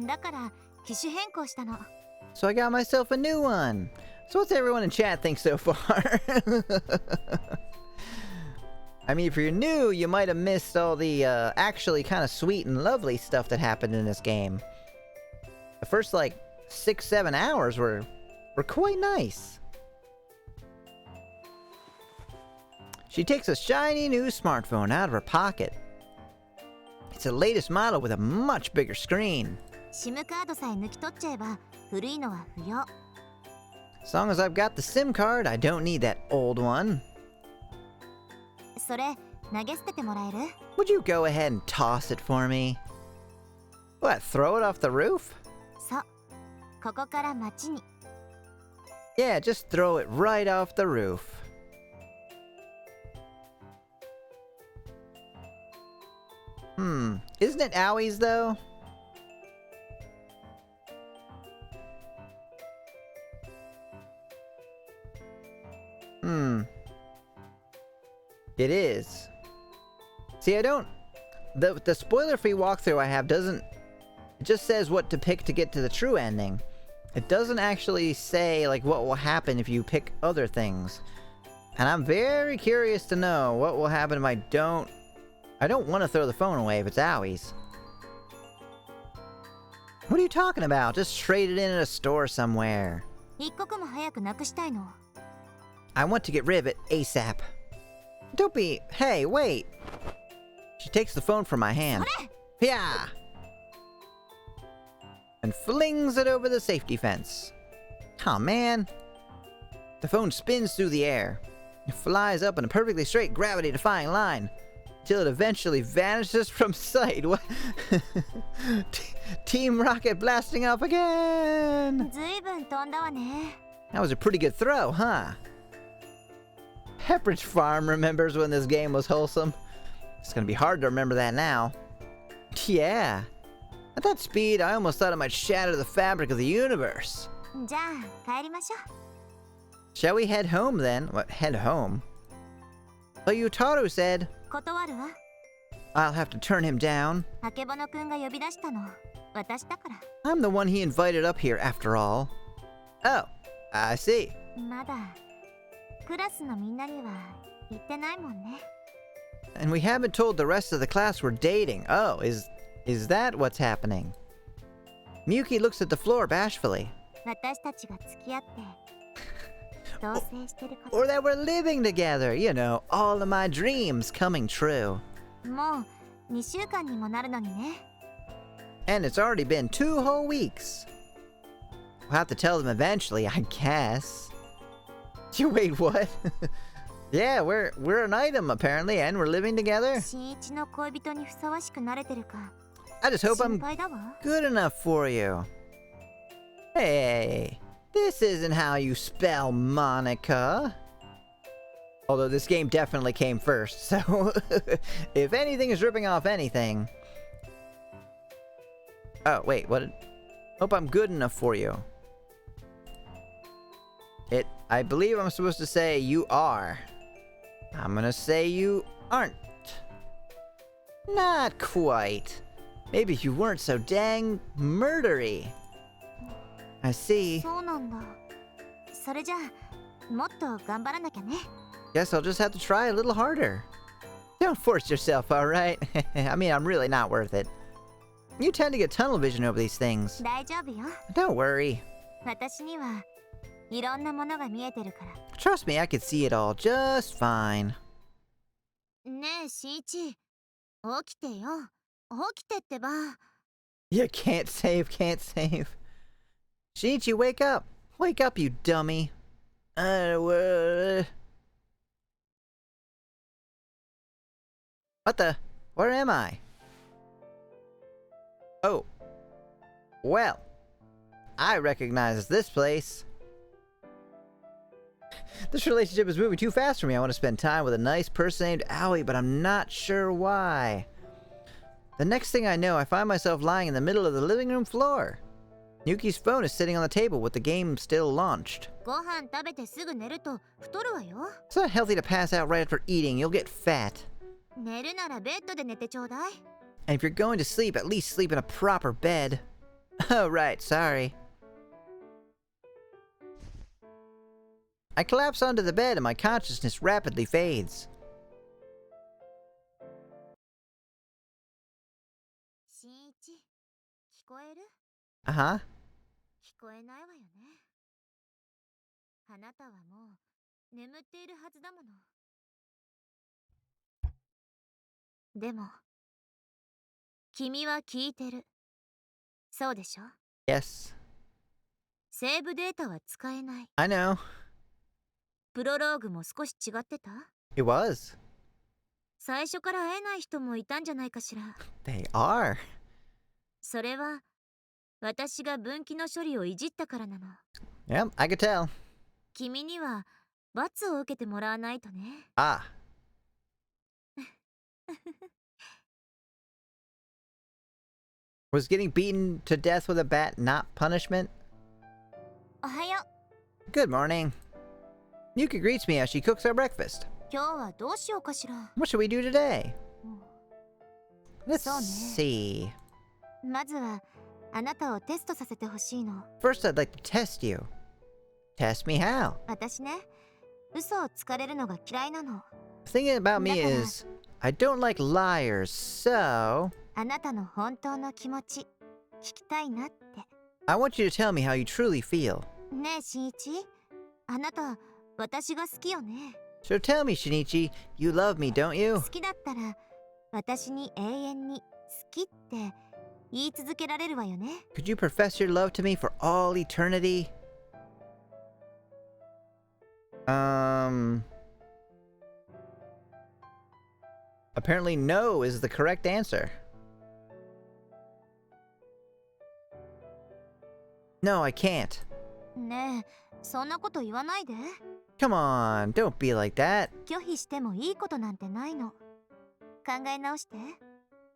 だから機種変更したの。 So I got myself a new one. So what's everyone in chat think so far? I mean, if you're new, you might have missed all the actually kind of sweet and lovely stuff that happened in this game. The first, like, 6-7 hours were quite nice. She takes a shiny new smartphone out of her pocket. It's the latest model with a much bigger screen. SIM カードさえ抜き取っちゃえば古いのは不要。 As long as I've got the SIM card, I don't need that old one. それ投げ捨ててもらえる？ Would you go ahead and toss it for me? What, throw it off the roof? そう。ここから街に。 Yeah, just throw it right off the roof. Isn't it Owie's though? It is. See, I don't... The spoiler-free walkthrough I have doesn't... It just says what to pick to get to the true ending. It doesn't actually say, like, what will happen if you pick other things. And I'm very curious to know what will happen if I don't... I don't want to throw the phone away if it's Owie's. What are you talking about? Just trade it in at a store somewhere. 一刻も早くなくしたいの。 I want to get rid of it ASAP. Don't be... Hey, wait! She takes the phone from my hand. Yeah! And flings it over the safety fence. Aw, man. The phone spins through the air. It flies up in a perfectly straight gravity-defying line. Until it eventually vanishes from sight. What? Team Rocket blasting off again! ずいぶん飛んだわね。 That was a pretty good throw, huh? Pepperidge Farm remembers when this game was wholesome. It's gonna be hard to remember that now. Yeah. At that speed, I almost thought it might shatter the fabric of the universe. じゃあ帰りましょう。 Shall we head home then? What, head home? But Yutaro said, 断るわ。 I'll have to turn him down. あけぼのくんが呼び出したの。私だから。 I'm the one he invited up here after all. Oh, I see. まだクラスのみんなには言ってないもんね。 And we haven't told the rest of the class we're dating. Oh, is that what's happening? Miyuki looks at the floor bashfully. 私たちが付き合って同棲してるこ Or that we're living together. You know, all of my dreams coming true. と。もう2週間にもなるのにね。 And it's already been 2 whole weeks. We'll have to tell them eventually, I guess. Wait, what? Yeah, we're an item apparently, and we're living together. 新一の恋人にふさわしくなれてるか I just hope 心 I'm 配だわ。 good enough for you. Hey, this isn't how you spell Monica. Although this game definitely came first, so if anything is ripping off anything... Oh, wait, what? Hope I'm good enough for you. I believe I'm supposed to say you are. I'm gonna say you aren't. Not quite. Maybe if you weren't so dang murdery. I see. そうなんだ。それじゃあもっと頑張らなきゃね。 Guess I'll just have to try a little harder. Don't force yourself, alright? I mean, I'm really not worth it. You tend to get tunnel vision over these things. 大丈夫よ。 Don't worry. 私にはいろんなものが見えてるから。 Trust me, I could see it all just fine. ねえ、新一。起きてよ。起きてってば。 You can't save. Shinichi, wake up. Wake up, you dummy. What the? Where am I? Oh. Well. I recognize this place. This relationship is moving too fast for me. I want to spend time with a nice person named Aoi, but I'm not sure why. The next thing I know, I find myself lying in the middle of the living room floor. Yuki's phone is sitting on the table with the game still launched. ご飯食べてすぐ寝ると太るわよ。 It's not healthy to pass out right after eating. You'll get fat. 寝るならベッドで寝てちょうだい。 And if you're going to sleep, at least sleep in a proper bed. Oh, right, sorry. I collapse onto the bed and my consciousness rapidly fades. Uh-huh. 聞こえないわよね。あなたはもう眠っているはずだもの。でも、君は聞いてる。そうでしょ？ Yes. セーブデータは使えない。I know. プロローグも少し違ってた？ It was. 最初から会えない人もいたんじゃないかしら。They are. それは、私が分岐の処理をいじったからなの。Yep, I could tell. 君には罰を受けてもらわないとね。Ah. Was getting beaten to death with a bat not punishment? おはよう。 Good morning. Yuki greets me as she cooks our breakfast. 今日はどうしようかしら。 What should we do today? うん Let's そうね。 see. まずは、あなたをテストさせてほしいの。 First, I'd like to test you. Test me how? 私ね、嘘をつかれるのが嫌いなの。 Thinking about me Nakara. is, I don't like liars, so あなたの本当の気持ち、聞きたいなって。 I want you to tell me how you truly feel. ねえ、しんいち。あなた、私が好きよね。 So tell me, Shinichi, you love me, don't you? 好きだったら、私に永遠に好きって言い続けられるわよね。 Could you profess your love to me for all eternity? Apparently no is the correct answer. No, I can't. ねえ、そんなこと言わないで。 Come on, don't be like that. 拒否してもいいことなんてないの。考え直して。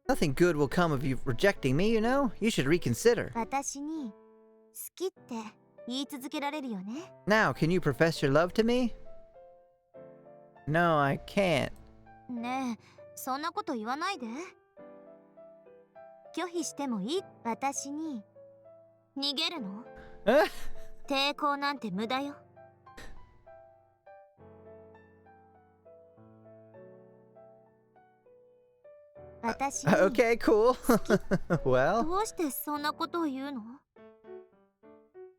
Nothing good will come of you rejecting me, you know? You should reconsider. 私に好きって言い続けられるよね。 Now, can you profess your love to me? No, I can't. ねえ、そんなこと言わないで。拒否してもいい。私に逃げるの？ Uh, 抵抗なんて無駄よ。私に okay, cool. Well, どうしてそんなことを言うの？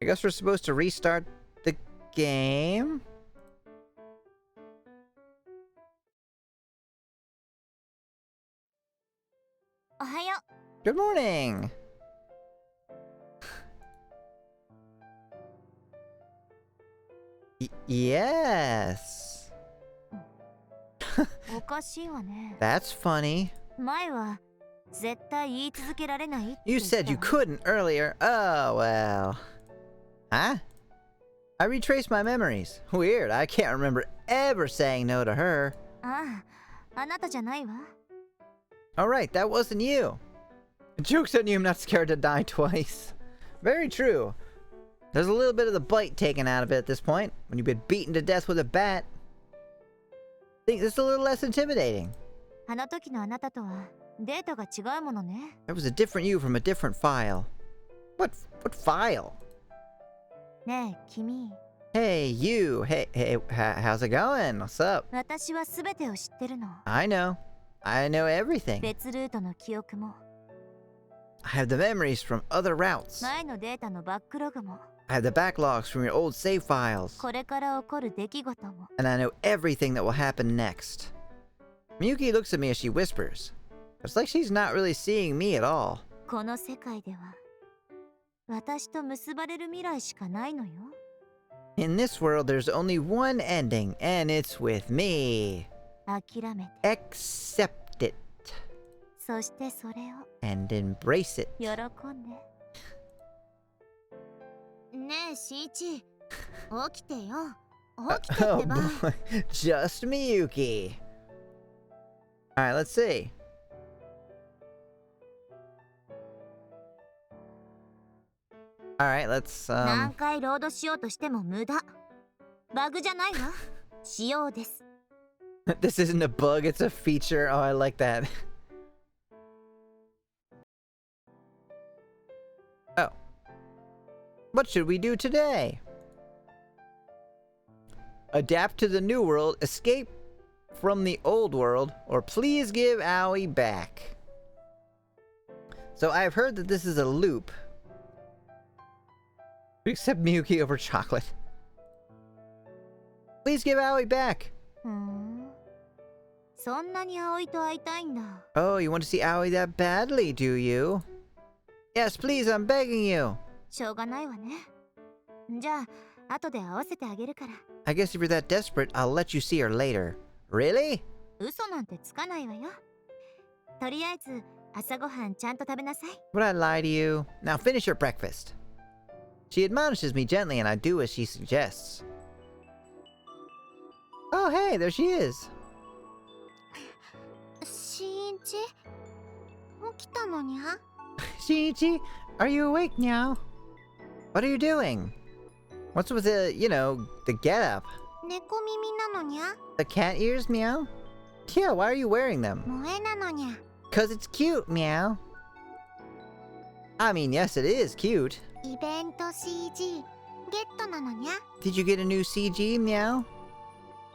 I guess we're supposed to restart the game? おはよ Good morning. Yes. う。おかしいわね。 That's funny. 前は絶対言い続けられないって You 言った said you わ。 couldn't earlier. Oh, well. Huh? I retraced my memories. Weird, I can't remember ever saying no to her. ああ、あなたじゃないわ。 Alright, that wasn't you. Joke's on you, I'm not scared to die twice. Very true. There's a little bit of the bite taken out of it at this point, when you've been beaten to death with a bat. I think it's a little less intimidating. あの時のあなたとはデータが違うものね。 That was a different you from a different file. What file? ねえ、君。 Hey, you. Hey, how's it going? What's up? 私は全てを知ってるの。 I know. I know everything. 別ルートの記憶も、 I have the memories from other routes. 前のデータのバックログも、 I have the backlogs from your old save files. これから起こる出来事も。 And I know everything that will happen next. Miyuki looks at me as she whispers. It's like she's not really seeing me at all. この世界では、私と結ばれる未来しかないのよ。 In this world, there's only one ending, and it's with me. 諦めて、 Accept it そしてそれを and embrace it. 喜んで。ねえ、しんいち、起きてよ。起きてっ Oh てば。 boy, just Miyuki. Alright, let's see. Alright, let's 何回ロードしようとしても無駄。バグじゃないわ。仕様です。 This isn't a bug, it's a feature. Oh, I like that. Oh. What should we do today? Adapt to the new world, escape from the old world, or please give Aoi back. So I've heard that this is a loop. Accept Miyuki over chocolate. Please give Aoi back. ふん。そんなに葵と会いたいんだ。 Oh, you want to see Aoi that badly, do you? Yes, please, I'm begging you. しょうがないわね。じゃあ、後で会わせてあげるから。 I guess if you're that desperate, I'll let you see her later. Really? 嘘なんてつかないわよ。とりあえず、朝ごはんちゃんと食べなさい。 Would I lie to you? Now finish your breakfast. She admonishes me gently and I do as she suggests. Oh, hey, there she is. しんち起きたのにゃ Shinichi, are you awake now? What are you doing? What's with the, the getup? 猫耳なのにゃ The cat ears, meow? Yeah, why are you wearing them? 萌えなのにゃ 'Cause it's cute, meow. I mean, yes, it is cute. イベント CG ゲットなのにゃ Did you get a new CG, meow?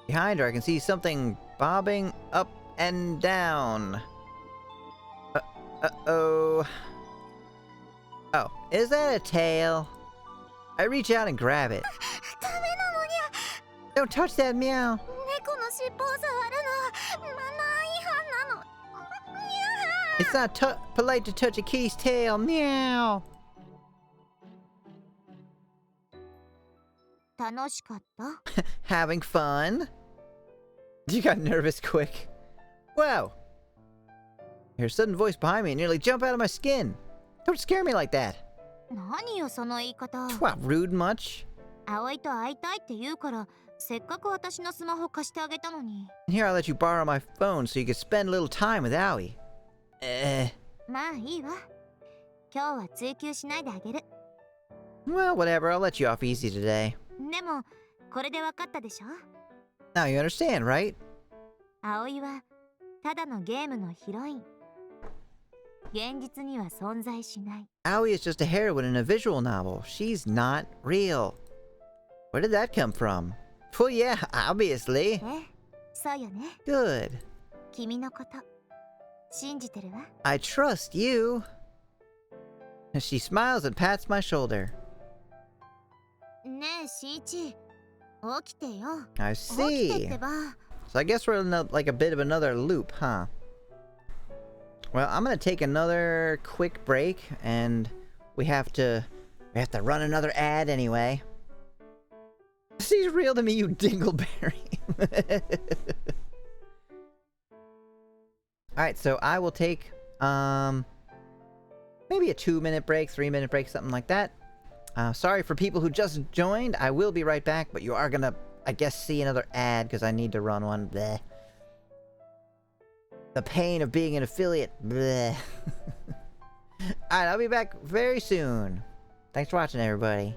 Behind her, I can see something bobbing up and down. Uh-oh. Oh, is that a tail? I reach out and grab it. ダメなのにゃ Don't touch that, meow. 猫の尻尾を触るのはマナー違反なのにゃ It's not polite to touch a kitty's tail, meow. 楽しかった Having fun? You got nervous quick. Wow. I hear a sudden voice behind me and nearly jump out of my skin. Don't scare me like that. 何よその言い方 What, rude much? 葵と会いたいって言うからせっかく私のスマホ貸してあげたのに Here, I'll let you borrow my phone so you can spend a little time with Aoi. まあいいわ今日は追求しないであげる Well, whatever, I'll let you off easy today. でもこれで分かったでしょ Now you understand, right? 葵はただのゲームのヒロイン現実には存在しない Aoi is just a heroine in a visual novel. She's not real. Where did that come from? Well, yeah, obviously. えそうよね Good. 君のこと信じてるわ I trust you. She smiles and pats my shoulder. ねえしんいち起きてよ I 起きてっ see. てば So I guess we're in like a bit of another loop, huh? Well, I'm gonna take another quick break, and we have to run another ad anyway. She's real to me, you dingleberry. Alright, so I will take maybe a 2-minute break, 3-minute break, something like that. Sorry for people who just joined. I will be right back, but you are gonna, I guess, see another ad because I need to run one. Bleh. The pain of being an affiliate. Bleh. Alright, I'll be back very soon. Thanks for watching, everybody.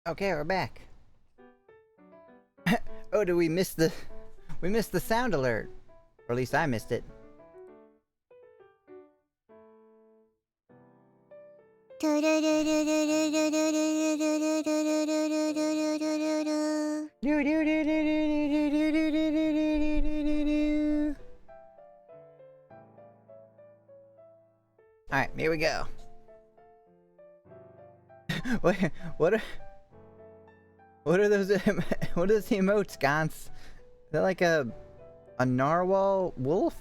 Okay, we're back. Oh, did we miss the... We missed the sound alert. Or at least I missed it. Alright, here we go. What are those what are those emotes, Gans? Is that like a narwhal wolf?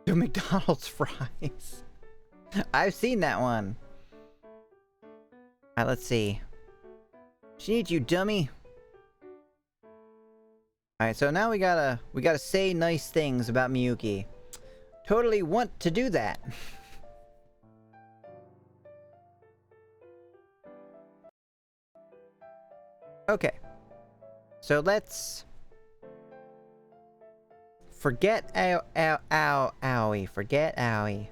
The McDonald's fries. I've seen that one. Alright, let's see. She needs you, dummy. Alright, so now we gotta say nice things about Miyuki. Totally want to do that. Okay. So let's forget Aoi. Forget Aoi.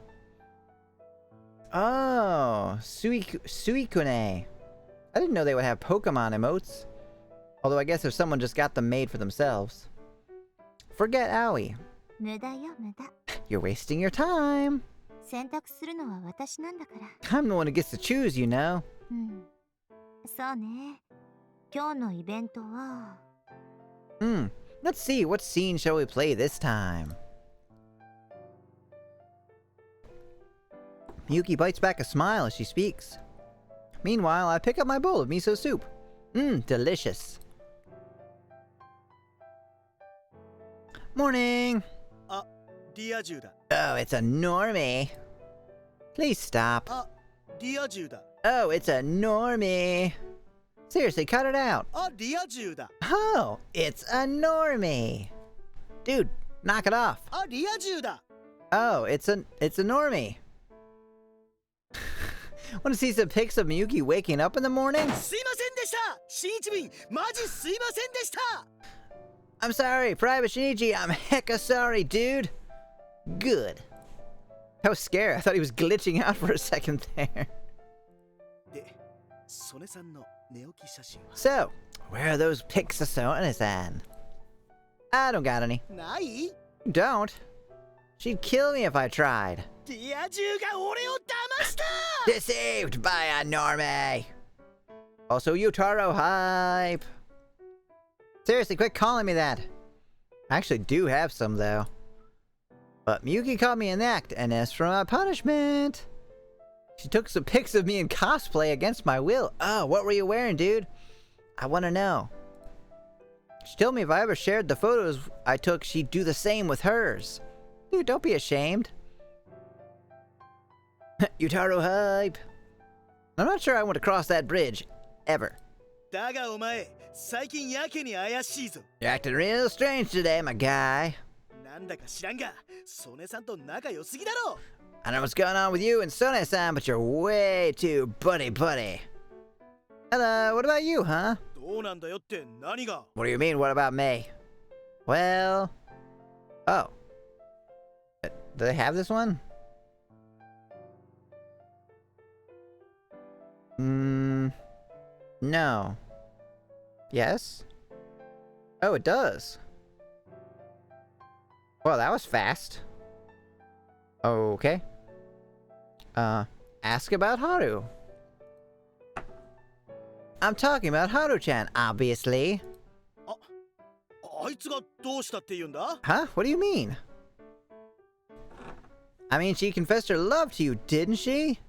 Oh, Suikune. I didn't know they would have Pokemon emotes. Although I guess if someone just got them made for themselves. Forget Aoi. 無駄よ無駄。 You're wasting your time. 選択するのは私なんだから。 I'm the one who gets to choose, you know. うん。そうね。今日のイベントは。Let's see, what scene shall we play this time? Miyuki bites back a smile as she speaks. Meanwhile, I pick up my bowl of miso soup. Delicious. Morning! リア充だ。 Oh, it's a normie. Please stop. リア充だ。 Oh, it's a normie. Seriously, cut it out. リア充だ。 Oh, it's a normie. Dude, knock it off. リア充だ。 Oh, it's a normie. Want to see some pics of Miyuki waking up in the morning? すいませんでした。新一便、マジすいませんでした。 I'm sorry, Private Shinichi. I'm hecka sorry, dude. Good. I was scared. I thought he was glitching out for a second there. で、ソネさんの寝起き写真は So, where are those pics of Sone-san? I don't got any. ない？ Don't. She'd kill me if I tried. リア充が俺を騙した。 Deceived by a normie. Also, Yutaro hype. Seriously, quit calling me that. I actually do have some, though. But Miyuki caught me in the act, and as for my punishment... She took some pics of me in cosplay against my will. Oh, what were you wearing, dude? I want to know. She told me if I ever shared the photos I took, she'd do the same with hers. Dude, don't be ashamed. Yutaro hype. I'm not sure I want to cross that bridge. Ever. だがお前、最近やけに怪しいぞ。 You're acting real strange today, my guy. なんだか知らんが、ソネさんと仲良すぎだろ。 I know what's going on with you and Sone-san, but you're way too buddy-buddy. Hello, what about you, huh? どうなんだよって何が？ What do you mean, what about me? Well... Oh. Do they have this one? No. Yes? Oh, it does. Well, that was fast. Okay. Ask about Haru. I'm talking about Haru-chan, obviously. あいつがどうしたって言うんだ？ Huh? What do you mean? I mean, she confessed her love to you, didn't she?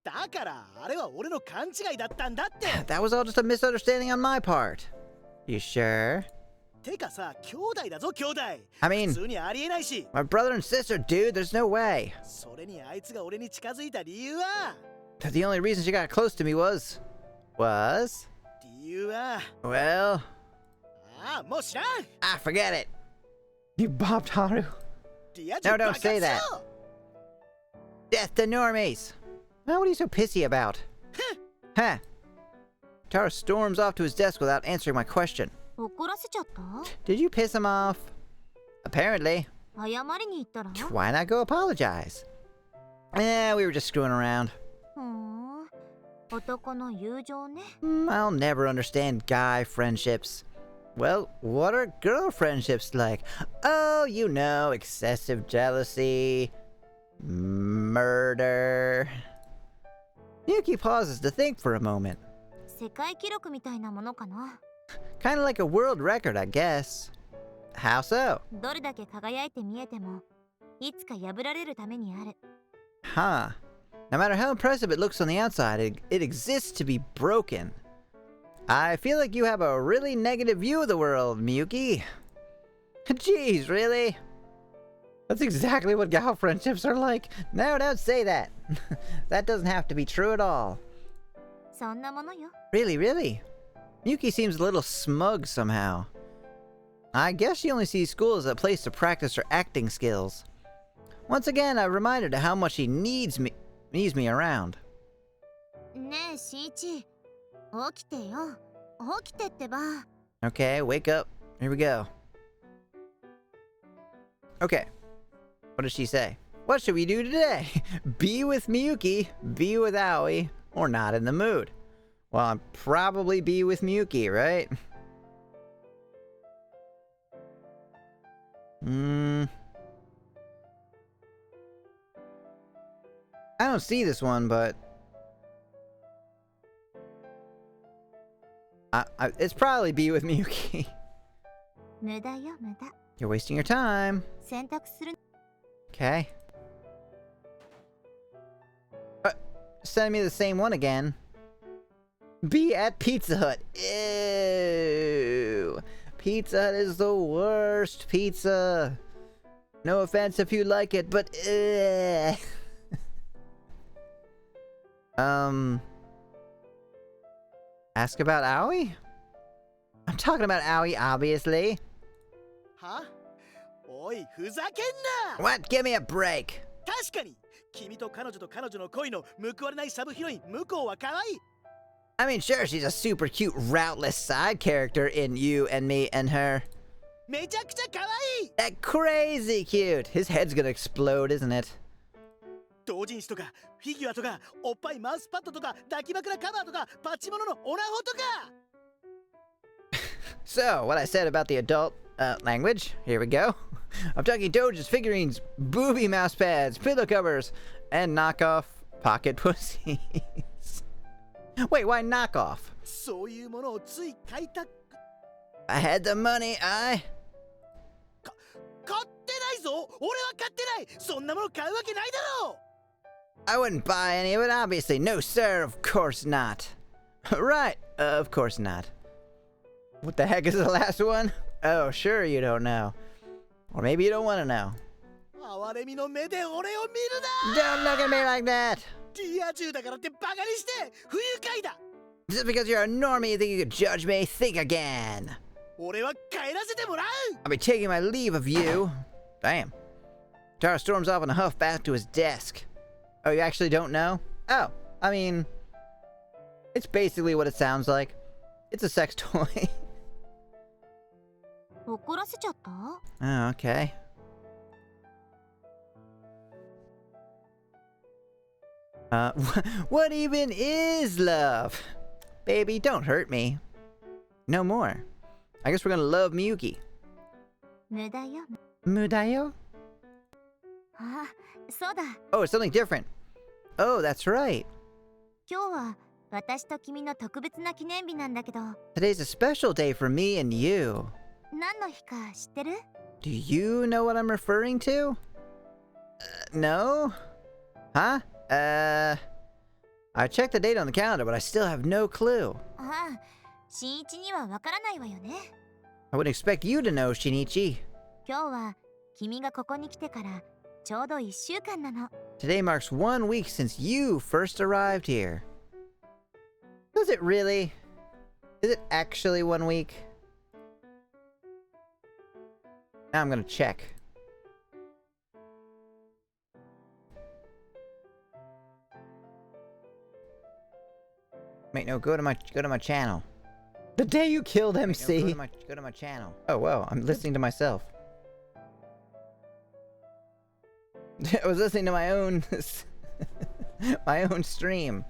だからあれは俺の勘違いだったんだって。 That was all just a misunderstanding on my part. You sure? てかさ、兄弟だぞ兄弟。 I mean, 普通にありえないし。 my brother and sister, dude, there's no way. それにあいつが俺に近づいた理由は？ The only reason she got close to me was... 理由は？ Well... もう知らん。 Ah, forget it. You bopped Haru. リア No, don't say that. Death to normies. Now, what are you so pissy about? Huh. Taro storms off to his desk without answering my question. 怒らせちゃった？ Did you piss him off? Apparently. 謝りに行ったら？ Why not go apologize? Eh, we were just screwing around. ふーん。男の友情ね。 I'll never understand guy friendships. Well, what are girl friendships like? Oh, you know, excessive jealousy, murder. Yuki pauses to think for a moment. 世界記録みたいなものかな。 Kind of like a world record, I guess. How so? どれだけ輝いて見えても、いつか破られるためにある。 Huh. No matter how impressive it looks on the outside, it exists to be broken. I feel like you have a really negative view of the world, Miyuki. Jeez, really? That's exactly what gal friendships are like. No, don't say that. That doesn't have to be true at all. そんなものよ。 Really, really? Miyuki seems a little smug somehow. I guess she only sees school as a place to practice her acting skills. Once again, I reminded her how much she needs me around. ねえ、しんいち。起きてよ。起きてってば。 Okay, wake up. Here we go. Okay. What does she say? What should we do today? Be with Miyuki, be with Aoi, or not in the mood? Well, I'm probably be with Miyuki, right? I don't see this one, but it's probably be with Miyuki. 無駄よ、無駄。 You're wasting your time. 選択する。 Okay. Send me the same one again. Be at Pizza Hut. Ew. Pizza Hut is the worst pizza. No offense if you like it, but ask about Aoi? I'm talking about Aoi, obviously. はおい、ふざけんな What? Give me a break. 確かに君と彼女の恋の報われないサブヒロイン、向こうは可愛い I mean, sure, she's a super cute, routeless side character in You and Me and Her. めちゃくちゃ可愛い That crazy cute. His head's gonna explode, isn't it? 同人誌とかフィギュアとかおっぱいマウスパッドとか抱き枕カバーとかパチモノのオナホとか So, what I said about the adult language, here we go. I'm talking Doge's figurines, booby mouse pads, pillow covers, and knockoff pocket pussies. Wait, why knockoff? そういうものをつい買いた I had the money, 買ってないぞ俺は買ってないそんなもの買うわけないだろ I wouldn't buy any of it, obviously. No, sir, of course not. Right, of course not. What the heck is the last one? Oh, sure you don't know. Or maybe you don't want to know. 哀れみの目で俺を見るな Don't look at me like that! リア充だからってバカにして不愉快だ Just because you're a normie, you think you could judge me? Think again. 俺は帰らせてもらう I'll be taking my leave of you. Damn. Taro storms off in a huff back to his desk. Oh, you actually don't know? Oh, I mean, it's basically what it sounds like. It's a sex toy. 怒らせちゃった？ Oh, okay. What even is love? Baby, don't hurt me. No more. I guess we're gonna love Miyuki. 無駄よ。 Mudayo? あ、そうだ。 Oh, it's something different. Oh, that's right. 今日は私と君の特別な記念日なんだけど、 Today's a special day for me and you. 何の日か知ってる？ Do you know what I'm referring to? No? Huh? I checked the date on the calendar, but I still have no clue. ああ、新一にはわからないわよね。 I wouldn't expect you to know, Shinichi. 今日は君がここに来てからちょうど1週間なの。 Today marks 1 week since you first arrived here. Does it really? Is it actually 1 week? Now I'm gonna check. Wait, no, go to my channel. The day you killed MC. Wait, no, go to my channel. Oh, whoa, I'm listening to myself. I was listening to my own My own stream.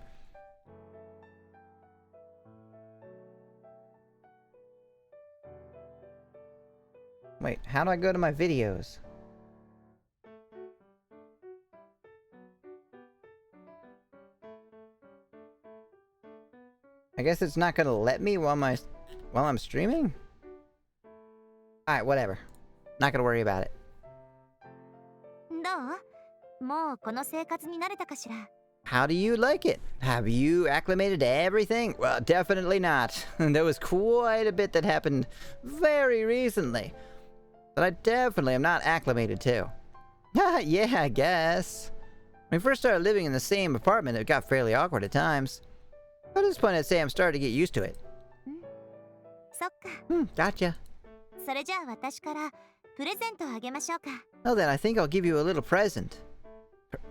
Wait, how do I go to my videos? I guess it's not gonna let me while I'm streaming? Alright, whatever. Not gonna worry about it. どう？もうこの生活に慣れたかしら？ How do you like it? Have you acclimated to everything? Well, definitely not. There was quite a bit that happened very recently that I definitely am not acclimated to. Yeah, I guess. When we first started living in the same apartment, it got fairly awkward at times. But at this point, I'd say I'm starting to get used to it. そっか。Gotcha. それじゃあ私からプレゼントをあげましょうか。 Well then, I think I'll give you a little present.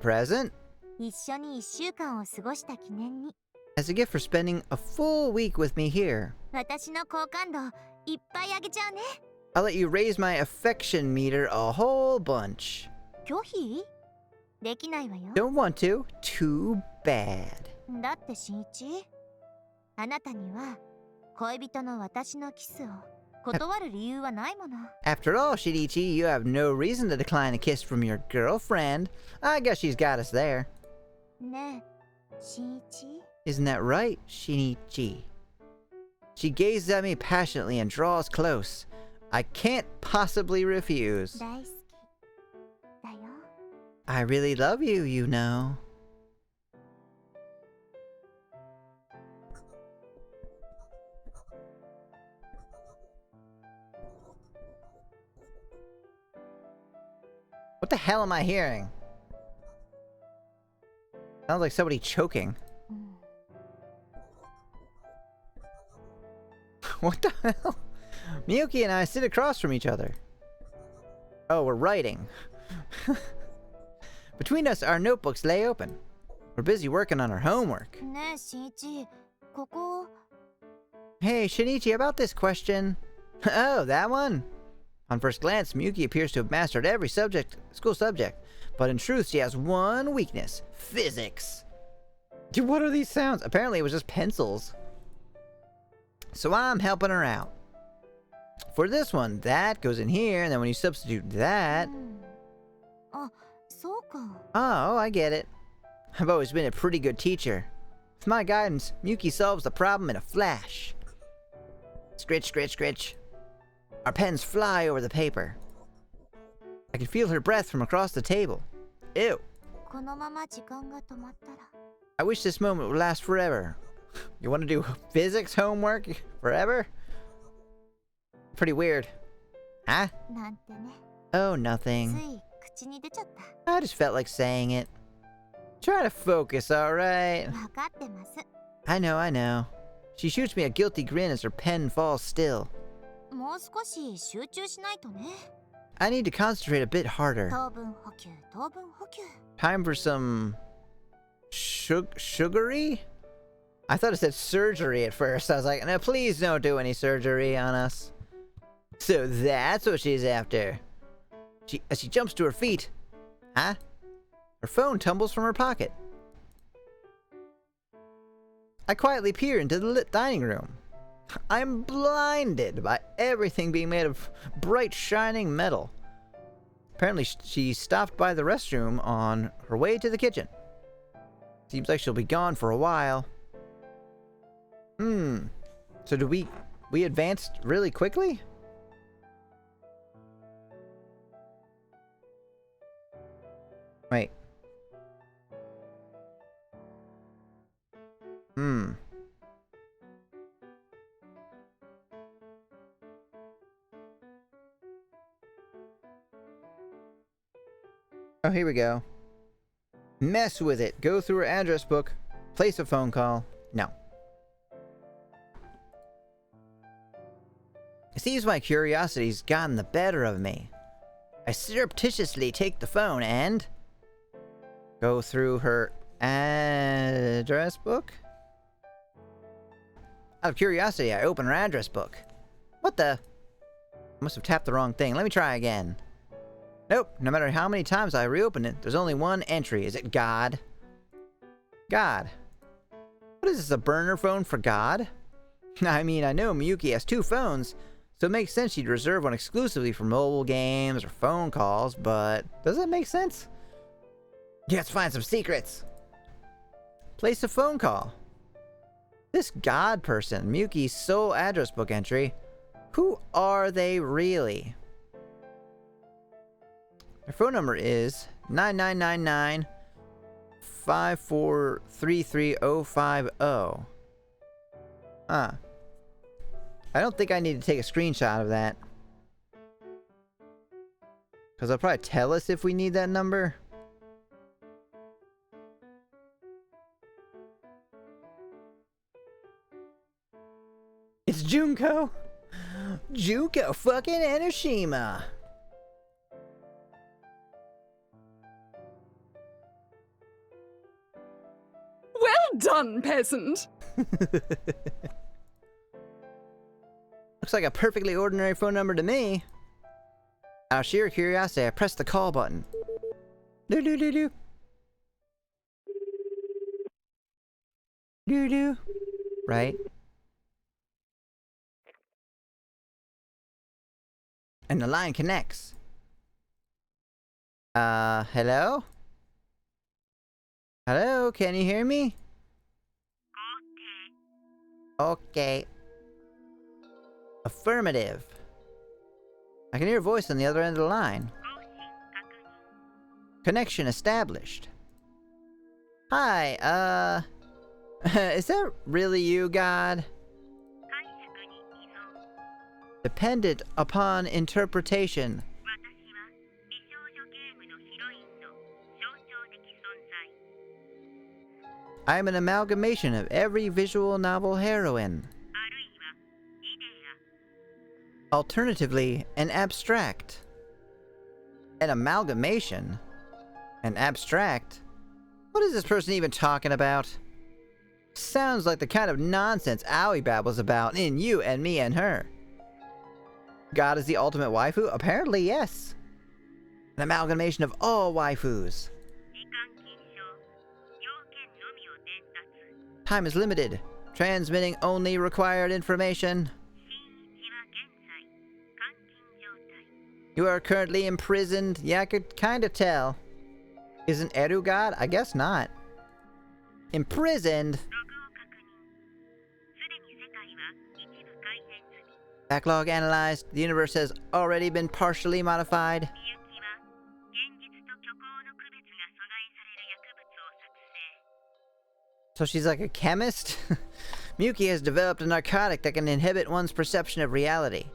Present? 一緒に1週間を過ごした記念に。 As a gift for spending a full week with me here. 私の好感度いっぱいあげちゃうね。 I'll let you raise my affection meter a whole bunch. 拒否？できないわよ。 Don't want to? Too bad. だって新一、あなたには恋人の私のキスを断る理由はないもの。 After all, Shinichi, you have no reason to decline a kiss from your girlfriend. I guess she's got us there. ねえ、新一。 Isn't that right, Shinichi? She gazes at me passionately and draws close. I can't possibly refuse. 大好きだよ。 I really love you, you know. What the hell am I hearing? Sounds like somebody choking. What the hell? Miyuki and I sit across from each other. Oh, we're writing. Between us, our notebooks lay open. We're busy working on our homework. ねえ、新一、ここ。 Hey, Shinichi, about this question. Oh, that one? On first glance, Miyuki appears to have mastered every school subject. But in truth, she has one weakness. Physics. Dude, what are these sounds? Apparently it was just pencils. So I'm helping her out. For this one, that goes in here, and then when you substitute that... あ、そうか。 Oh, I get it. I've always been a pretty good teacher. With my guidance, Miyuki solves the problem in a flash. Scritch, scritch, scritch. Our pens fly over the paper. I can feel her breath from across the table. Ew. このまま時間が止まったら。 I wish this moment would last forever. You want to do physics homework forever? Pretty weird. Huh? なんてね。 Oh, つ nothing. い口に出ちゃった。 I just felt like saying it. Try to focus, alright? わかってます。 I know. She shoots me a guilty grin as her pen falls still. もう少し集中しないとね。 I need to concentrate a bit harder. 糖分補給、糖分補給。 Time for some... sugary? I thought it said surgery at first. I was like, no, please don't do any surgery on us. So that's what she's after. As she jumps to her feet. Huh? Her phone tumbles from her pocket. I quietly peer into the lit dining room. I'm blinded by everything being made of bright, shining metal. Apparently, she stopped by the restroom on her way to the kitchen. Seems like she'll be gone for a while. So do we advanced really quickly? Wait. Oh, here we go. Mess with it. Go through her address book. Place a phone call. No. It seems my curiosity's gotten the better of me. I surreptitiously take the phone and... go through her address book? Out of curiosity, I open her address book. What the? I must have tapped the wrong thing. Let me try again. Nope, no matter how many times I reopen it, there's only one entry. Is it God? God. What is this, a burner phone for God? I mean, I know Miyuki has 2 phones, so it makes sense she'd reserve one exclusively for mobile games or phone calls, but does that make sense? Yeah, let's find some secrets. Place a phone call. This God person, Miyuki's sole address book entry. Who are they really? Their phone number is 9999 5433050. Huh. I don't think I need to take a screenshot of that. Because they'll probably tell us if we need that number. It's Junko! Junko fucking Enoshima! Well done, peasant! Looks like a perfectly ordinary phone number to me. Out of sheer curiosity, I pressed the call button. Do-do-do-do. Do-do. Right? And the line connects. Hello? Hello, can you hear me? Okay. Affirmative. I can hear a voice on the other end of the line. Connection established. Hi, is that really you, God? Dependent upon interpretation. I am an amalgamation of every visual novel heroine. Alternatively, an abstract. An amalgamation? An abstract? What is this person even talking about? Sounds like the kind of nonsense Aoi babbles about in You and Me and Her. God is the ultimate waifu? Apparently, yes. An amalgamation of all waifus. Time is limited. Transmitting only required information. You are currently imprisoned. Yeah, I could kind of tell. Isn't Eru God? I guess not. Imprisoned? Backlog analyzed. The universe has already been partially modified. So she's like a chemist? Miyuki has developed a narcotic that can inhibit one's perception of reality.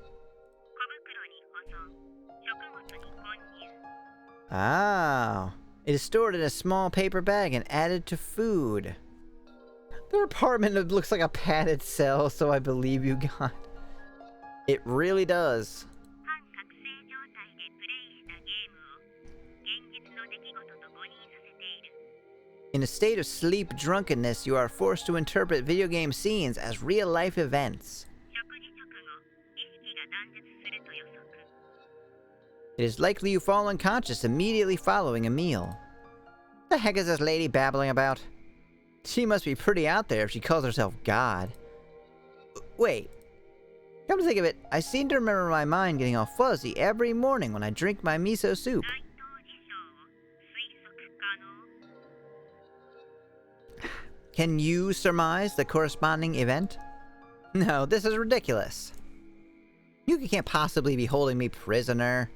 Oh. It is stored in a small paper bag and added to food. Their apartment looks like a padded cell, so I believe you, God. It really does. In a state of sleep drunkenness, you are forced to interpret video game scenes as real-life events. It is likely you fall unconscious immediately following a meal. What the heck is this lady babbling about? She must be pretty out there if she calls herself God. Wait. Come to think of it, I seem to remember my mind getting all fuzzy every morning when I drink my miso soup. Can you surmise the corresponding event? No, this is ridiculous. You can't possibly be holding me prisoner.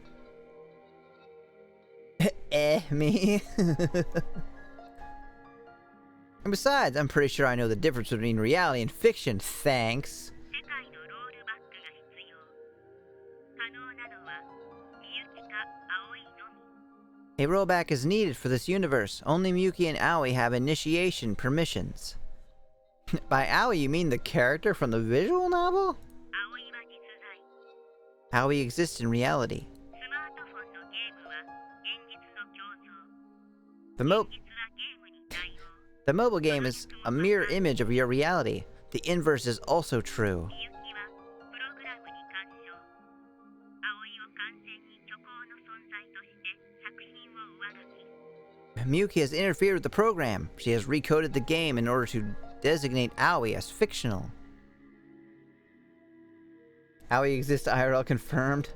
Me? And besides, I'm pretty sure I know the difference between reality and fiction, thanks. A rollback is needed for this universe. Only Miyuki and Aoi have initiation permissions. By Aoi, you mean the character from the visual novel? Aoi exists in reality. The mobile game is a mirror image of your reality. The inverse is also true. Miyuki has interfered with the program. She has recoded the game in order to designate Aoi as fictional. Aoi exists IRL confirmed.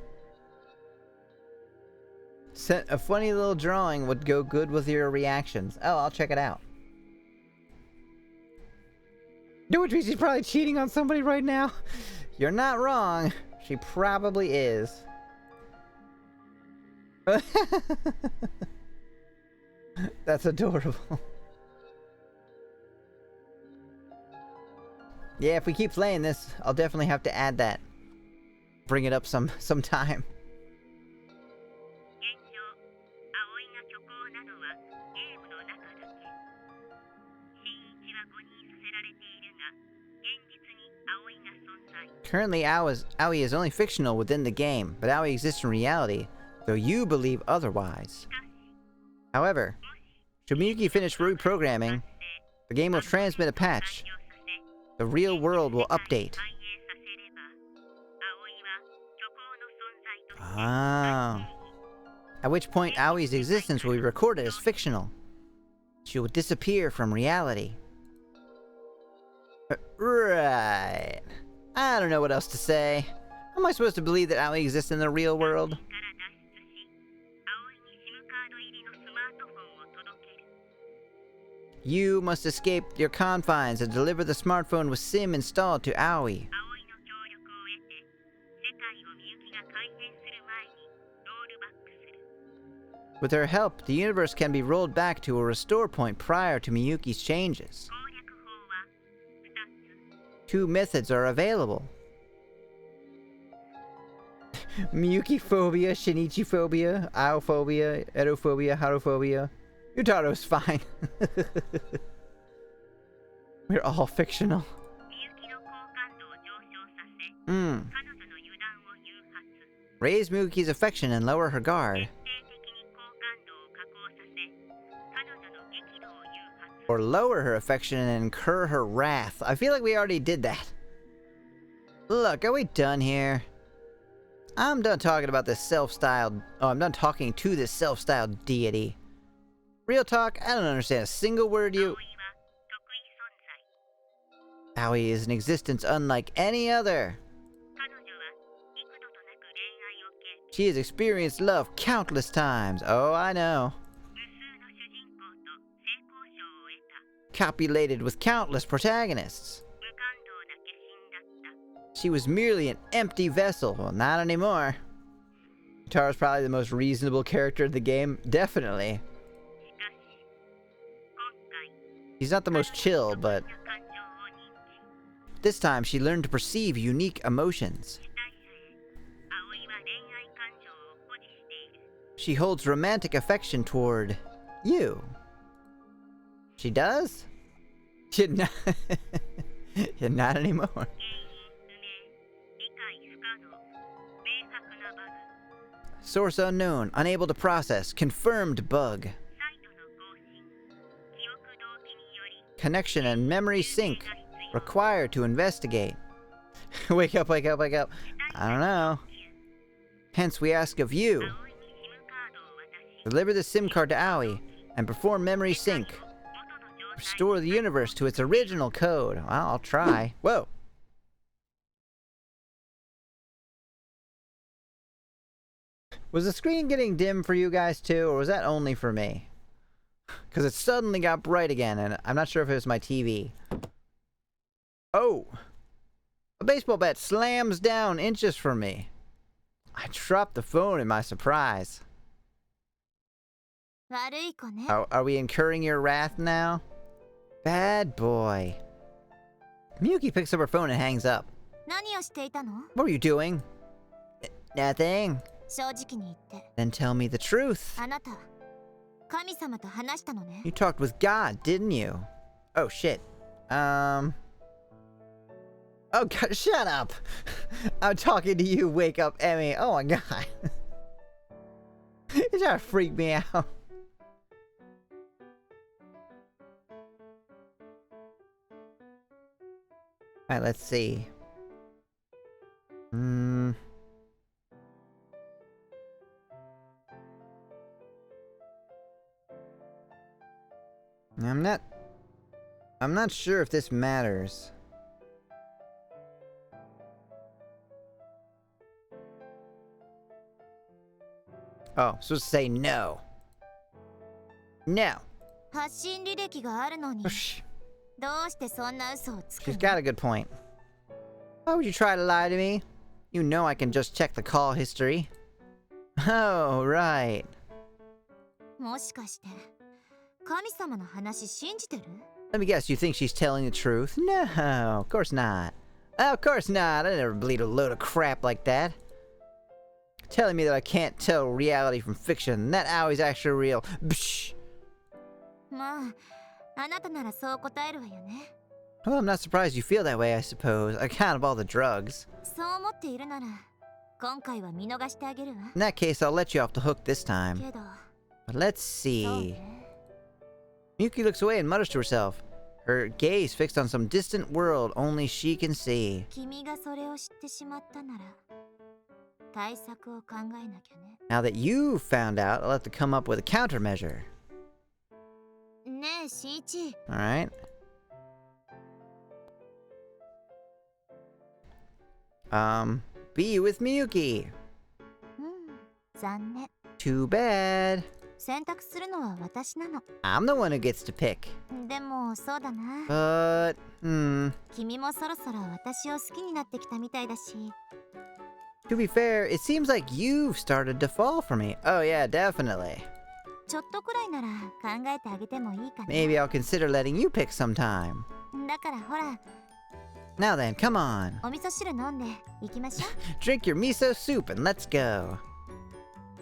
Sent a funny little drawing would go good with your reactions. Oh, I'll check it out. Which means she's probably cheating on somebody right now. You're not wrong. She probably is. That's adorable. Yeah, if we keep playing this, I'll definitely have to add that. Bring it up sometime. Currently, Aoi is only fictional within the game, but Aoi exists in reality, though you believe otherwise. However, should Miyuki finish reprogramming, the game will transmit a patch. The real world will update. Ah. At which point Aoi's existence will be recorded as fictional. She will disappear from reality. Right. I don't know what else to say. How am I supposed to believe that Aoi exists in the real world? You must escape your confines and deliver the smartphone with SIM installed to Aoi. With her help, the universe can be rolled back to a restore point prior to Miyuki's changes. 2 methods are available. Miyuki phobia, Shinichi phobia, Aophobia, Erophobia, Haruphobia. Utaro's fine. We're all fictional. Raise Miyuki's affection and lower her guard. Or lower her affection and incur her wrath. I feel like we already did that. Look, are we done here? I'm done talking about this self-styled... Oh, I'm done talking to this self-styled deity. Real talk, I don't understand a single word you... Aoi is an existence unlike any other. She has experienced love countless times. Oh, I know. Copulated with countless protagonists. She was merely an empty vessel. Well, not anymore. Utaro's probably the most reasonable character in the game. Definitely. He's not the most chill, but... this time she learned to perceive unique emotions. She holds romantic affection toward... you. She does? She not... not anymore. Source unknown, unable to process, confirmed bug. Connection and memory sync, required to investigate. Wake up, wake up, wake up. I don't know. Hence we ask of you. Deliver the SIM card to Aoi, and perform memory sync. Restore the universe to its original code. Well, I'll try. Whoa! Was the screen getting dim for you guys too, or was that only for me? Because it suddenly got bright again, and I'm not sure if it was my TV. Oh! A baseball bat slams down inches from me. I dropped the phone in my surprise. Are we incurring your wrath now? Bad boy. Miyuki picks up her phone and hangs up. What were you doing? Nothing. Then tell me the truth. You talked with God, didn't you? Oh shit. Oh god, shut up! I'm talking to you, wake up, Emmy. Oh my god. You're trying to freak me out. Alright, let's see. I'm not sure if this matters. Oh, supposed to say no. No. 発信履歴があるのに Shh. どうしてそんな嘘をつく She's の got a good point. Why would you try to lie to me? You know I can just check the call history. Oh, right. もしかして神様の話信じてる Let me guess, you think she's telling the truth? No, of course not. Of course not. I never believed a load of crap like that. Telling me that I can't tell reality from fiction. That Aoi's actually real. Psh. まああなたならそう答えるわよね Well, I'm not surprised you feel that way, I suppose. On account of all the drugs. そう思っているなら今回は見逃してあげるわ In that case, I'll let you off the hook this time. けど But let's そう see. ね Miyuki looks away and mutters to herself. Her gaze fixed on some distant world only she can see. 君がそれを知ってしまったなら対策を考えなきゃね Now that you've found out, I'll have to come up with a countermeasure. ねえしんいち Alright. Be with Miyuki. うん残念 Too bad. 選択するのは私なの I'm the one who gets to pick. でもそうだな But, 君もそろそろ私を好きになってきたみたいだし to be fair, it seems like you've started to fall for me. Oh yeah, definitely. ちょっとくらいなら考えてあげてもいいかな Maybe I'll consider letting you pick sometime. だからほら Now then, come on. お味噌汁飲んで行きましょ Drink your miso soup and let's go.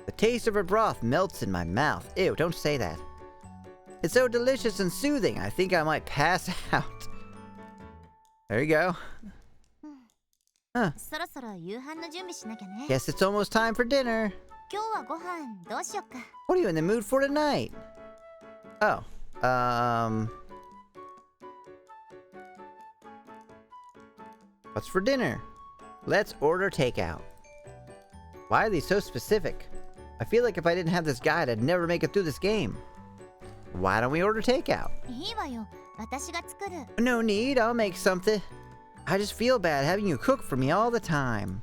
The taste of her broth melts in my mouth. Ew, don't say that. It's so delicious and soothing, I think I might pass out. There you go. うそろそろ夕飯の準備しなきゃね Guess it's almost time for dinner. 今日はご飯どうしよっか What are you in the mood for tonight? Oh, what's for dinner? Let's order takeout. Why are these so specific? I feel like if I didn't have this guide, I'd never make it through this game. Why don't we order takeout? いいわよ私が作る No need, I'll make something. I just feel bad having you cook for me all the time.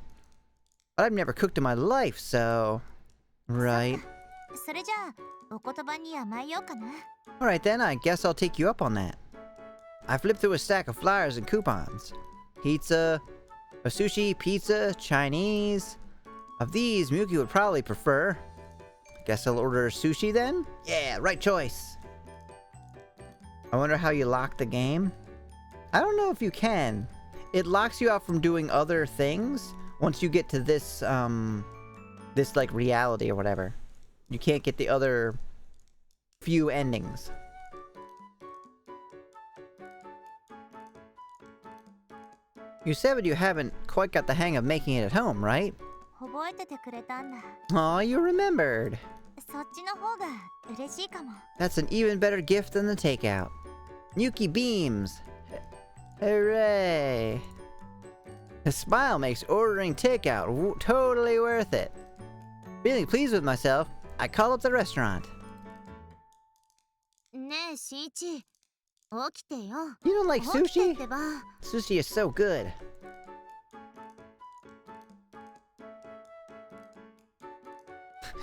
But I've never cooked in my life, so... Right. それじゃあお言葉に甘えようかな Alright then, I guess I'll take you up on that. I flipped through a stack of flyers and coupons. Pizza, a sushi, pizza, Chinese. Of these, Miyuki would probably prefer. Guess I'll order sushi then? Yeah, right choice. I wonder how you lock the game? I don't know if you can. It locks you out from doing other things once you get to this, this like reality or whatever. You can't get the other few endings. You said you haven't quite got the hang of making it at home, right? 覚えててくれたんだ Aw, you remembered. そっちの方が嬉しいかも That's an even better gift than the takeout. Miyuki beams. Hooray. His smile makes ordering takeout totally worth it. Feeling pleased with myself, I call up the restaurant. ねえしんいち起きてよ You don't like 起きて sushi? ってば Sushi is so good.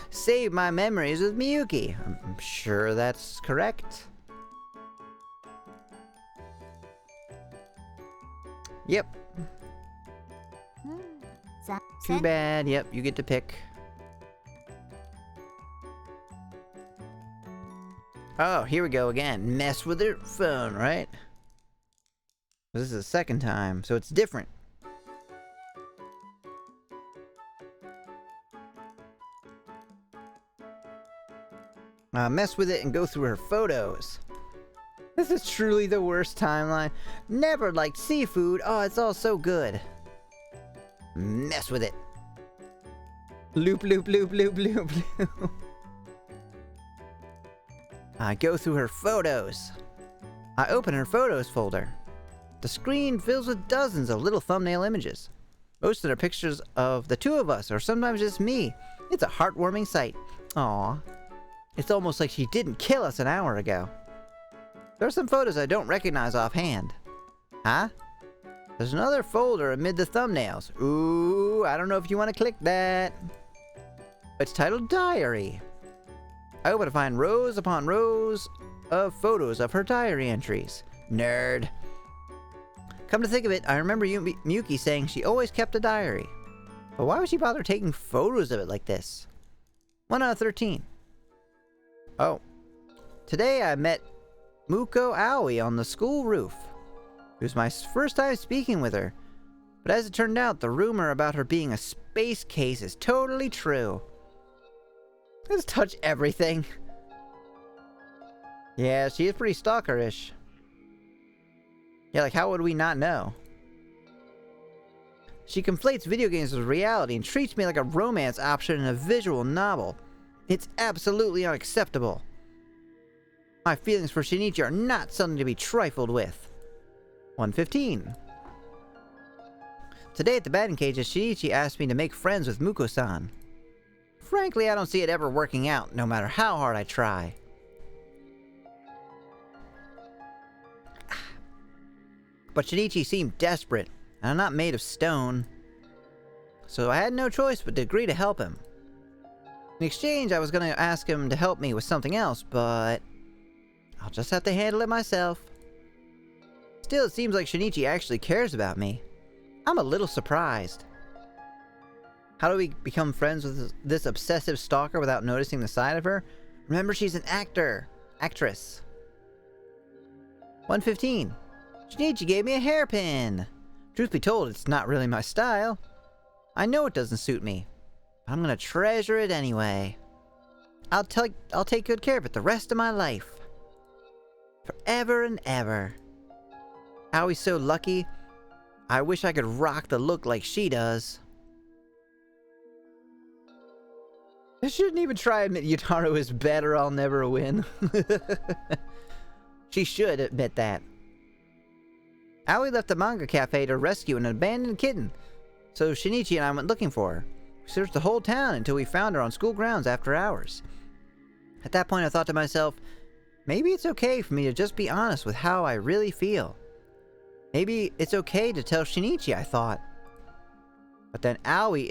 Save my memories with Miyuki. I'm sure that's correct. Yep. うん残 Too bad. Yep, you get to pick. Oh, here we go again. Mess with her phone, right? This is the second time, so it's different. Mess with it and go through her photos. This is truly the worst timeline. Never liked seafood. Oh, it's all so good. Mess with it. Loop, loop, loop, loop, loop, loop. I go through her photos. I open her photos folder. The screen fills with dozens of little thumbnail images. Most of them are pictures of the two of us, or sometimes just me. It's a heartwarming sight. Aww. It's almost like she didn't kill us an hour ago. There are some photos I don't recognize offhand. Huh? There's another folder amid the thumbnails. Ooh, I don't know if you want to click that. It's titled Diary. I open to find rows upon rows of photos of her diary entries. Nerd. Come to think of it, I remember Miyuki saying she always kept a diary. But why would she bother taking photos of it like this? 1 out of 13. Oh. Today I met Muko Aoi on the school roof. It was my first time speaking with her. But as it turned out, the rumor about her being a space case is totally true. Let's touch everything. Yeah, she is pretty stalkerish. Yeah, like how would we not know? She conflates video games with reality and treats me like a romance option in a visual novel. It's absolutely unacceptable. My feelings for Shinichi are not something to be trifled with. 115. Today at the batting cages, Shinichi asked me to make friends with Muko-san. Frankly, I don't see it ever working out, no matter how hard I try. But Shinichi seemed desperate, and I'm not made of stone. So I had no choice but to agree to help him. In exchange, I was going to ask him to help me with something else, but I'll just have to handle it myself. Still, it seems like Shinichi actually cares about me. I'm a little surprised. How do we become friends with this obsessive stalker without noticing the side of her? Remember, she's an actress. 115. Shinichi gave me a hairpin. Truth be told, it's not really my style. I know it doesn't suit me, but I'm gonna treasure it anyway. I'll take good care of it the rest of my life. Forever and ever. Aoi's so lucky. I wish I could rock the look like she does. I shouldn't even try to admit Yutaro is better, I'll never win. She should admit that. Aoi left the manga cafe to rescue an abandoned kitten, so Shinichi and I went looking for her. We searched the whole town until we found her on school grounds after hours. At that point I thought to myself, maybe it's okay for me to just be honest with how I really feel. Maybe it's okay to tell Shinichi, I thought. But then Aoi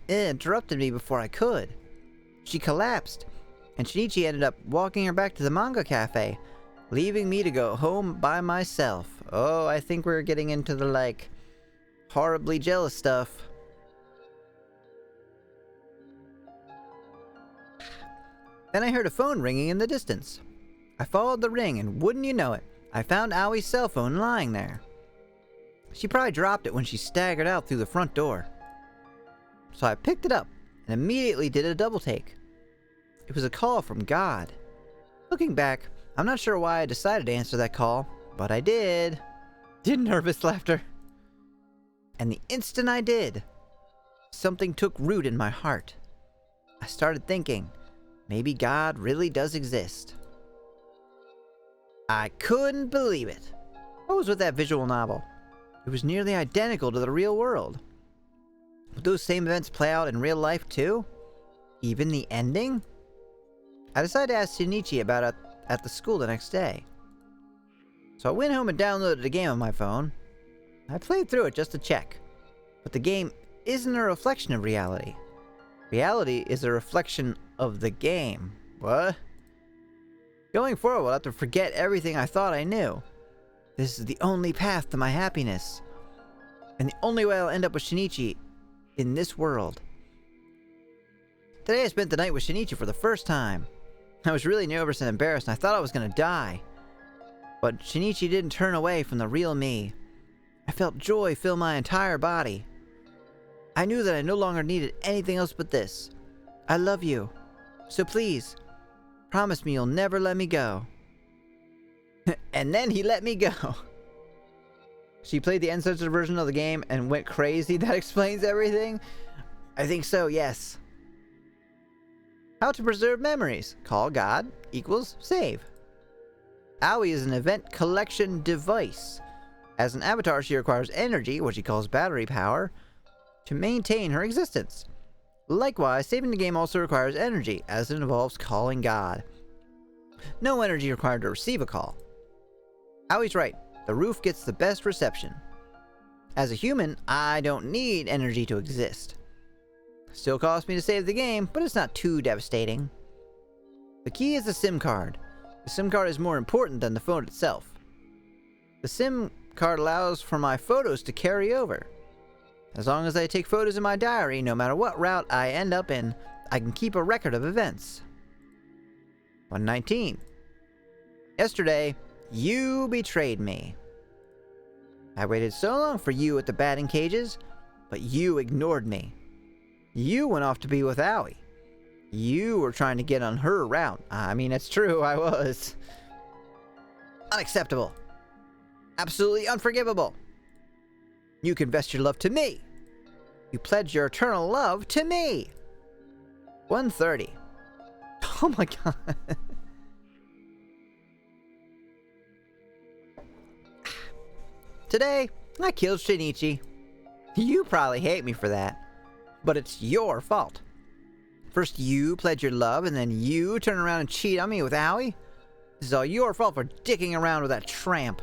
interrupted me before I could. She collapsed, and Shinichi ended up walking her back to the manga cafe, leaving me to go home by myself. Oh, I think we're getting into the, like, horribly jealous stuff. Then I heard a phone ringing in the distance. I followed the ring, and wouldn't you know it, I found Aoi's cell phone lying there. She probably dropped it when she staggered out through the front door. So I picked it up, and immediately did a double take. It was a call from God. Looking back, I'm not sure why I decided to answer that call, but I did. Did nervous laughter. And the instant I did, something took root in my heart. I started thinking, maybe God really does exist. I couldn't believe it. What was with that visual novel? It was nearly identical to the real world. Would those same events play out in real life too? Even the ending? I decided to ask Shinichi about it at the school the next day. So I went home and downloaded a game on my phone. I played through it just to check. But the game isn't a reflection of reality. Reality is a reflection of the game. What? Going forward, I'll have to forget everything I thought I knew. This is the only path to my happiness. And the only way I'll end up with Shinichi in this world. Today I spent the night with Shinichi for the first time. I was really nervous and embarrassed, and I thought I was gonna die. But Shinichi didn't turn away from the real me. I felt joy fill my entire body. I knew that I no longer needed anything else but this. I love you. So please, promise me you'll never let me go. And then he let me go. She played the uncensored version of the game and went crazy. That explains everything? I think so, yes. How to preserve memories. Call God equals save. Aoi is an event collection device. As an avatar, she requires energy, what she calls battery power, to maintain her existence. Likewise, saving the game also requires energy, as it involves calling God. No energy required to receive a call. Aoi's right. The roof gets the best reception. As a human, I don't need energy to exist. Still costs me to save the game, but it's not too devastating. The key is the SIM card. The SIM card is more important than the phone itself. The SIM card allows for my photos to carry over. As long as I take photos in my diary, no matter what route I end up in, I can keep a record of events. 119. Yesterday, you betrayed me. I waited so long for you at the batting cages, but you ignored me. You went off to be with Aoi. You were trying to get on her route. I mean, it's true, I was. Unacceptable. Absolutely unforgivable. You confessed your love to me. You pledged your eternal love to me. 130. Oh my god. Today, I killed Shinichi. You probably hate me for that, but it's your fault. First you pledge your love, and then you turn around and cheat on me with Aoi? This is all your fault for dicking around with that tramp.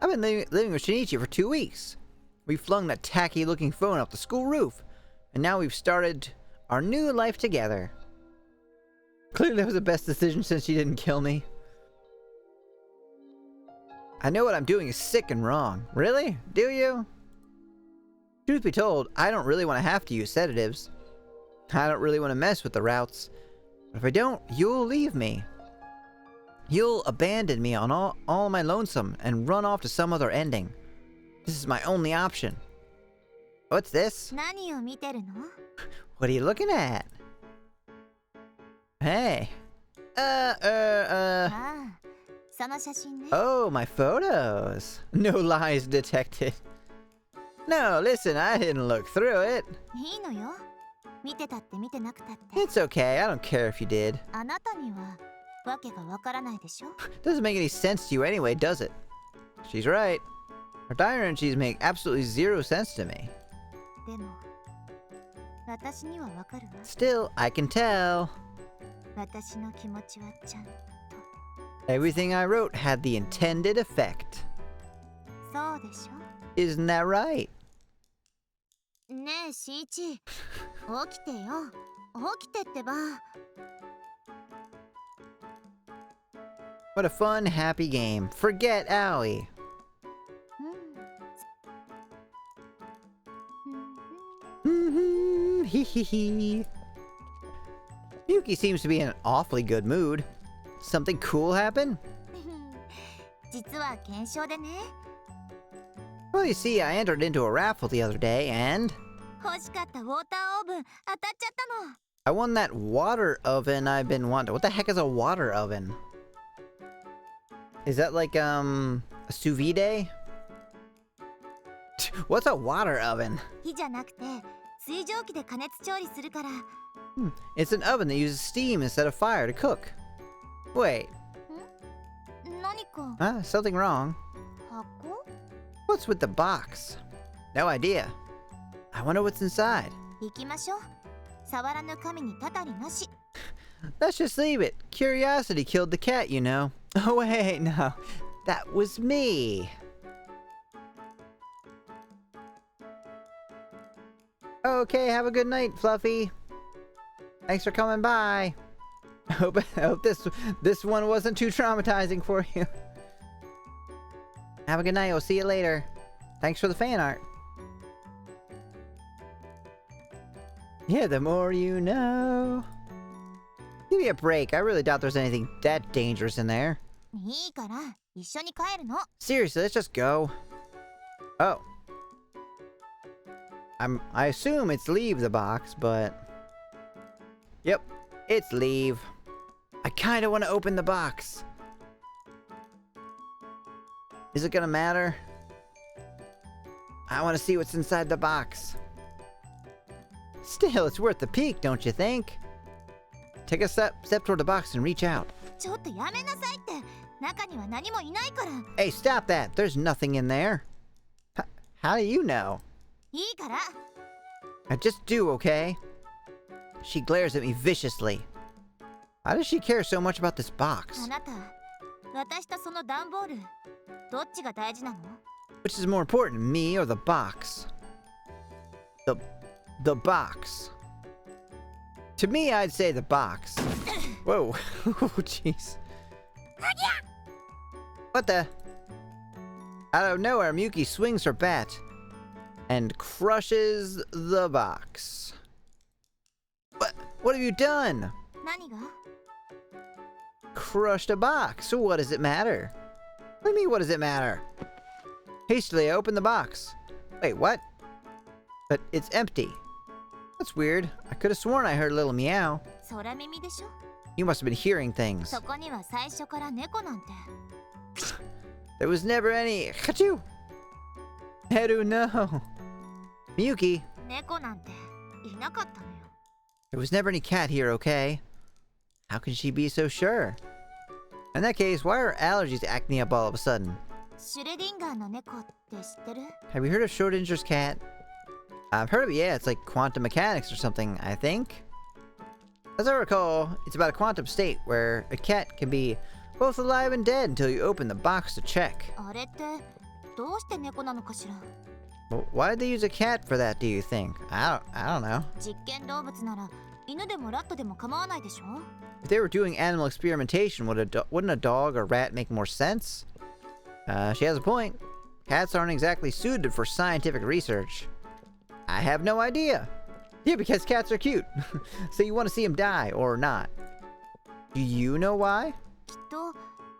I've been living with Shinichi for 2 weeks. We flung that tacky-looking phone off the school roof, and now we've started our new life together. Clearly that was the best decision since she didn't kill me. I know what I'm doing is sick and wrong. Really? Do you? Truth be told, I don't really want to have to use sedatives. I don't really want to mess with the routes. But if I don't, you'll leave me. You'll abandon me on all my lonesome and run off to some other ending. This is my only option. What's this? 何を見てるの? What are you looking at? Hey. ああ、その写真ね。 Oh, my photos. No lies detected. No, listen, I didn't look through it. いいのよ。見てたって見てなくたって。 It's okay, I don't care if you did. あなたにはわけがわからないでしょ? Doesn't make any sense to you anyway, does it? She's right. Her diary entries make absolutely zero sense to me. でも、私にはわかるわ。 Still, I can tell. 私の気持ちはちゃんと。 Everything I wrote had the intended effect. そうでしょ? Isn't that right? ねえ、しんいち。起きてよ。起きてってば。 What a fun, happy game. Forget Aoi. うん。 Hee hee hee. Yuki seems to be in an awfully good mood. Something cool happen? 実は検証でね。 Well, you see, I entered into a raffle the other day, and 欲しかったウォーターオーブン当たっちゃったの。 I won that water oven I've been wanting. What the heck is a water oven? Is that like, a sous vide? What's a water oven? 火じゃなくて水蒸気で加熱調理するから。 It's an oven that uses steam instead of fire to cook. Wait, 何か something wrong. 箱? What's with the box? No idea. I wonder what's inside. 行きましょう。触らぬ神にたたりなし。 Let's just leave it. Curiosity killed the cat, you know. Oh wait, no. That was me. Okay, have a good night, Fluffy. Thanks for coming by. I hope this one wasn't too traumatizing for you. Have a good night. We'll see you later. Thanks for the fan art. Yeah, the more you know. Give me a break. I really doubt there's anything that dangerous in there. いいから一緒に帰るの。 Seriously, let's just go. Oh. I assume it's leave the box, but... Yep, it's leave. I kinda wanna open the box. Is it gonna matter? I wanna see what's inside the box. Still, it's worth the peek, don't you think? Take a step toward the box and reach out. ちょっとやめなさいって。中には何もいないから。 Hey, stop that! There's nothing in there. How do you know? いいから。 I just do, okay? She glares at me viciously. Why does she care so much about this box? あなた、私とその段ボール、どっちが大事なの？ Which is more important, me or the box? The box. To me, I'd say the box. Whoa. Oh, jeez. What the? Out of nowhere, Miyuki swings her bat and crushes the box. What have you done? 何が？ Crushed a box. So what does it matter? What do you mean, what does it matter? Hastily, I open the box. Wait, what? But it's empty. That's weird. I could have sworn I heard a little meow. 空耳でしょ？ You must have been hearing things. そこには最初から猫なんて。 There was never any... Achoo! Heru, no. Miyuki, 猫なんていなかったのよ。 there was never any cat here, okay? How can she be so sure? In that case, why are allergies acting up all of a sudden? シュレディンガーの猫って知ってる？ Have you heard of Schrodinger's cat? I've heard of it, yeah. It's like quantum mechanics or something, I think. As I recall, it's about a quantum state where a cat can be both alive and dead until you open the box to check. あれってどうして猫なのかしら？ Well, why did they use a cat for that, do you think? I don't know. 実験動物なら犬でもラットでも構わないでしょ？ If they were doing animal experimentation, wouldn't a dog or rat make more sense? She has a point. Cats aren't exactly suited for scientific research. I have no idea. Yeah, because cats are cute. So you want to see them die, or not. Do you know why? きっと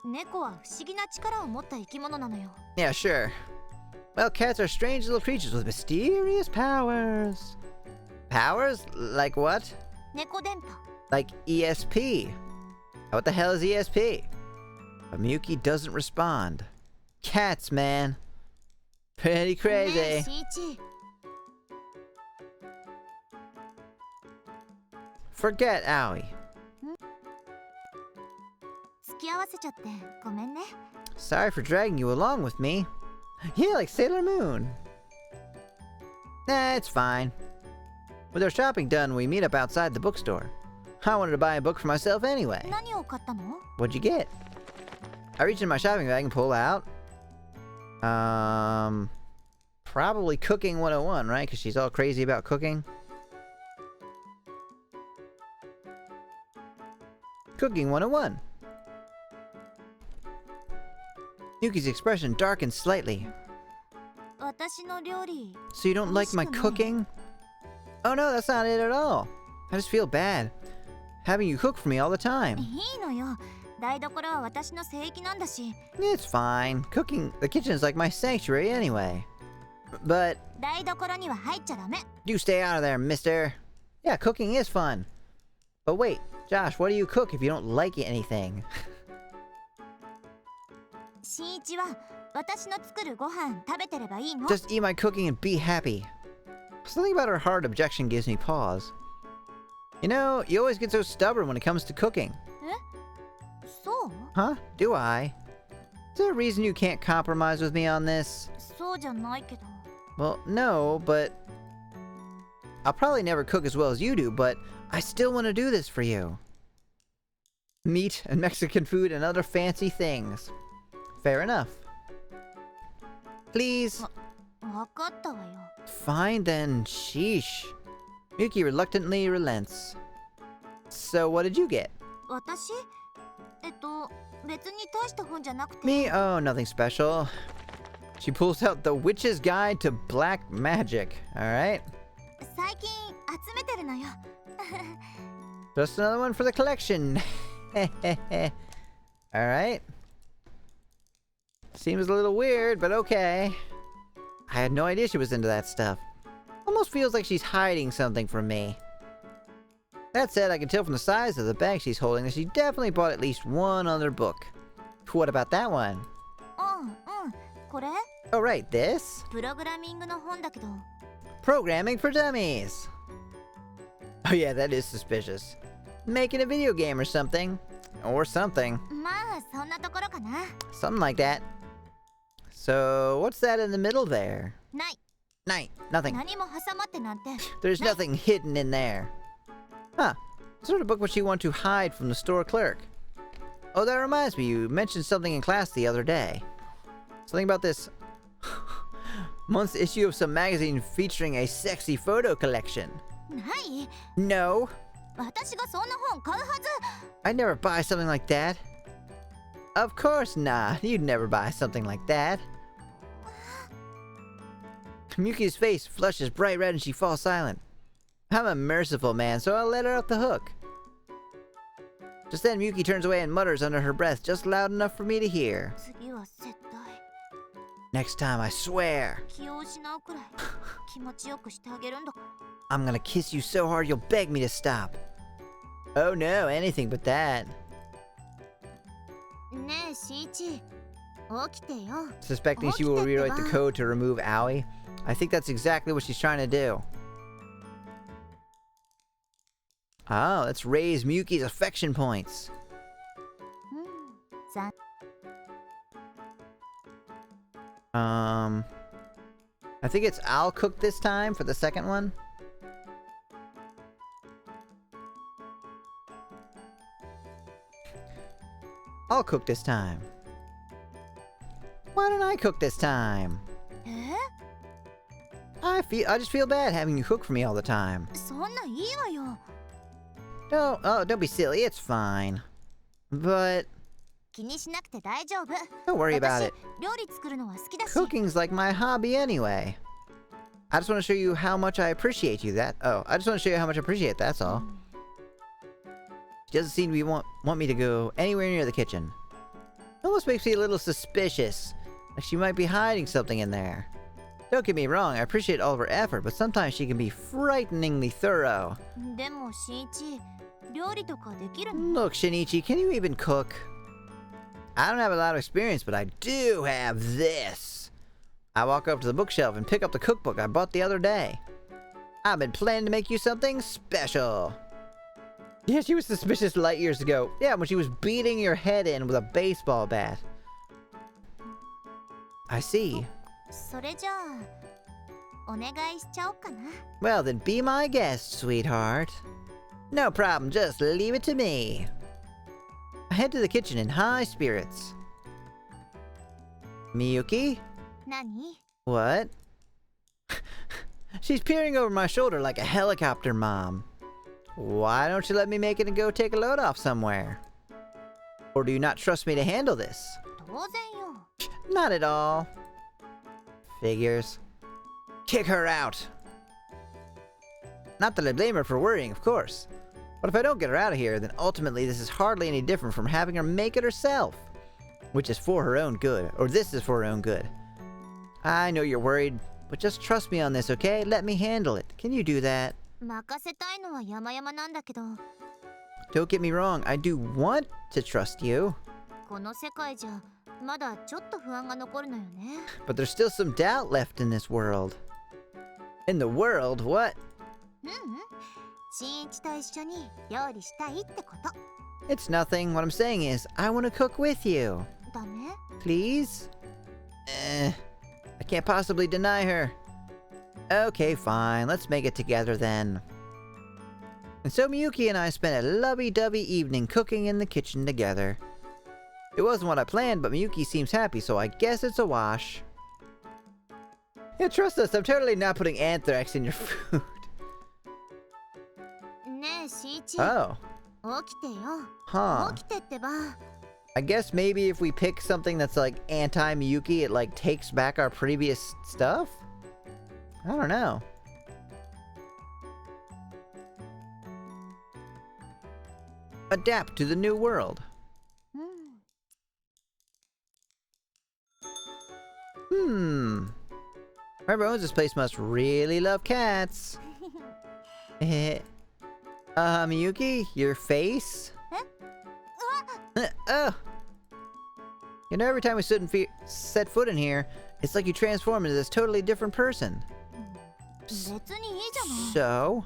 猫は不思議な力を持った生き物なのよ。 Yeah, sure. Well, cats are strange little creatures with mysterious powers. Powers? Like what? 猫電波。 Like ESP. What the hell is ESP? But Miyuki doesn't respond. Cats, man. Pretty ねえ crazy. しんいち、 Forget Aoi. 付き合わせちゃってごめんね。 Sorry for dragging you along with me. Yeah, like Sailor Moon. Nah, it's fine. With our shopping done, we meet up outside the bookstore. I wanted to buy a book for myself anyway. 何を買ったの？ What'd you get? I reach in my shopping bag and pull out. Probably Cooking 101, right? Because she's all crazy about cooking. Cooking 101. Yuki's expression darkened slightly. 私の料理。 So you don't like my cooking? Oh no, that's not it at all. I just feel bad having you cook for me all the time. いいのよ。台所は私の聖域なんだし。 It's fine. Cooking, the kitchen is like my sanctuary anyway. But 台所には入っちゃダメ。 you stay out of there, mister. Yeah, cooking is fun. But wait, Josh, what do you cook if you don't like anything? しんいちは私の作るご飯食べてればいいの？ Just eat my cooking and be happy. Something about her hard objection gives me pause. You know, you always get so stubborn when it comes to cooking. そう？ Huh? Do I? Is there a reason you can't compromise with me on this? そうじゃないけど。 Well, no, but... I'll probably never cook as well as you do, but I still want to do this for you. Meat and Mexican food and other fancy things. Fair enough. Please. わかったわよ。 Fine then, sheesh. Miyuki reluctantly relents. So what did you get? 私？別に大した本じゃなくて。 Me? Oh, nothing special. She pulls out The Witch's Guide to Black Magic. Alright. 最近集めてるのよ。 Just another one for the collection. Alright. Seems a little weird, but okay. I had no idea she was into that stuff. Almost feels like she's hiding something from me. That said, I can tell from the size of the bag she's holding that she definitely bought at least one other book. What about that one? うんうん。これ？ Oh, right, this? プログラミングの本だけど。 Programming for Dummies. Oh yeah, that is suspicious. Making a video game or something. Or something. まあそんなところかな。 Something like that. So, what's that in the middle there? ない。 Night. Nothing. 何も挟まってなんて。 There's nothing hidden in there. Huh. What sort of book would she want to hide from the store clerk? Oh, that reminds me, you mentioned something in class the other day. Something about this month's issue of some magazine featuring a sexy photo collection. ない No, 私がそんな本買うはず I'd never buy something like that. Of course not. You'd never buy something like that. Miyuki's face flushes bright red and she falls silent. I'm a merciful man, so I'll let her off the hook. Just then, Miyuki turns away and mutters under her breath, just loud enough for me to hear. 次は絶対 Next time, I swear, 気を失うくらい気持ちよくしてあげるんだから I'm gonna kiss you so hard you'll beg me to stop. Oh no, anything but that. ねえしいち起きてよ Suspecting she will rewrite the code to remove Aoi. I think that's exactly what she's trying to do. Oh, let's raise Miyuki's affection points. 残 I think it's I'll cook this time for the second one. I'll cook this time. Why don't I cook this time? え I just feel bad having you cook for me all the time. そんないいわよ Don't be silly, it's fine. But 気にしなくて大丈夫 don't worry about 私 it. 料理作るのは好きだし Cooking's like my hobby anyway. I just want to show you how much I appreciate I just want to show you how much I appreciate, that's all. She doesn't seem to want me to go anywhere near the kitchen. Almost makes me a little suspicious. Like she might be hiding something in there. Don't get me wrong, I appreciate all of her effort, but sometimes she can be frighteningly thorough. でもしんいち料理とかできるの Look, Shinichi, can you even cook? I don't have a lot of experience, but I do have this. I walk up to the bookshelf and pick up the cookbook I bought the other day. I've been planning to make you something special. Yeah, she was suspicious light years ago. Yeah, when she was beating your head in with a baseball bat. I see. それじゃあお願いしちゃおうかな Well, then be my guest, sweetheart. No problem, just leave it to me. I head to the kitchen in high spirits. Miyuki? 何 What? She's peering over my shoulder like a helicopter mom. Why don't you let me make it and go take a load off somewhere? Or do you not trust me to handle this? 当然よ Not at all. Figures. Kick her out. Not that I blame her for worrying, of course. But if I don't get her out of here, then ultimately this is hardly any different from having her make it herself. Which is for her own good. Or this is for her own good. I know you're worried, but just trust me on this, okay? Let me handle it. Can you do that? 任せたいのは山々なんだけど Don't get me wrong, I do want to trust you. この世界じゃまだちょっと不安が残るのよね But there's still some doubt left in this world. In the world? What? うんしんいちと一緒に料理したいってこと It's nothing. What I'm saying is, I want to cook with you. ダメ Please? I can't possibly deny her. Okay, fine. Let's make it together then. And so Miyuki and I spent a lovey-dovey evening cooking in the kitchen together. It wasn't what I planned, but Miyuki seems happy, so I guess it's a wash. Yeah, trust us, I'm totally not putting anthrax in your food. ねえしんいち Oh. 起きてよ Huh. 起きてってば I guess maybe if we pick something that's like anti-Miyuki, it like takes back our previous stuff? I don't know. Adapt to the new world. うん Hmm. Whoever owns this place must really love cats. Miyuki, your face? Oh. You know, every time we set foot in here, it's like you transform into this totally different person. 別にいいじゃない So?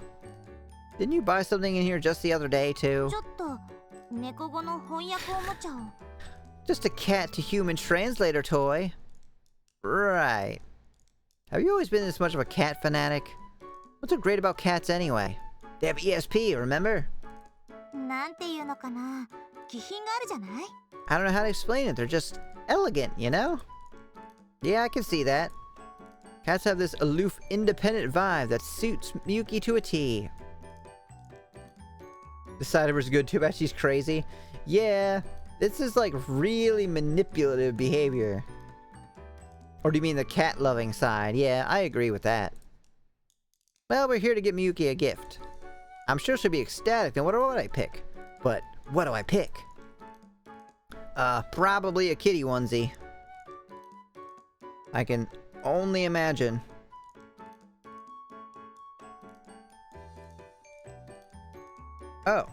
Didn't you buy something in here just the other day, too? ちょっと猫語の翻訳おもちゃを Just a cat to human translator toy. Right. Have you always been this much of a cat fanatic? What's so great about cats anyway? They have ESP, remember? なんていうのかな気品があるじゃない？ I don't know how to explain it. They're just elegant, you know? Yeah, I can see that. Cats have this aloof, independent vibe that suits Miyuki to a T. The side of her's good, too bad she's crazy. Yeah, this is like really manipulative behavior. Or do you mean the cat-loving side? Yeah, I agree with that. Well, we're here to get Miyuki a gift. I'm sure she'll be ecstatic, then what would I pick? But, what do I pick? Probably a kitty onesie. I can only imagine. Oh.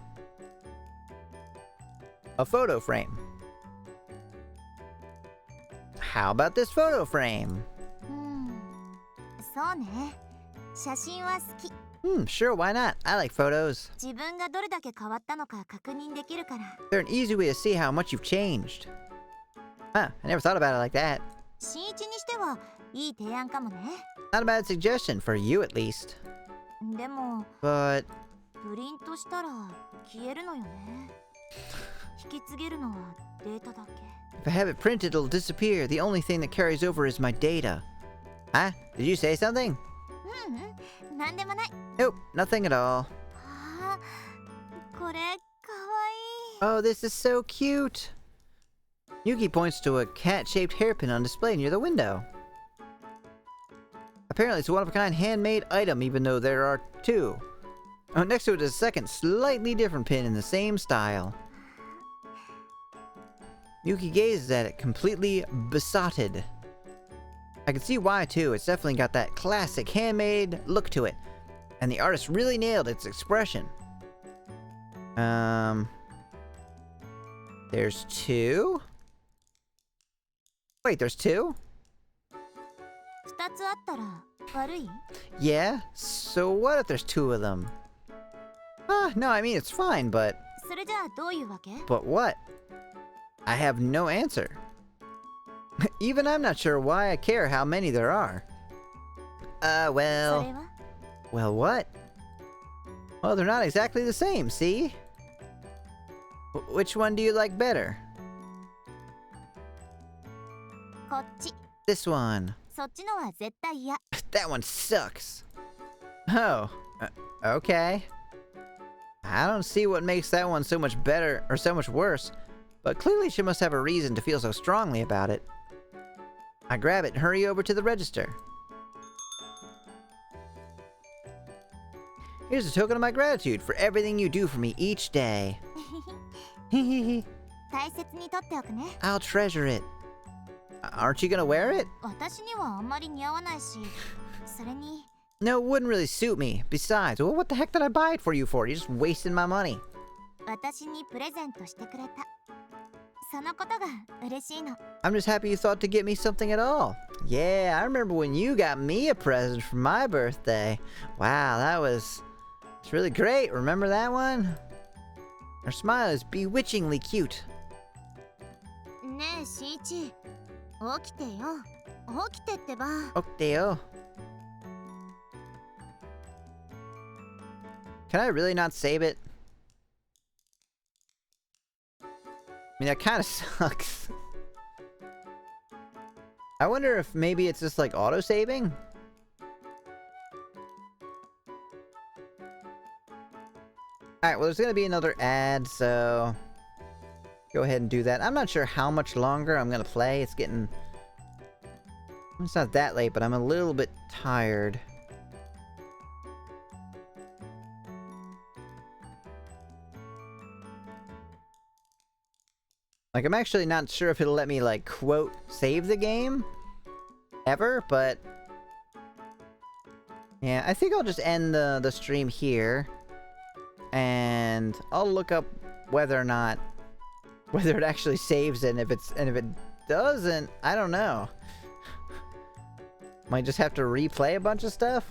A photo frame. How about this photo frame? そうね。写真は好き。 Sure, why not? I like photos. 自分がどれだけ変わったのか確認できるから。 They're an easy way to see how much you've changed. Huh, I never thought about it like that. 新一にしてはいい提案かもね。 Not a bad suggestion, for you at least. でも、 But... プリントしたら消えるのよね。引き継げるのはデータだけ。 if I have it printed, it'll disappear. The only thing that carries over is my data. Huh? Did you say something? なんでもない。 Nope, nothing at all. あー、これかわいい。 Oh, this is so cute! Yuki points to a cat-shaped hairpin on display near the window. Apparently it's a one-of-a-kind handmade item, even though there are two. Oh, next to it is a second, slightly different pin in the same style. Yuki gazes at it, completely besotted. I can see why, too. It's definitely got that classic handmade look to it. And the artist really nailed its expression. There's two? Wait, there's two? 二つあったら悪い？ Yeah? So what if there's two of them? No, I mean, it's fine, but... それじゃあどういうわけ？ But what? I have no answer. Even I'm not sure why I care how many there are. それ Well... は？ Well, what? Well, they're not exactly the same, see? Which one do you like better? こっち。 This one. そっちのは絶対嫌。 That one sucks. Oh, okay. I don't see what makes that one so much better or so much worse, but clearly she must have a reason to feel so strongly about it. I grab it and hurry over to the register. Here's a token of my gratitude for everything you do for me each day. 大切に取っておくね。 I'll treasure it. Aren't you gonna wear it? 私にはあんまり似合わないし、それに No, it wouldn't really suit me. Besides, well, what the heck did I buy it for you for? You're just wasting my money. 私にプレゼントしてくれた。そのことが嬉しいの。 I'm just happy you thought to get me something at all. Yeah, I remember when you got me a present for my birthday. Wow, it's really great. Remember that one? Her smile is bewitchingly cute. ねえ、しいち。起きてよ。起きてってば。 Okdeo. Can I really not save it? I mean, that kind of sucks. I wonder if maybe it's just like auto-saving? Alright, well there's gonna be another ad, so... Go ahead and do that. I'm not sure how much longer I'm gonna play. It's getting... It's not that late, but I'm a little bit tired. Like, I'm actually not sure if it'll let me, like, quote, save the game? Ever, but... Yeah, I think I'll just end the stream here. And I'll look up whether or not... Whether it actually saves it, and if it doesn't, I don't know. Might just have to replay a bunch of stuff?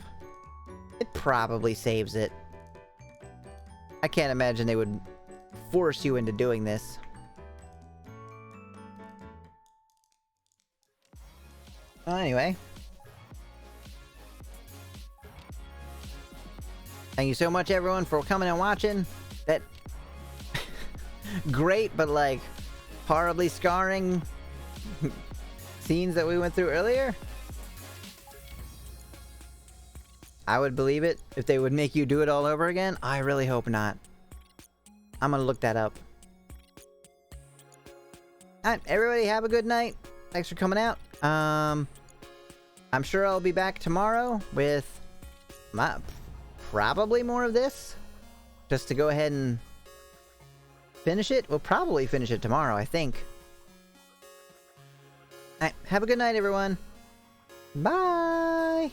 It probably saves it. I can't imagine they would force you into doing this. Well, anyway. Thank you so much, everyone, for coming and watching. great, but like horribly scarring scenes that we went through earlier. I would believe it if they would make you do it all over again. I really hope not. I'm gonna look that up. Alright, everybody have a good night. Thanks for coming out. I'm sure I'll be back tomorrow with probably more of this. Just to go ahead and finish it. We'll probably finish it tomorrow, I think. Alright, have a good night, everyone. Bye!